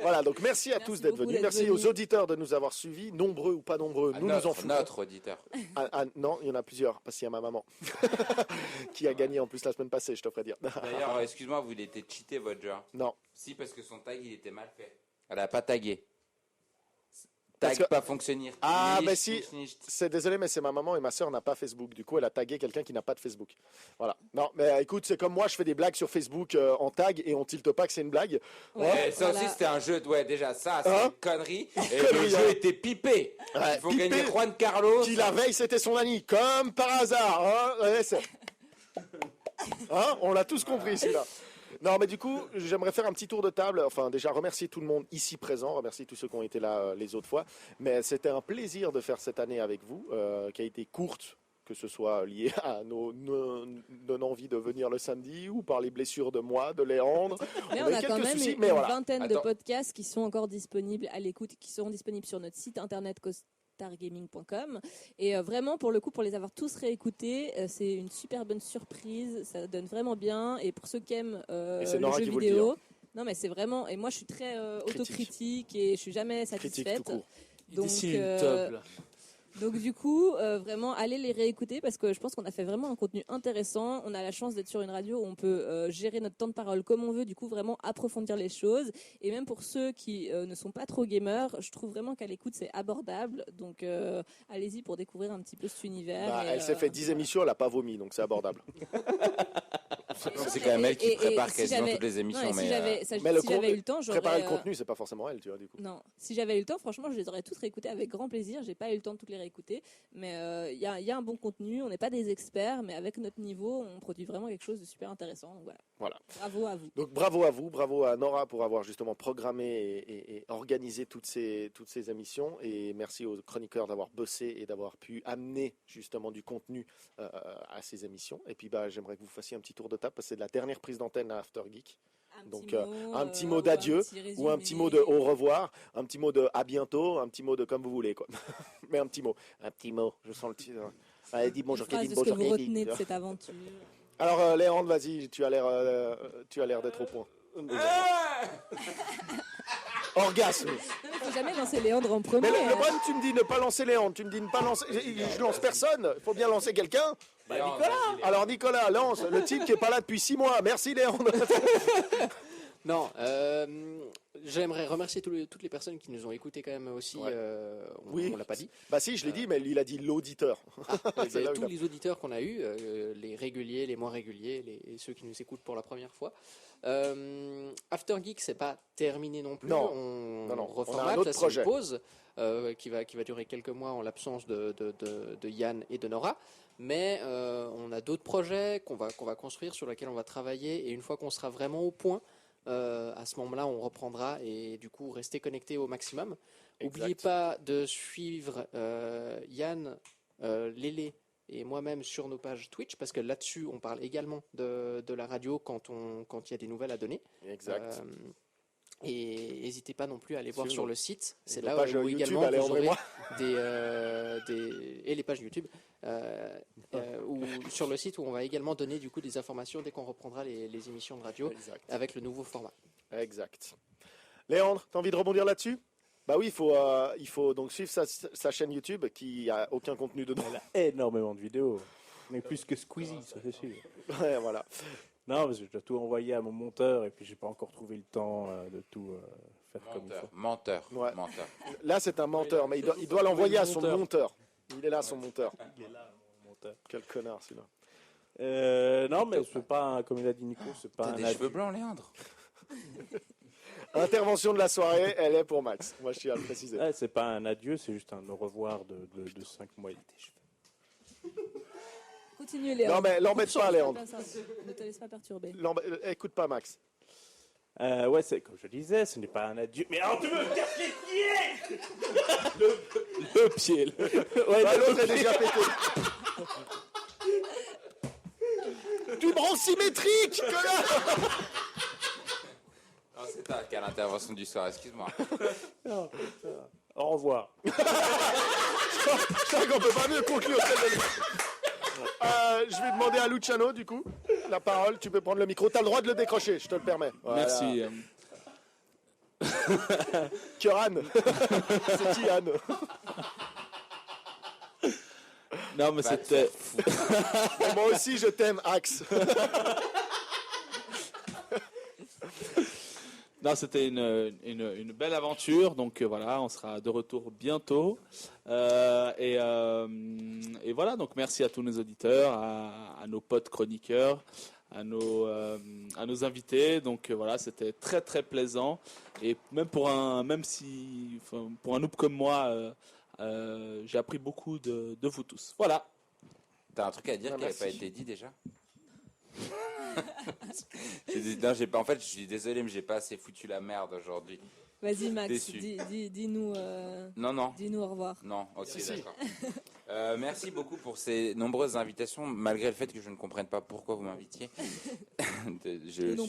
Voilà, donc merci à tous d'être beaucoup venus. d'être Merci venus. aux auditeurs de nous avoir suivis, nombreux ou pas nombreux. Nous nous en foutons. Notre auditeur. Non, il y en a plusieurs, parce qu'il y a ma maman qui a gagné en plus la semaine passée, je te ferai dire. D'ailleurs, excuse-moi, vous il était cheaté votre jeu. Non. Si, parce que son tag, il était mal fait. Elle a pas tagué. Parce Tag que- pas fonctionner. Ah, Nicht, mais si, nicht, nicht. c'est désolé, mais c'est ma maman et ma soeur n'a pas Facebook. Du coup, elle a tagué quelqu'un qui n'a pas de Facebook. Voilà. Non, mais écoute, c'est comme moi, je fais des blagues sur Facebook en tag et on tilte pas que c'est une blague. Ouais, ça aussi, c'était un jeu. Ouais, déjà, ça, c'est Hein une connerie. Et Connerie, le jeu hein. était pipé. Ouais, Il faut pipé, gagner Juan Carlos. Qui la veille, c'était son ami, comme par hasard. Hein. Ouais, hein, on l'a tous compris, celui-là. Non, mais du coup, j'aimerais faire un petit tour de table. Enfin, déjà, remercier tout le monde ici présent, remercier tous ceux qui ont été là les autres fois. Mais c'était un plaisir de faire cette année avec vous, qui a été courte, que ce soit lié à nos envies de venir le samedi ou par les blessures de moi, de Léandre. Mais on eu a quand quelques même soucis, une mais voilà. vingtaine de Attends. podcasts qui sont encore disponibles à l'écoute, qui seront disponibles sur notre site internet costargaming.com. Et vraiment, pour le coup, pour les avoir tous réécoutés, c'est une super bonne surprise. Ça donne vraiment bien. Et pour ceux qui aiment Et c'est le Nora jeu qui vous le vidéo, dit, non mais c'est vraiment. Et moi, je suis très Critique. autocritique et je suis jamais Critique satisfaite. tout court. Il Donc, dessine une top, là. donc du coup, vraiment, allez les réécouter parce que je pense qu'on a fait vraiment un contenu intéressant. On a la chance d'être sur une radio où on peut gérer notre temps de parole comme on veut, du coup vraiment approfondir les choses. Et même pour ceux qui ne sont pas trop gamers, je trouve vraiment qu'à l'écoute c'est abordable. Donc allez-y pour découvrir un petit peu cet univers. Bah, Et, elle s'est fait 10 émissions, elle n'a pas vomi, donc c'est abordable. C'est quand même elle qui prépare si quasiment j'avais- toutes les émissions. non, et si mais, j'avais Mais le si j'avais eu le temps, j'aurais préparer le contenu, c'est pas forcément elle, tu vois, du coup. non, si j'avais eu le temps, franchement, je les aurais tous réécoutés avec grand plaisir. J'ai pas eu le temps de toutes les réécouter, mais il y a un bon contenu. On n'est pas des experts, mais avec notre niveau, on produit vraiment quelque chose de super intéressant. Donc Voilà. Bravo à vous. Donc bravo à vous, bravo à Nora pour avoir justement programmé et organisé toutes ces émissions, et merci aux chroniqueurs d'avoir bossé et d'avoir pu amener justement du contenu à ces émissions. Et puis j'aimerais que vous fassiez un petit tour de table parce que c'est la dernière prise d'antenne à After Geek. Donc un petit mot d'adieu ou un petit mot de au revoir, un petit mot de à bientôt, un petit mot de comme vous voulez quoi. Mais un petit mot, je sens le petit. Allez, dis bonjour Une phrase Kevin, de ce que bonjour vous Kevin. retenez de cette aventure. Alors Léandre, vas-y, tu as l'air d'être au point. Orgasme. Non, mais faut jamais lancer Léandre en premier. Mais le hein. problème, tu me dis ne pas lancer Léandre, tu me dis ne pas lancer. Je lance personne, il faut bien lancer quelqu'un. Nicolas. Alors Nicolas, lance, le type qui est pas là depuis 6 mois. Merci Léandre. Non, j'aimerais remercier toutes les personnes qui nous ont écoutés quand même aussi. Ouais. On l'a pas dit. Bah si, je l'ai dit, mais il a dit l'auditeur. C'est là où Tous il a- les auditeurs qu'on a eus, les réguliers, les moins réguliers, ceux qui nous écoutent pour la première fois. After Geek, c'est pas terminé non plus. Non. On Non, on a un reformate, autre ça, c'est projet. une pause qui va durer quelques mois en l'absence de Yann et de Nora. Mais on a d'autres projets qu'on va construire, sur lesquels on va travailler, et une fois qu'on sera vraiment au point, à ce moment-là, on reprendra, et du coup, restez connectés au maximum. N'oubliez pas de suivre Yann, Lélé et moi-même sur nos pages Twitch, parce que là-dessus, on parle également de la radio quand il y a des nouvelles à donner. Exact. Et n'hésitez pas non plus à aller voir Sur sur nos- le site. C'est nos là pages où YouTube, également allez, vous André, aurez moi. et les pages YouTube. Ou sur le site où on va également donner du coup des informations dès qu'on reprendra les émissions de radio avec le nouveau format. Exact. Léandre, t'as envie de rebondir là-dessus? Bah oui, il faut donc suivre sa chaîne YouTube qui a aucun contenu dedans. Elle a énormément de vidéos. Mais plus que Squeezie, ça c'est sûr. Ouais, voilà. Non, parce que je dois tout envoyer à mon monteur et puis j'ai pas encore trouvé le temps de tout faire comme il faut. Menteur. Ouais. Menteur. Là, c'est un menteur, mais il doit l'envoyer à son monteur. Il est là, son monteur. Il est là, mon monteur. Quel connard, celui-là. Non, mais c'est pas, comme il a dit Nico, c'est pas T'as un des adieu. cheveux blancs, Léandre. Intervention de la soirée, elle est pour Max. Moi, je tiens à le préciser. Ouais, c'est pas un adieu, c'est juste un au revoir de 5 mois. Continue Léandre. Non, mais l'embête pas, Léandre. Ne te laisse pas perturber. Écoute pas, Max. Ouais, c'est comme je disais, ce n'est pas un adieu. Mais alors, tu me casses les pieds le pied. Ouais, Bah, l'autre est pied. déjà pété. Tu branches symétrique, connard. Non, c'est ta quelle intervention du soir, excuse-moi. Non, au revoir. Je crois qu'on peut pas mieux conclure cette je vais demander à Luciano, du coup, la parole. Tu peux prendre le micro. Tu as le droit de le décrocher, je te le permets. Voilà. Merci. Kieran. C'est qui, Anne? Non, mais c'était. Bon, moi aussi, je t'aime, Axe. Non, c'était une belle aventure. Donc voilà, on sera de retour bientôt. Et voilà, donc merci à tous nos auditeurs, à nos potes chroniqueurs, à nos invités. Donc voilà, c'était très très plaisant. Et même pour un noob comme moi, j'ai appris beaucoup de vous tous. Voilà. T'as un truc à dire qui n'avait merci. pas été dit déjà? Non, en fait, je suis désolé, mais j'ai pas assez foutu la merde aujourd'hui. Vas-y Max, Déçu. dis-nous Non. dis-nous au revoir. Non, ok, d'accord. Merci beaucoup pour ces nombreuses invitations, malgré le fait que je ne comprenne pas pourquoi vous m'invitiez.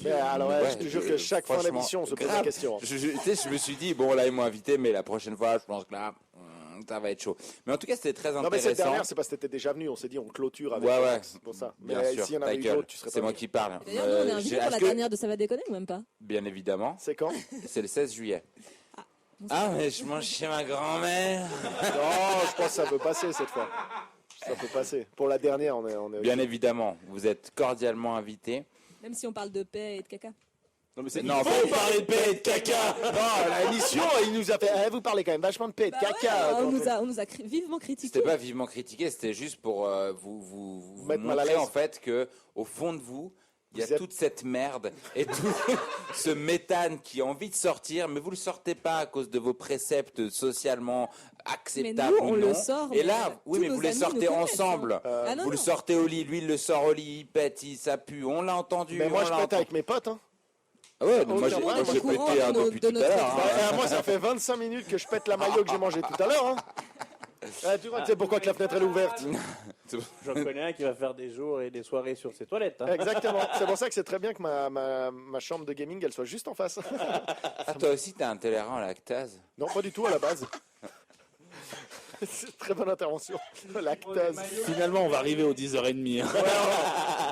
Mais alors, je te jure que chaque fin d'émission, on se pose la question. Je me suis dit, bon, là, ils m'ont invité, mais la prochaine fois, je pense que là, ça va être chaud. Mais en tout cas, c'était très intéressant. Non, mais cette dernière, c'est parce que t'étais déjà venu. On s'est dit, on clôture avec Max, pour ça. Mais bien sûr, s'il y en avait eu d'autres, tu serais pas c'est moi venu. qui parle. D'ailleurs, nous, on est invités pour la dernière de Ça va déconner ou même pas? Bien évidemment. C'est quand? C'est le 16 juillet. Ah, mais je mange chez ma grand-mère. Non, je pense que ça peut passer cette fois. Ça peut passer. Pour la dernière, on est... Bien évidemment, vous êtes cordialement invités. Même si on parle de paix et de caca. Non, mais c'est Non, faut parler de paix et de caca. Non, l'émission, il nous a fait... vous parlez quand même vachement de paix et de caca. on nous a vivement critiqué. C'était pas vivement critiqué, c'était juste pour vous mettre mal à montrer l'aise. en fait que au fond de vous, il y a toute cette merde et tout ce méthane qui a envie de sortir, mais vous le sortez pas à cause de vos préceptes socialement acceptables. Mais nous, on ou non. le sort, Et mais là, oui, tous mais nos vous les amis sortez nous connaissent, ensemble. hein. Ah non, vous le non. sortez au lit, lui il le sort au lit, il pète, ça pue. On l'a entendu. Mais moi, on je l'a pète entendu. avec mes potes, hein. Ah ouais, Moi, j'ai pété un peu depuis tout à l'heure. hein. Moi, ça fait 25 minutes que je pète la maillot que j'ai mangé tout à l'heure. Hein. Tu vois, tu sais pourquoi que la fenêtre elle est ouverte. J'en connais un qui va faire des jours et des soirées sur ses toilettes. hein. Exactement. C'est pour ça que c'est très bien que ma chambre de gaming elle soit juste en face. Ah, toi aussi, t'es intolérant à la lactase? Non, pas du tout à la base. C'est une très bonne intervention. Lactase. Finalement, on va arriver aux 10h30. hein. Ouais,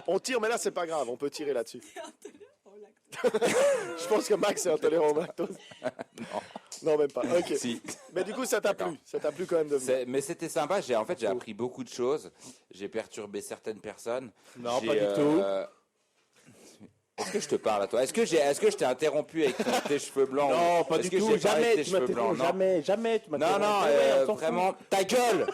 on tire, mais là c'est pas grave, on peut tirer là-dessus. Je pense que Max est intolérant au lactose. Non, même pas. Ok. Si. Mais du coup, ça t'a plu. Ça t'a plu quand même de venir. Mais c'était sympa. J'ai appris beaucoup de choses. J'ai perturbé certaines personnes. Non, pas du tout. Est-ce que je te parle à toi? Est-ce que je t'ai interrompu avec tes cheveux blancs? Non, pas Est-ce du que tout. j'ai parlé de Jamais tes tu cheveux m'interromps. blancs? Jamais tu Non, m'interromps. non, Ouais, on s'en fout. vraiment, ta gueule!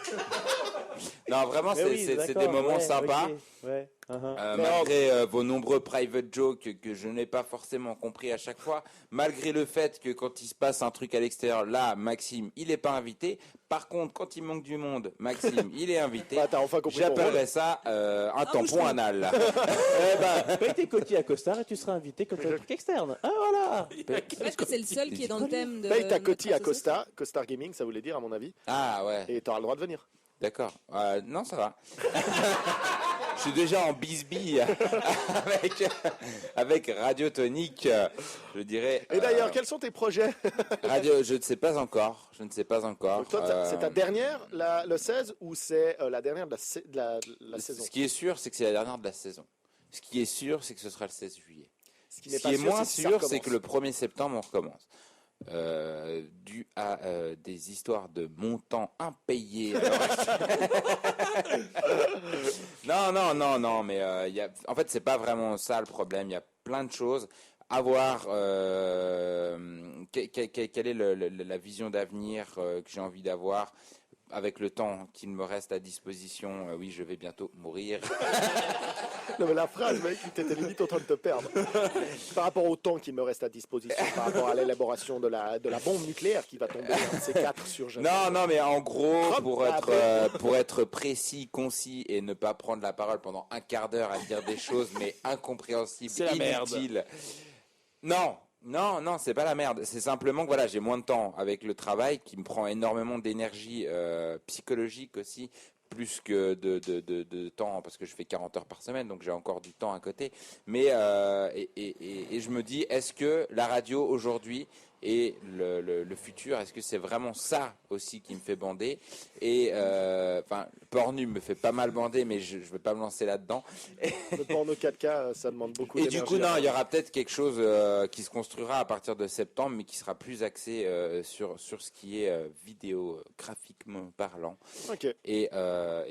Non, vraiment, Mais oui, c'est des d'accord, moments ouais, sympas. ok, ouais, Malgré vos nombreux private jokes que je n'ai pas forcément compris à chaque fois, malgré le fait que quand il se passe un truc à l'extérieur, là, Maxime, il n'est pas invité. Par contre, quand il manque du monde, Maxime, il est invité. T'as enfin compris. J'appellerais ça un tampon anal. là. Eh ben, paye tes coquilles à costard et tu seras invité comme un truc externe. Ah voilà. Parce que c'est le seul qui est dans le thème de. Paye ta notre cotille à association. Costar Gaming, ça voulait dire à mon avis. Ah ouais. Et t'auras le droit de venir. D'accord. Non, ça va. Je suis déjà en bisbille avec Radio Tonique, je dirais. Et d'ailleurs, quels sont tes projets? Radio, je ne sais pas encore. Je ne sais pas encore. Donc toi, c'est ta dernière, le 16, ou c'est la dernière de la saison? Ce qui est sûr, c'est que c'est la dernière de la saison. Ce qui est sûr, c'est que ce sera le 16 juillet. Ce qui n'est Ce pas qui est sûr, moins c'est si ça sûr, recommence. c'est que le 1er septembre, on recommence. Dû à des histoires de montants impayés. Non, mais en fait, c'est pas vraiment ça le problème. Il y a plein de choses à voir. Quelle est la vision d'avenir que j'ai envie d'avoir avec le temps qu'il me reste à disposition? Oui, je vais bientôt mourir. Non mais la phrase, mec, t'étais limite en train de te perdre. Par rapport au temps qui me reste à disposition, par rapport à l'élaboration de la bombe nucléaire qui va tomber, un de ces 4 sur Japon. Non, mais en gros, Trump pour être précis, concis et ne pas prendre la parole pendant un quart d'heure à dire des choses mais incompréhensibles, C'est la merde. inutiles. Non, c'est pas la merde. C'est simplement que voilà, j'ai moins de temps avec le travail qui me prend énormément d'énergie psychologique aussi, plus que de temps parce que je fais 40 heures par semaine, donc j'ai encore du temps à côté. Mais et je me dis, est-ce que la radio aujourd'hui et le futur, est-ce que c'est vraiment ça aussi qui me fait bander? Et enfin, Pornhub me fait pas mal bander, mais je vais pas me lancer là-dedans. Le porno 4K, ça demande beaucoup Et d'énergie. du coup, non, il y aura peut-être quelque chose qui se construira à partir de septembre, mais qui sera plus axé sur ce qui est vidéo, graphiquement parlant. Ok. Et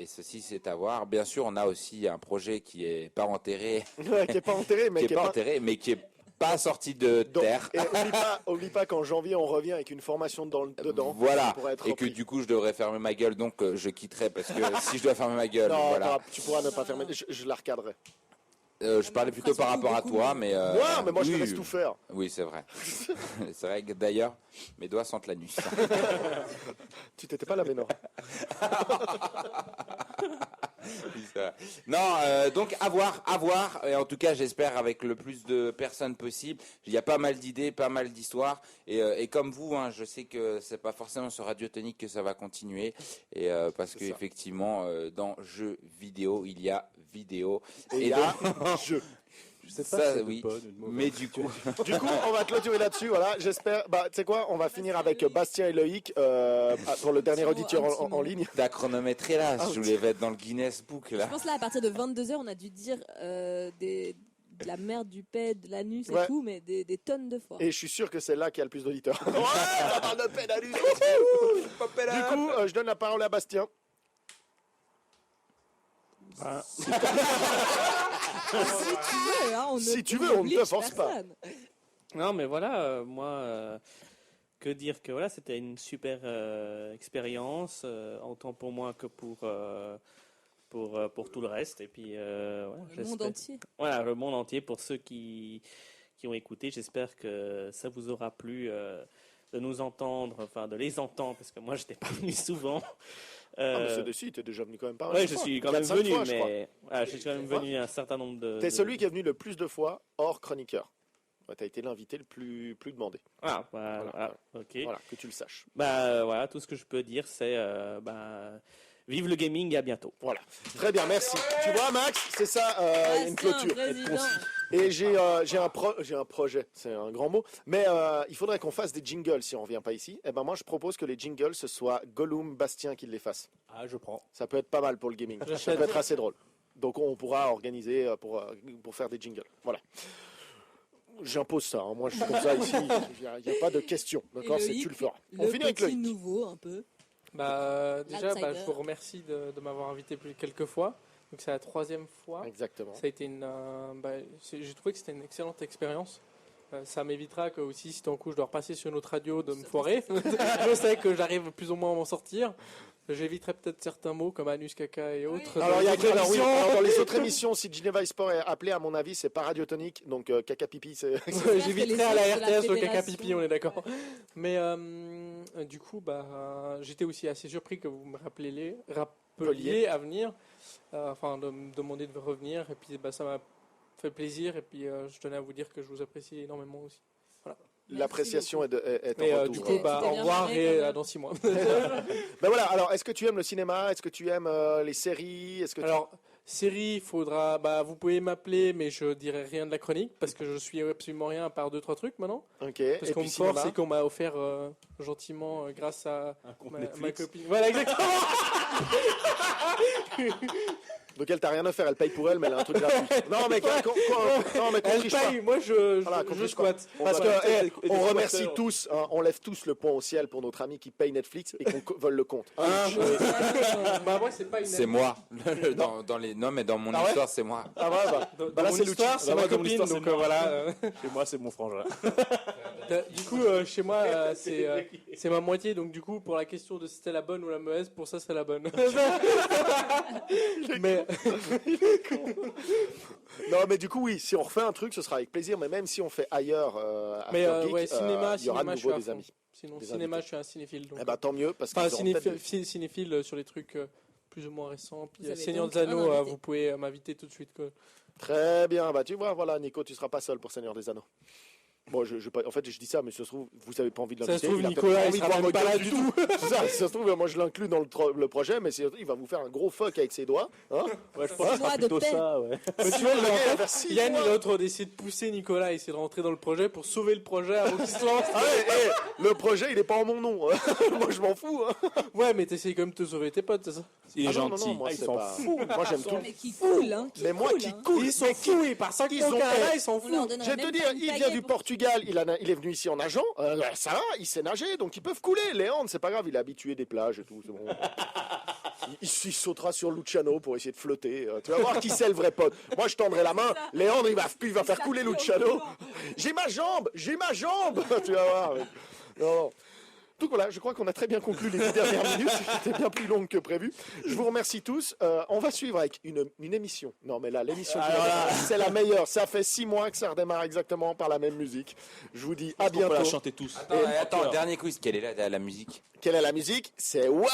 ceci, c'est à voir. Bien sûr, on a aussi un projet qui est pas enterré. Ouais, qui est pas enterré, mais qui est pas enterré, mais qui est pas sorti de Donc, terre. et oublie pas qu'en janvier, on revient avec une formation dedans. Voilà, pour être et que rempli. du coup je devrais fermer ma gueule, donc je quitterai parce que si je dois fermer ma gueule, Non, voilà. tu pourras ne pas fermer. Je la recadrerai. Je parlais plutôt par rapport à toi, mais... Moi, mais moi je te oui, laisse tout faire. Oui, c'est vrai. C'est vrai que d'ailleurs, mes doigts sentent l'anus. Tu t'étais pas lavé, non? Oui, c'est vrai. Non, donc à voir, et en tout cas j'espère avec le plus de personnes possible. Il y a pas mal d'idées, pas mal d'histoires, et comme vous, hein, je sais que c'est pas forcément sur Radio Tonique que ça va continuer, et parce que effectivement dans jeux vidéo il y a vidéo Et il y a jeu. Je sais pas ça, si c'est oui, une bonne ou une mauvaise. mais du coup, On va clôturer là-dessus. Voilà, j'espère. Bah, tu sais quoi, on va finir avec Bastien et Loïc pour le dernier auditeur en ligne. t'as chronométré là, je voulais être dans le Guinness Book là. Je pense là, à partir de 22h, on a dû dire de la merde, du pet, de l'anus Ouais. et tout, mais des tonnes de fois. Et je suis sûr que c'est là qu'il y a le plus d'auditeurs. Ouais, on parle de pédalus. Du coup, je donne la parole à Bastien. Si tu veux, hein, Si tu veux, on ne te n'oblige force pas. personne. Non, mais voilà, moi, que dire que voilà, c'était une super expérience, autant pour moi que pour tout le reste. Et puis, voilà, Le monde j'espère- entier. Voilà, le monde entier, pour ceux qui ont écouté, j'espère que ça vous aura plu de nous entendre, enfin de les entendre, parce que moi, je n'étais pas venu souvent. Ah, mais c'est des sites, t'es déjà venu quand même pas mal. Oui, de je fois. suis quand même 4-5 venu, fois, je crois. mais voilà, je suis quand même venu un certain nombre de... T'es celui qui est venu le plus de fois hors chroniqueur. Ouais, t'as été l'invité le plus demandé. Ah, voilà, ok. Voilà, que tu le saches. Bah voilà, tout ce que je peux dire, c'est vive le gaming et à bientôt. Voilà. Très bien, merci. Tu vois, Max, c'est ça, une clôture. président. Être concis. Et j'ai un projet, c'est un grand mot, mais il faudrait qu'on fasse des jingles si on revient pas ici. Et ben moi, je propose que les jingles, ce soit Gollum, Bastien qui les fasse. Ah, je prends. Ça peut être pas mal pour le gaming. Ça peut être assez drôle. Donc on pourra organiser pour faire des jingles. Voilà. J'impose ça, hein. Moi je suis comme ça ici, il n'y a pas de question, d'accord, Et c'est Loïc, tu le feras. le On finit avec petit Loïc. nouveau un peu. Déjà, L'outsider. je vous remercie de m'avoir invité quelques fois. Donc c'est la 3e fois. Exactement. Ça a été j'ai trouvé que c'était une excellente expérience. Ça m'évitera que aussi, si d'un coup je dois repasser sur une autre radio, de me foirer. Je sais que j'arrive plus ou moins à m'en sortir. J'éviterai peut-être certains mots comme anus, caca et autres. Alors, il y a que Alors, oui. alors, dans les autres émissions, si Geneva Sport est appelé, à mon avis, c'est pas radiotonique, donc caca pipi, c'est. J'éviterai à la autres de la RTS le caca fédération. pipi, on est d'accord. Mais du coup, j'étais aussi assez surpris que vous me rappeliez à venir, enfin de me demander de revenir. Et puis ça m'a fait plaisir. Et puis je tenais à vous dire que je vous apprécie énormément aussi. Voilà. L'appréciation est Et en du retour. coup, au revoir et dans 6 mois. Ben voilà, alors est-ce que tu aimes le cinéma? Est-ce que tu aimes les séries? Alors, série, faudra. Vous pouvez m'appeler, mais je dirai rien de la chronique parce que je suis absolument rien à part 2-3 trucs maintenant. Ok. Parce Et qu'on puis me force cinéma et qu'on m'a offert gentiment grâce à compte ma Netflix. copine. Voilà, exactement. Donc elle t'a rien à faire, elle paye pour elle, mais elle a un truc gratuit. Non mais non mais qu'on Elle triche pas. paye, moi je Voilà, qu'on triche squatte. pas. Parce que et des on remercie squatteurs. tous, hein, on lève tous le poing au ciel pour notre ami qui paye Netflix et qu'on vole le compte. Moi c'est pas une. C'est moi. Non, mais dans mon Ah ouais histoire, c'est moi. Ah ouais, Dans là mon c'est histoire, l'outil. c'est ma Dans mon copine, histoire, donc c'est moi. voilà. Chez moi, c'est mon frangin. Du coup, chez moi, c'est ma moitié, donc du coup, pour la question de si c'était la bonne ou la mauvaise, pour ça, c'est la bonne. Mais Non mais du coup oui, si on refait un truc, ce sera avec plaisir, mais même si on fait ailleurs, After Geek, ouais, cinéma, il y aura de je suis nouveau à des fond. amis. Sinon, Des cinéma, invités. je suis un cinéphile. Donc, Eh ben tant mieux parce qu'ils enfin, auront peut-être des- cinéphile sur les trucs plus ou moins récents. Puis Vous avez Seigneur donc des Anneaux, un invité. vous pouvez m'inviter tout de suite. Quoi. Très bien, bah tu vois, voilà Nico, tu seras pas seul pour Seigneur des Anneaux. Bon, en fait, je dis ça, mais ça se trouve, vous avez pas envie de Ça se l'inviter. trouve, il a Nicolas, peut-être il pas sera envie de même voir pas ma là gueule du tout. Ça se trouve, moi je l'inclus dans le projet, mais il va vous faire un gros fuck avec ses doigts. Hein Ouais, je pense que ce Moi, sera de plutôt paix. ça, ouais. Mais tu vois, Le mais gars, en il va fait, faire 6 Yann, mois. il est en train d'essayer de pousser Nicolas, essayer de rentrer dans le projet pour sauver le projet avant qu'il se lance. Ah ouais, le projet, il est pas en mon nom. Moi, je m'en fous. Hein. Ouais, mais t'essayes quand même de te sauver tes potes, c'est ça? Il est Ah non, non, gentil. non, moi, ils c'est s'en pas... foutent. Moi, j'aime tout. Mais qui coule, hein. Mais moi qui hein. coule. Ils sont fous, ils partent 5 Ils ans ont- Canada, ils s'en On leur foutent. donnerait Je vais te même dire, pas une il vient pagaie du pour- Portugal, il est venu ici en nageant. Ça va, il sait nager, donc ils peuvent couler. Léandre, c'est pas grave, il est habitué des plages et tout. C'est bon. Il sautera sur Luciano pour essayer de flotter. Tu vas voir qui c'est le vrai pote. Moi, je tendrai la main. Léandre, il va faire couler Luciano. J'ai ma jambe. Tu vas voir. Non. Donc voilà, je crois qu'on a très bien conclu les 10 dernières minutes. C'était bien plus longue que prévu. Je vous remercie tous. On va suivre avec une émission. Non, mais là, l'émission, c'est la meilleure. Ça fait 6 mois que ça redémarre exactement par la même musique. Je vous dis à bientôt. On peut la chanter tous. Attends, dernier quiz. Quelle est la musique? Quelle est la musique? C'est Waouh!